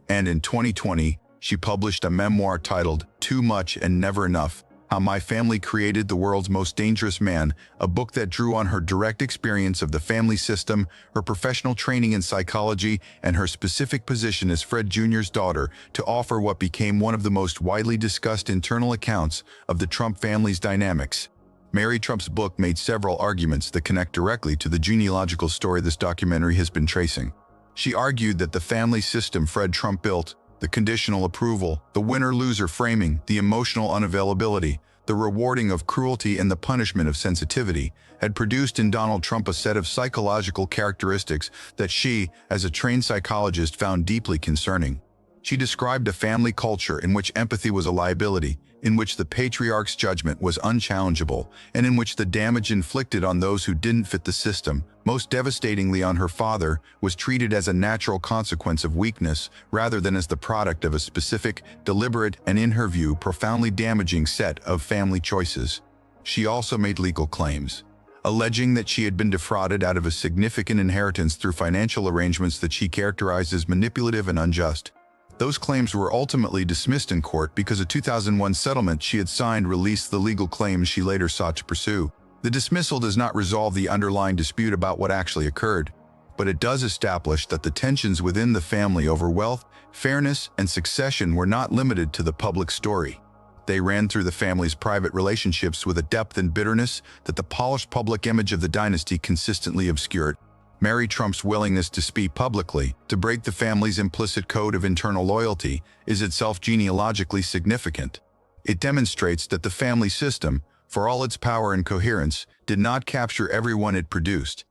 and in 2020, she published a memoir titled Too Much and Never Enough: How My Family Created the World's Most Dangerous Man, a book that drew on her direct experience of the family system, her professional training in psychology, and her specific position as Fred Jr.'s daughter to offer what became one of the most widely discussed internal accounts of the Trump family's dynamics. Mary Trump's book made several arguments that connect directly to the genealogical story this documentary has been tracing. She argued that the family system Fred Trump built, the conditional approval, the winner-loser framing, the emotional unavailability, the rewarding of cruelty and the punishment of sensitivity, had produced in Donald Trump a set of psychological characteristics that she, as a trained psychologist, found deeply concerning. She described a family culture in which empathy was a liability, in which the patriarch's judgment was unchallengeable, and in which the damage inflicted on those who didn't fit the system, most devastatingly on her father, was treated as a natural consequence of weakness rather than as the product of a specific, deliberate, and in her view, profoundly damaging set of family choices. She also made legal claims, alleging that she had been defrauded out of a significant inheritance through financial arrangements that she characterized as manipulative and unjust. Those claims were ultimately dismissed in court because a 2001 settlement she had signed released the legal claims she later sought to pursue. The dismissal does not resolve the underlying dispute about what actually occurred, but it does establish that the tensions within the family over wealth, fairness, and succession were not limited to the public story. They ran through the family's private relationships with a depth and bitterness that the polished public image of the dynasty consistently obscured. Mary Trump's willingness to speak publicly, to break the family's implicit code of internal loyalty, is itself genealogically significant. It demonstrates that the family system, for all its power and coherence, did not capture everyone it produced.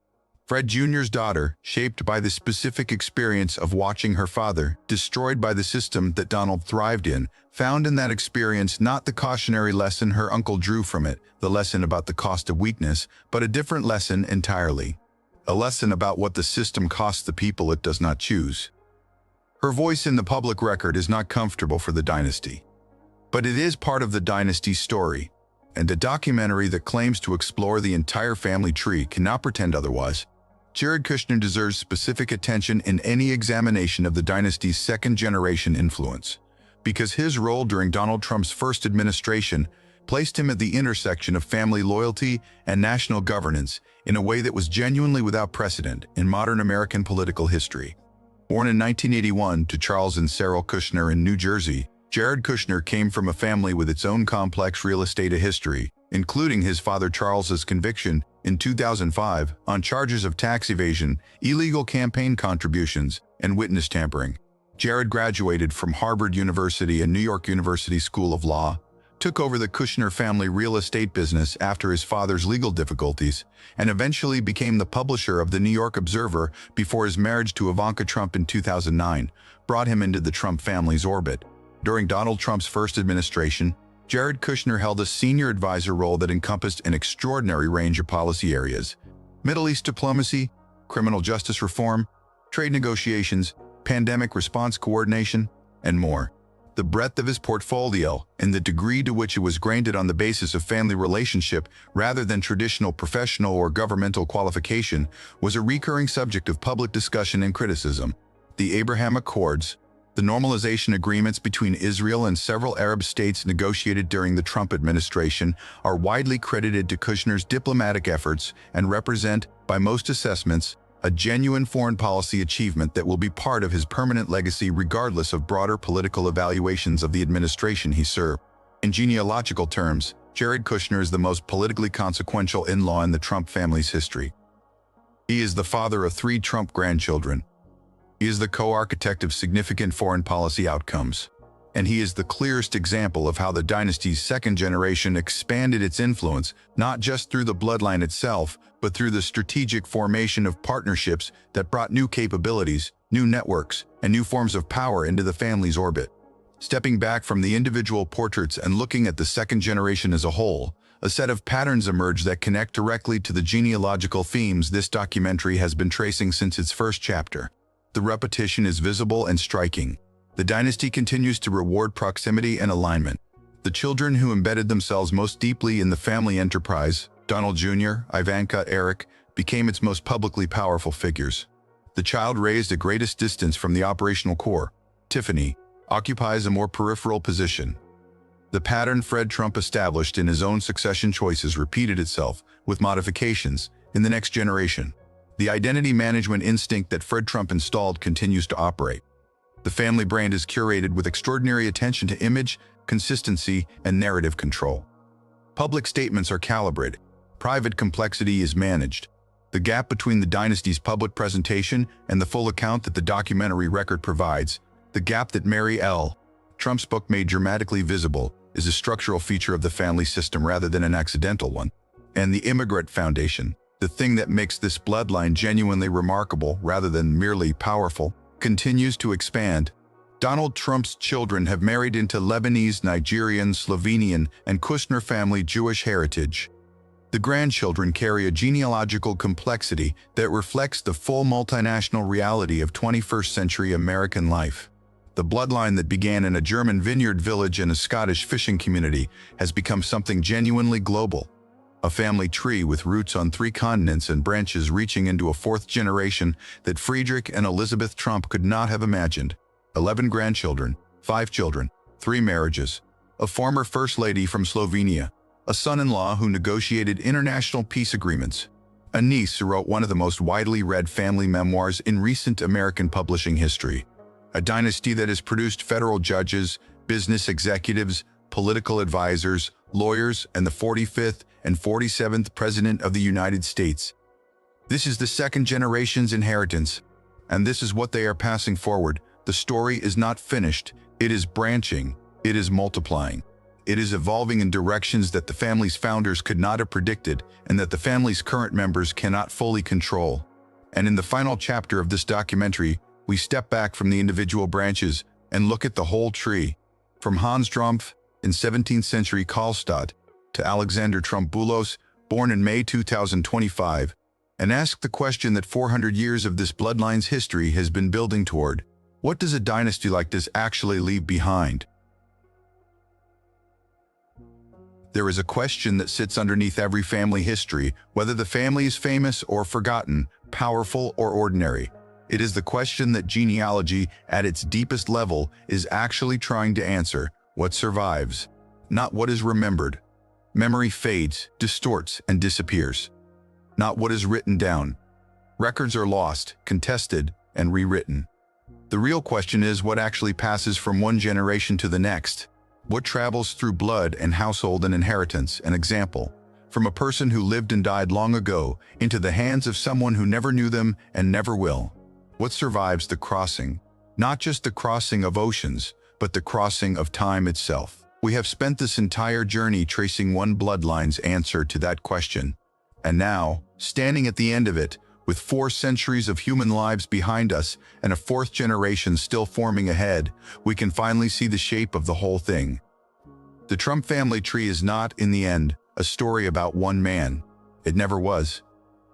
Fred Jr.'s daughter, shaped by the specific experience of watching her father destroyed by the system that Donald thrived in, found in that experience not the cautionary lesson her uncle drew from it, the lesson about the cost of weakness, but a different lesson entirely. A lesson about what the system costs the people it does not choose. Her voice in the public record is not comfortable for the dynasty, but it is part of the dynasty's story, and a documentary that claims to explore the entire family tree cannot pretend otherwise. Jared Kushner deserves specific attention in any examination of the dynasty's second-generation influence, because his role during Donald Trump's first administration placed him at the intersection of family loyalty and national governance in a way that was genuinely without precedent in modern American political history. Born in 1981 to Charles and Cyril Kushner in New Jersey, Jared Kushner came from a family with its own complex real estate history, including his father Charles's conviction in 2005 on charges of tax evasion, illegal campaign contributions, and witness tampering. Jared graduated from Harvard University and New York University School of Law, took over the Kushner family real estate business after his father's legal difficulties, and eventually became the publisher of the New York Observer before his marriage to Ivanka Trump in 2009 brought him into the Trump family's orbit. During Donald Trump's first administration, Jared Kushner held a senior advisor role that encompassed an extraordinary range of policy areas: Middle East diplomacy, criminal justice reform, trade negotiations, pandemic response coordination, and more. The breadth of his portfolio and the degree to which it was granted on the basis of family relationship rather than traditional professional or governmental qualification was a recurring subject of public discussion and criticism. The Abraham Accords, the normalization agreements between Israel and several Arab states negotiated during the Trump administration, are widely credited to Kushner's diplomatic efforts and represent, by most assessments, a genuine foreign policy achievement that will be part of his permanent legacy regardless of broader political evaluations of the administration he served. In genealogical terms, Jared Kushner is the most politically consequential in-law in the Trump family's history. He is the father of 3 Trump grandchildren. He is the co-architect of significant foreign policy outcomes. And he is the clearest example of how the dynasty's second generation expanded its influence, not just through the bloodline itself, but through the strategic formation of partnerships that brought new capabilities, new networks, and new forms of power into the family's orbit. Stepping back from the individual portraits and looking at the second generation as a whole, a set of patterns emerge that connect directly to the genealogical themes this documentary has been tracing since its first chapter. The repetition is visible and striking. The dynasty continues to reward proximity and alignment. The children who embedded themselves most deeply in the family enterprise, Donald Jr., Ivanka, Eric, became its most publicly powerful figures. The child raised at greatest distance from the operational core, Tiffany, occupies a more peripheral position. The pattern Fred Trump established in his own succession choices repeated itself, with modifications, in the next generation. The identity management instinct that Fred Trump installed continues to operate. The family brand is curated with extraordinary attention to image, consistency, and narrative control. Public statements are calibrated. Private complexity is managed. The gap between the dynasty's public presentation and the full account that the documentary record provides, the gap that Mary L. Trump's book made dramatically visible, is a structural feature of the family system rather than an accidental one. And the Immigrant Foundation, the thing that makes this bloodline genuinely remarkable rather than merely powerful, continues to expand. Donald Trump's children have married into Lebanese, Nigerian, Slovenian, and Kushner family Jewish heritage. The grandchildren carry a genealogical complexity that reflects the full multinational reality of 21st century American life. The bloodline that began in a German vineyard village and a Scottish fishing community has become something genuinely global. A family tree with roots on 3 continents and branches reaching into a 4th generation that Friedrich and Elisabeth Trump could not have imagined. 11 grandchildren, 5 children, 3 marriages, a former First Lady from Slovenia, a son-in-law who negotiated international peace agreements, a niece who wrote one of the most widely read family memoirs in recent American publishing history, a dynasty that has produced federal judges, business executives, political advisors, lawyers, and the 45th and 47th President of the United States. This is the second generation's inheritance, and this is what they are passing forward. The story is not finished. It is branching. It is multiplying. It is evolving in directions that the family's founders could not have predicted and that the family's current members cannot fully control. And in the final chapter of this documentary, we step back from the individual branches and look at the whole tree. From Hanns Drumpf in 17th century Kallstadt to Alexander Trump, born in May 2025, and ask the question that 400 years of this bloodline's history has been building toward. What does a dynasty like this actually leave behind? There is a question that sits underneath every family history, whether the family is famous or forgotten, powerful or ordinary. It is the question that genealogy, at its deepest level, is actually trying to answer: what survives, not what is remembered. Memory fades, distorts, and disappears. Not what is written down. Records are lost, contested, and rewritten. The real question is what actually passes from one generation to the next. What travels through blood and household and inheritance, an example, from a person who lived and died long ago into the hands of someone who never knew them and never will. What survives the crossing? Not just the crossing of oceans, but the crossing of time itself. We have spent this entire journey tracing one bloodline's answer to that question. And now, standing at the end of it, with 4 centuries of human lives behind us and a 4th generation still forming ahead, we can finally see the shape of the whole thing. The Trump family tree is not, in the end, a story about one man. It never was.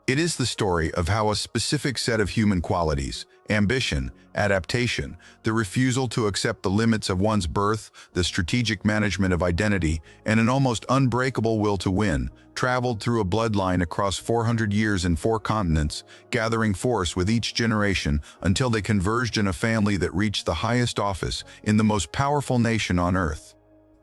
It is the story of how a specific set of human qualities, ambition, adaptation, the refusal to accept the limits of one's birth, the strategic management of identity, and an almost unbreakable will to win, traveled through a bloodline across 400 years in 4 continents, gathering force with each generation until they converged in a family that reached the highest office in the most powerful nation on earth.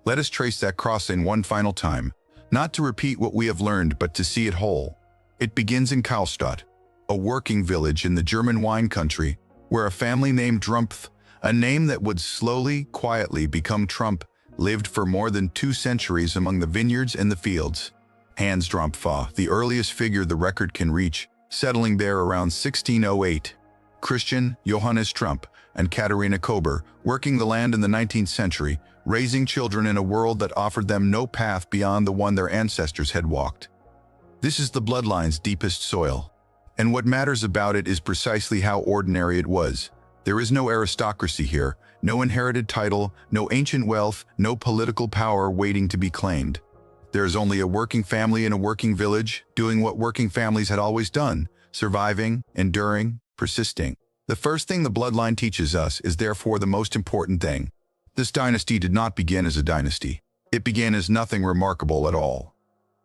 Let us trace that crossing one final time, not to repeat what we have learned, but to see it whole. It begins in Kallstadt, a working village in the German wine country, where a family named Drumpf, a name that would slowly, quietly become Trump, lived for more than 2 centuries among the vineyards and the fields. Hanns Drumpf, the earliest figure the record can reach, settling there around 1608. Christian, Johannes Trump, and Katharina Kober, working the land in the 19th century, raising children in a world that offered them no path beyond the one their ancestors had walked. This is the bloodline's deepest soil. And what matters about it is precisely how ordinary it was. There is no aristocracy here, no inherited title, no ancient wealth, no political power waiting to be claimed. There is only a working family in a working village, doing what working families had always done, surviving, enduring, persisting. The first thing the bloodline teaches us is therefore the most important thing. This dynasty did not begin as a dynasty. It began as nothing remarkable at all.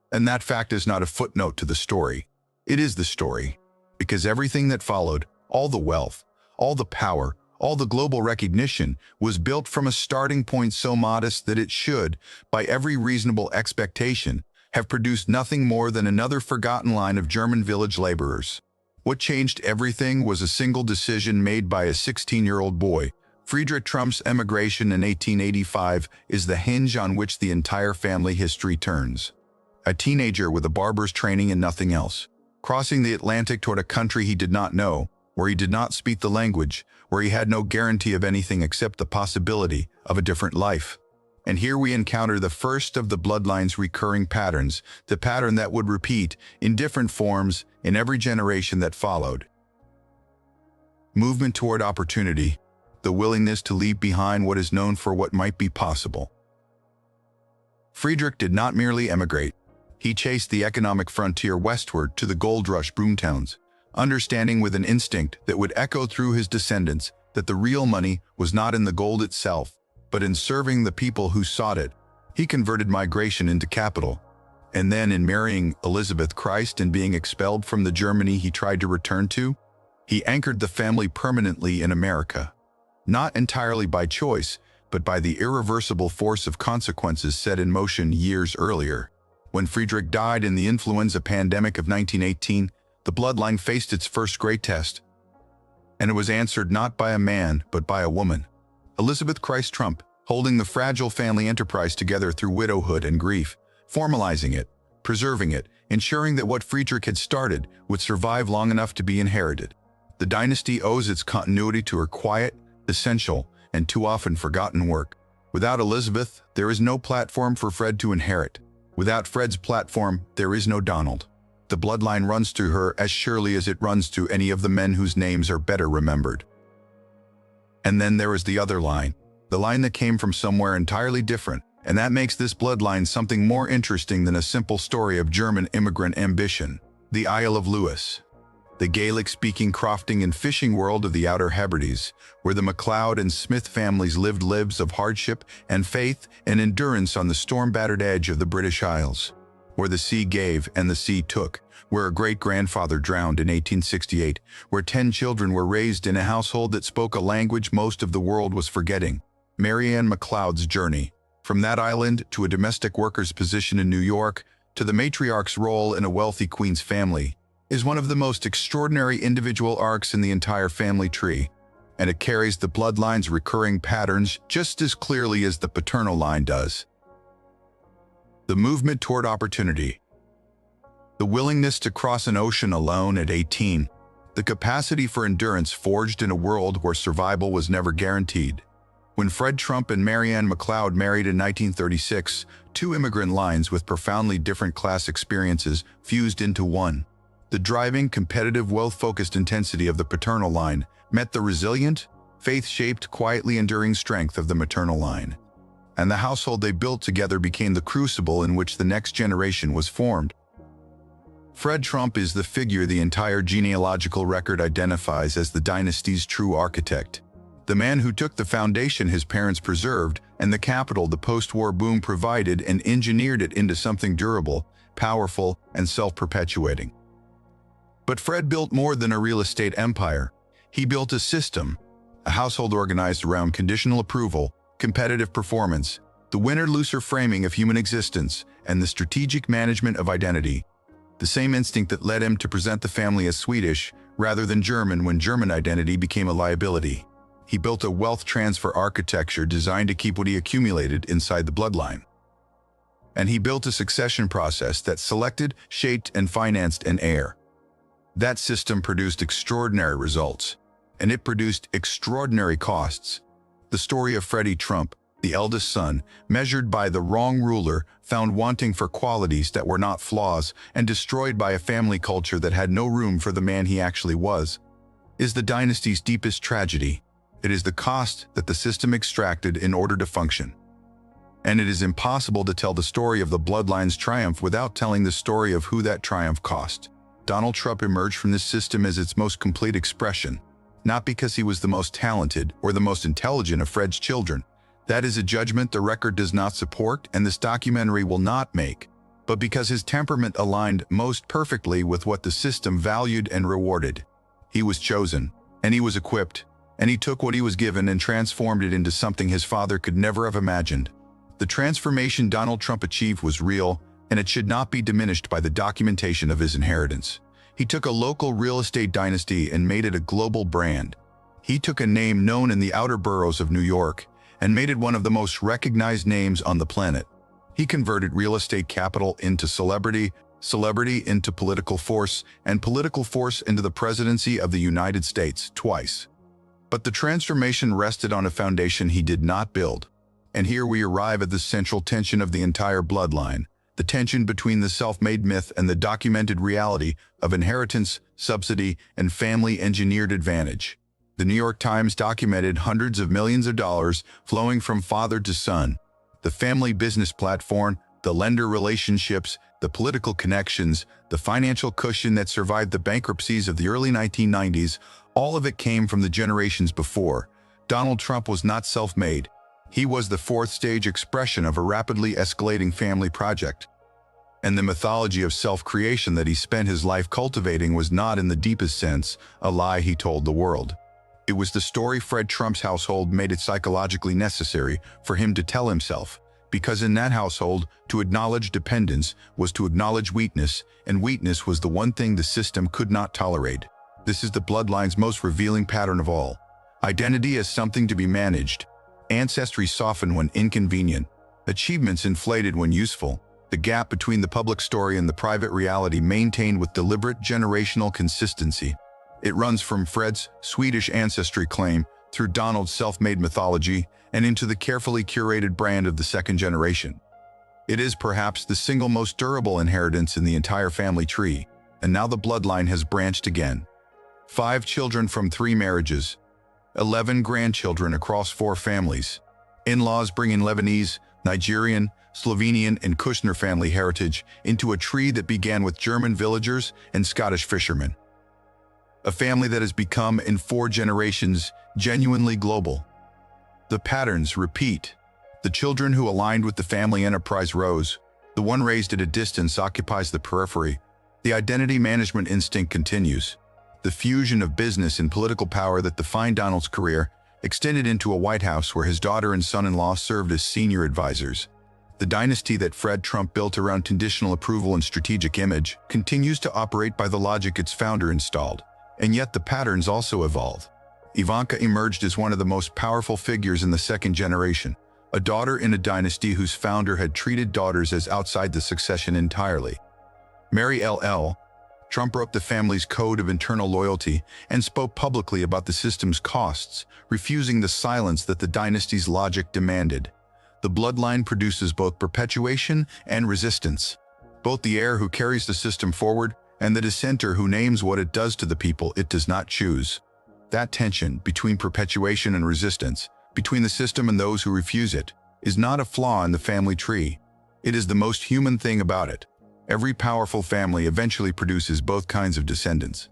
And that fact is not a footnote to the story. It is the story. Because everything that followed, all the wealth, all the power, all the global recognition, was built from a starting point so modest that it should, by every reasonable expectation, have produced nothing more than another forgotten line of German village laborers. What changed everything was a single decision made by a 16-year-old boy. Friedrich Trump's emigration in 1885 is the hinge on which the entire family history turns. A teenager with a barber's training and nothing else, crossing the Atlantic toward a country he did not know, where he did not speak the language, where he had no guarantee of anything except the possibility of a different life. And here we encounter the first of the bloodline's recurring patterns, the pattern that would repeat in different forms in every generation that followed. Movement toward opportunity, the willingness to leave behind what is known for what might be possible. Friedrich did not merely emigrate. He chased the economic frontier westward to the gold rush boomtowns, understanding with an instinct that would echo through his descendants that the real money was not in the gold itself, but in serving the people who sought it. He converted migration into capital, and then in marrying Elisabeth Christ and being expelled from the Germany he tried to return to, he anchored the family permanently in America. Not entirely by choice, but by the irreversible force of consequences set in motion years earlier. When Friedrich died in the influenza pandemic of 1918, the bloodline faced its first great test. And it was answered not by a man, but by a woman. Elisabeth Christ Trump, holding the fragile family enterprise together through widowhood and grief, formalizing it, preserving it, ensuring that what Friedrich had started would survive long enough to be inherited. The dynasty owes its continuity to her quiet, essential, and too often forgotten work. Without Elisabeth, there is no platform for Fred to inherit. Without Fred's platform, there is no Donald. The bloodline runs through her as surely as it runs through any of the men whose names are better remembered. And then there is the other line, the line that came from somewhere entirely different, and that makes this bloodline something more interesting than a simple story of German immigrant ambition. The Isle of Lewis, the Gaelic-speaking crofting and fishing world of the Outer Hebrides, where the MacLeod and Smith families lived lives of hardship and faith and endurance on the storm-battered edge of the British Isles, where the sea gave and the sea took, where a great-grandfather drowned in 1868, where 10 children were raised in a household that spoke a language most of the world was forgetting. Anne MacLeod's journey, from that island to a domestic worker's position in New York, to the matriarch's role in a wealthy queen's family, is one of the most extraordinary individual arcs in the entire family tree, and it carries the bloodline's recurring patterns just as clearly as the paternal line does. The movement toward opportunity. The willingness to cross an ocean alone at 18. the capacity for endurance forged in a world where survival was never guaranteed. When Fred Trump and Anne MacLeod married in 1936, two immigrant lines with profoundly different class experiences fused into one. The driving, competitive, wealth-focused intensity of the paternal line met the resilient, faith-shaped, quietly enduring strength of the maternal line. And the household they built together became the crucible in which the next generation was formed. Fred Trump is the figure the entire genealogical record identifies as the dynasty's true architect. The man who took the foundation his parents preserved and the capital the post-war boom provided and engineered it into something durable, powerful, and self-perpetuating. But Fred built more than a real estate empire. He built a system, a household organized around conditional approval, competitive performance, the winner-loser framing of human existence, and the strategic management of identity. The same instinct that led him to present the family as Swedish rather than German when German identity became a liability. He built a wealth transfer architecture designed to keep what he accumulated inside the bloodline. And he built a succession process that selected, shaped, and financed an heir. That system produced extraordinary results, and it produced extraordinary costs. The story of Freddie Trump, the eldest son, measured by the wrong ruler, found wanting for qualities that were not flaws, and destroyed by a family culture that had no room for the man he actually was, is the dynasty's deepest tragedy. It is the cost that the system extracted in order to function. And it is impossible to tell the story of the bloodline's triumph without telling the story of who that triumph cost. Donald Trump emerged from this system as its most complete expression, not because he was the most talented or the most intelligent of Fred's children. That is a judgment the record does not support and this documentary will not make, but because his temperament aligned most perfectly with what the system valued and rewarded. He was chosen, and he was equipped, and he took what he was given and transformed it into something his father could never have imagined. The transformation Donald Trump achieved was real, and it should not be diminished by the documentation of his inheritance. He took a local real estate dynasty and made it a global brand. He took a name known in the outer boroughs of New York and made it one of the most recognized names on the planet. He converted real estate capital into celebrity, celebrity into political force, and political force into the presidency of the United States twice. But the transformation rested on a foundation he did not build. And here we arrive at the central tension of the entire bloodline, the tension between the self-made myth and the documented reality of inheritance, subsidy, and family-engineered advantage. The New York Times documented hundreds of millions of dollars flowing from father to son. The family business platform, the lender relationships, the political connections, the financial cushion that survived the bankruptcies of the early 1990s, all of it came from the generations before. Donald Trump was not self-made. He was the fourth-stage expression of a rapidly escalating family project. And the mythology of self-creation that he spent his life cultivating was not, in the deepest sense, a lie he told the world. It was the story Fred Trump's household made it psychologically necessary for him to tell himself, because in that household, to acknowledge dependence was to acknowledge weakness, and weakness was the one thing the system could not tolerate. This is the bloodline's most revealing pattern of all. Identity as something to be managed. Ancestry softened when inconvenient. Achievements inflated when useful. The gap between the public story and the private reality maintained with deliberate generational consistency. It runs from Fred's Swedish ancestry claim through Donald's self-made mythology and into the carefully curated brand of the second generation. It is perhaps the single most durable inheritance in the entire family tree, and now the bloodline has branched again. 5 children from 3 marriages, 11 grandchildren across 4 families. In-laws bringing Lebanese, Nigerian, Slovenian, and Kushner family heritage into a tree that began with German villagers and Scottish fishermen. A family that has become, in 4 generations, genuinely global. The patterns repeat. The children who aligned with the family enterprise rose. The one raised at a distance occupies the periphery. The identity management instinct continues. The fusion of business and political power that defined Donald's career extended into a White House where his daughter and son-in-law served as senior advisors. The dynasty that Fred Trump built around conditional approval and strategic image continues to operate by the logic its founder installed. And yet the patterns also evolve. Ivanka emerged as one of the most powerful figures in the second generation, a daughter in a dynasty whose founder had treated daughters as outside the succession entirely. Mary LL, Trump broke the family's code of internal loyalty and spoke publicly about the system's costs, refusing the silence that the dynasty's logic demanded. The bloodline produces both perpetuation and resistance. Both the heir who carries the system forward and the dissenter who names what it does to the people it does not choose. That tension between perpetuation and resistance, between the system and those who refuse it, is not a flaw in the family tree. It is the most human thing about it. Every powerful family eventually produces both kinds of descendants.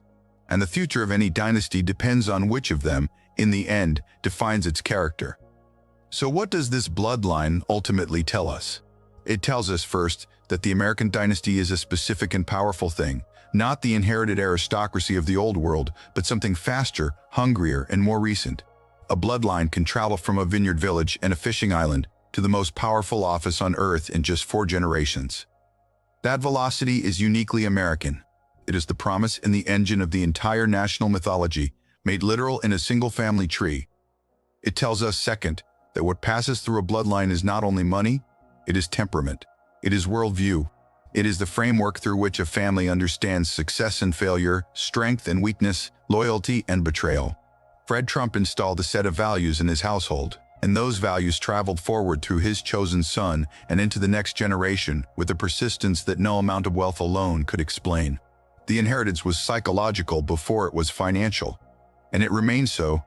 And the future of any dynasty depends on which of them, in the end, defines its character. So what does this bloodline ultimately tell us? It tells us first that the American dynasty is a specific and powerful thing, not the inherited aristocracy of the old world, but something faster, hungrier, and more recent. A bloodline can travel from a vineyard village and a fishing island to the most powerful office on earth in just 4 generations. That velocity is uniquely American. It is the promise and the engine of the entire national mythology, made literal in a single family tree. It tells us, second, that what passes through a bloodline is not only money, it is temperament. It is worldview. It is the framework through which a family understands success and failure, strength and weakness, loyalty and betrayal. Fred Trump installed a set of values in his household, and those values traveled forward through his chosen son and into the next generation with a persistence that no amount of wealth alone could explain. The inheritance was psychological before it was financial, and it remains so.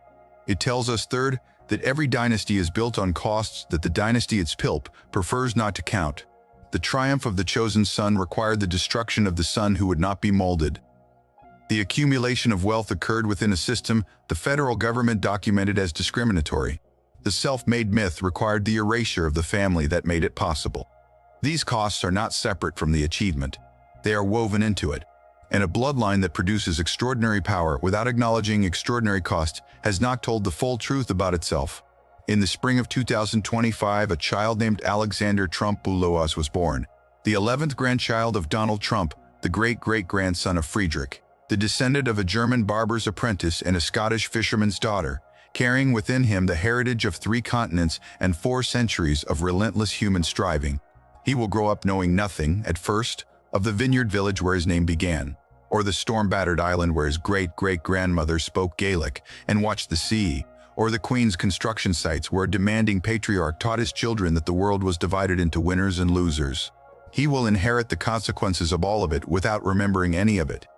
It tells us, third, that every dynasty is built on costs that the dynasty its pilp prefers not to count. The triumph of the chosen son required the destruction of the son who would not be molded. The accumulation of wealth occurred within a system the federal government documented as discriminatory. The self-made myth required the erasure of the family that made it possible. These costs are not separate from the achievement. They are woven into it. And a bloodline that produces extraordinary power without acknowledging extraordinary cost has not told the full truth about itself. In the spring of 2025, a child named Alexander Trump was born, the 11th grandchild of Donald Trump, the great-great-grandson of Friedrich, the descendant of a German barber's apprentice and a Scottish fisherman's daughter, carrying within him the heritage of 3 continents and 4 centuries of relentless human striving. He will grow up knowing nothing, at first, of the vineyard village where his name began, or the storm-battered island where his great-great-grandmother spoke Gaelic and watched the sea, or the Queen's construction sites where a demanding patriarch taught his children that the world was divided into winners and losers. He will inherit the consequences of all of it without remembering any of it.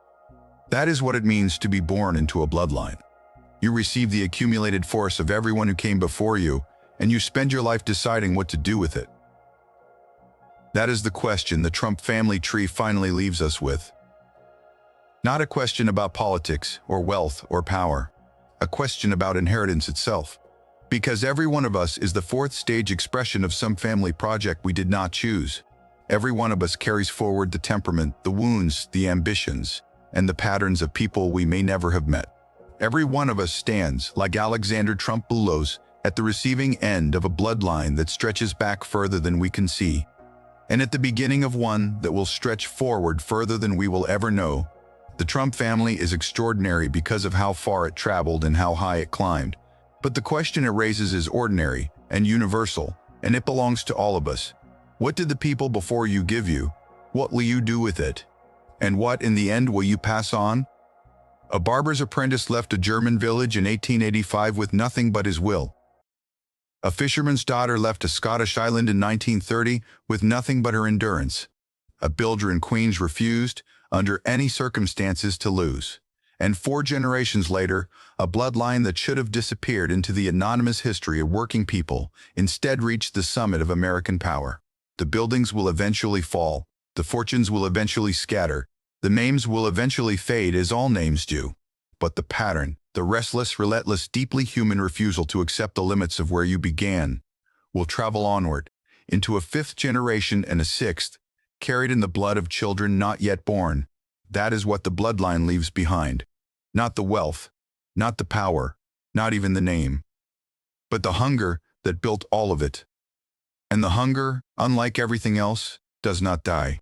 That is what it means to be born into a bloodline. You receive the accumulated force of everyone who came before you, and you spend your life deciding what to do with it. That is the question the Trump family tree finally leaves us with. Not a question about politics, or wealth, or power. A question about inheritance itself. Because every one of us is the 4th stage expression of some family project we did not choose. Every one of us carries forward the temperament, the wounds, the ambitions, and the patterns of people we may never have met. Every one of us stands, like Alexander Trump, at the receiving end of a bloodline that stretches back further than we can see, and at the beginning of one that will stretch forward further than we will ever know. The Trump family is extraordinary because of how far it traveled and how high it climbed. But the question it raises is ordinary and universal, and it belongs to all of us. What did the people before you give you? What will you do with it? And what, in the end, will you pass on? A barber's apprentice left a German village in 1885 with nothing but his will. A fisherman's daughter left a Scottish island in 1930 with nothing but her endurance. A builder in Queens refused, under any circumstances, to lose. And 4 generations later, a bloodline that should have disappeared into the anonymous history of working people instead reached the summit of American power. The buildings will eventually fall. The fortunes will eventually scatter. The names will eventually fade as all names do. But the pattern, the restless, relentless, deeply human refusal to accept the limits of where you began, will travel onward, into a 5th generation and a 6th, carried in the blood of children not yet born. That is what the bloodline leaves behind. Not the wealth, not the power, not even the name, but the hunger that built all of it. And the hunger, unlike everything else, does not die.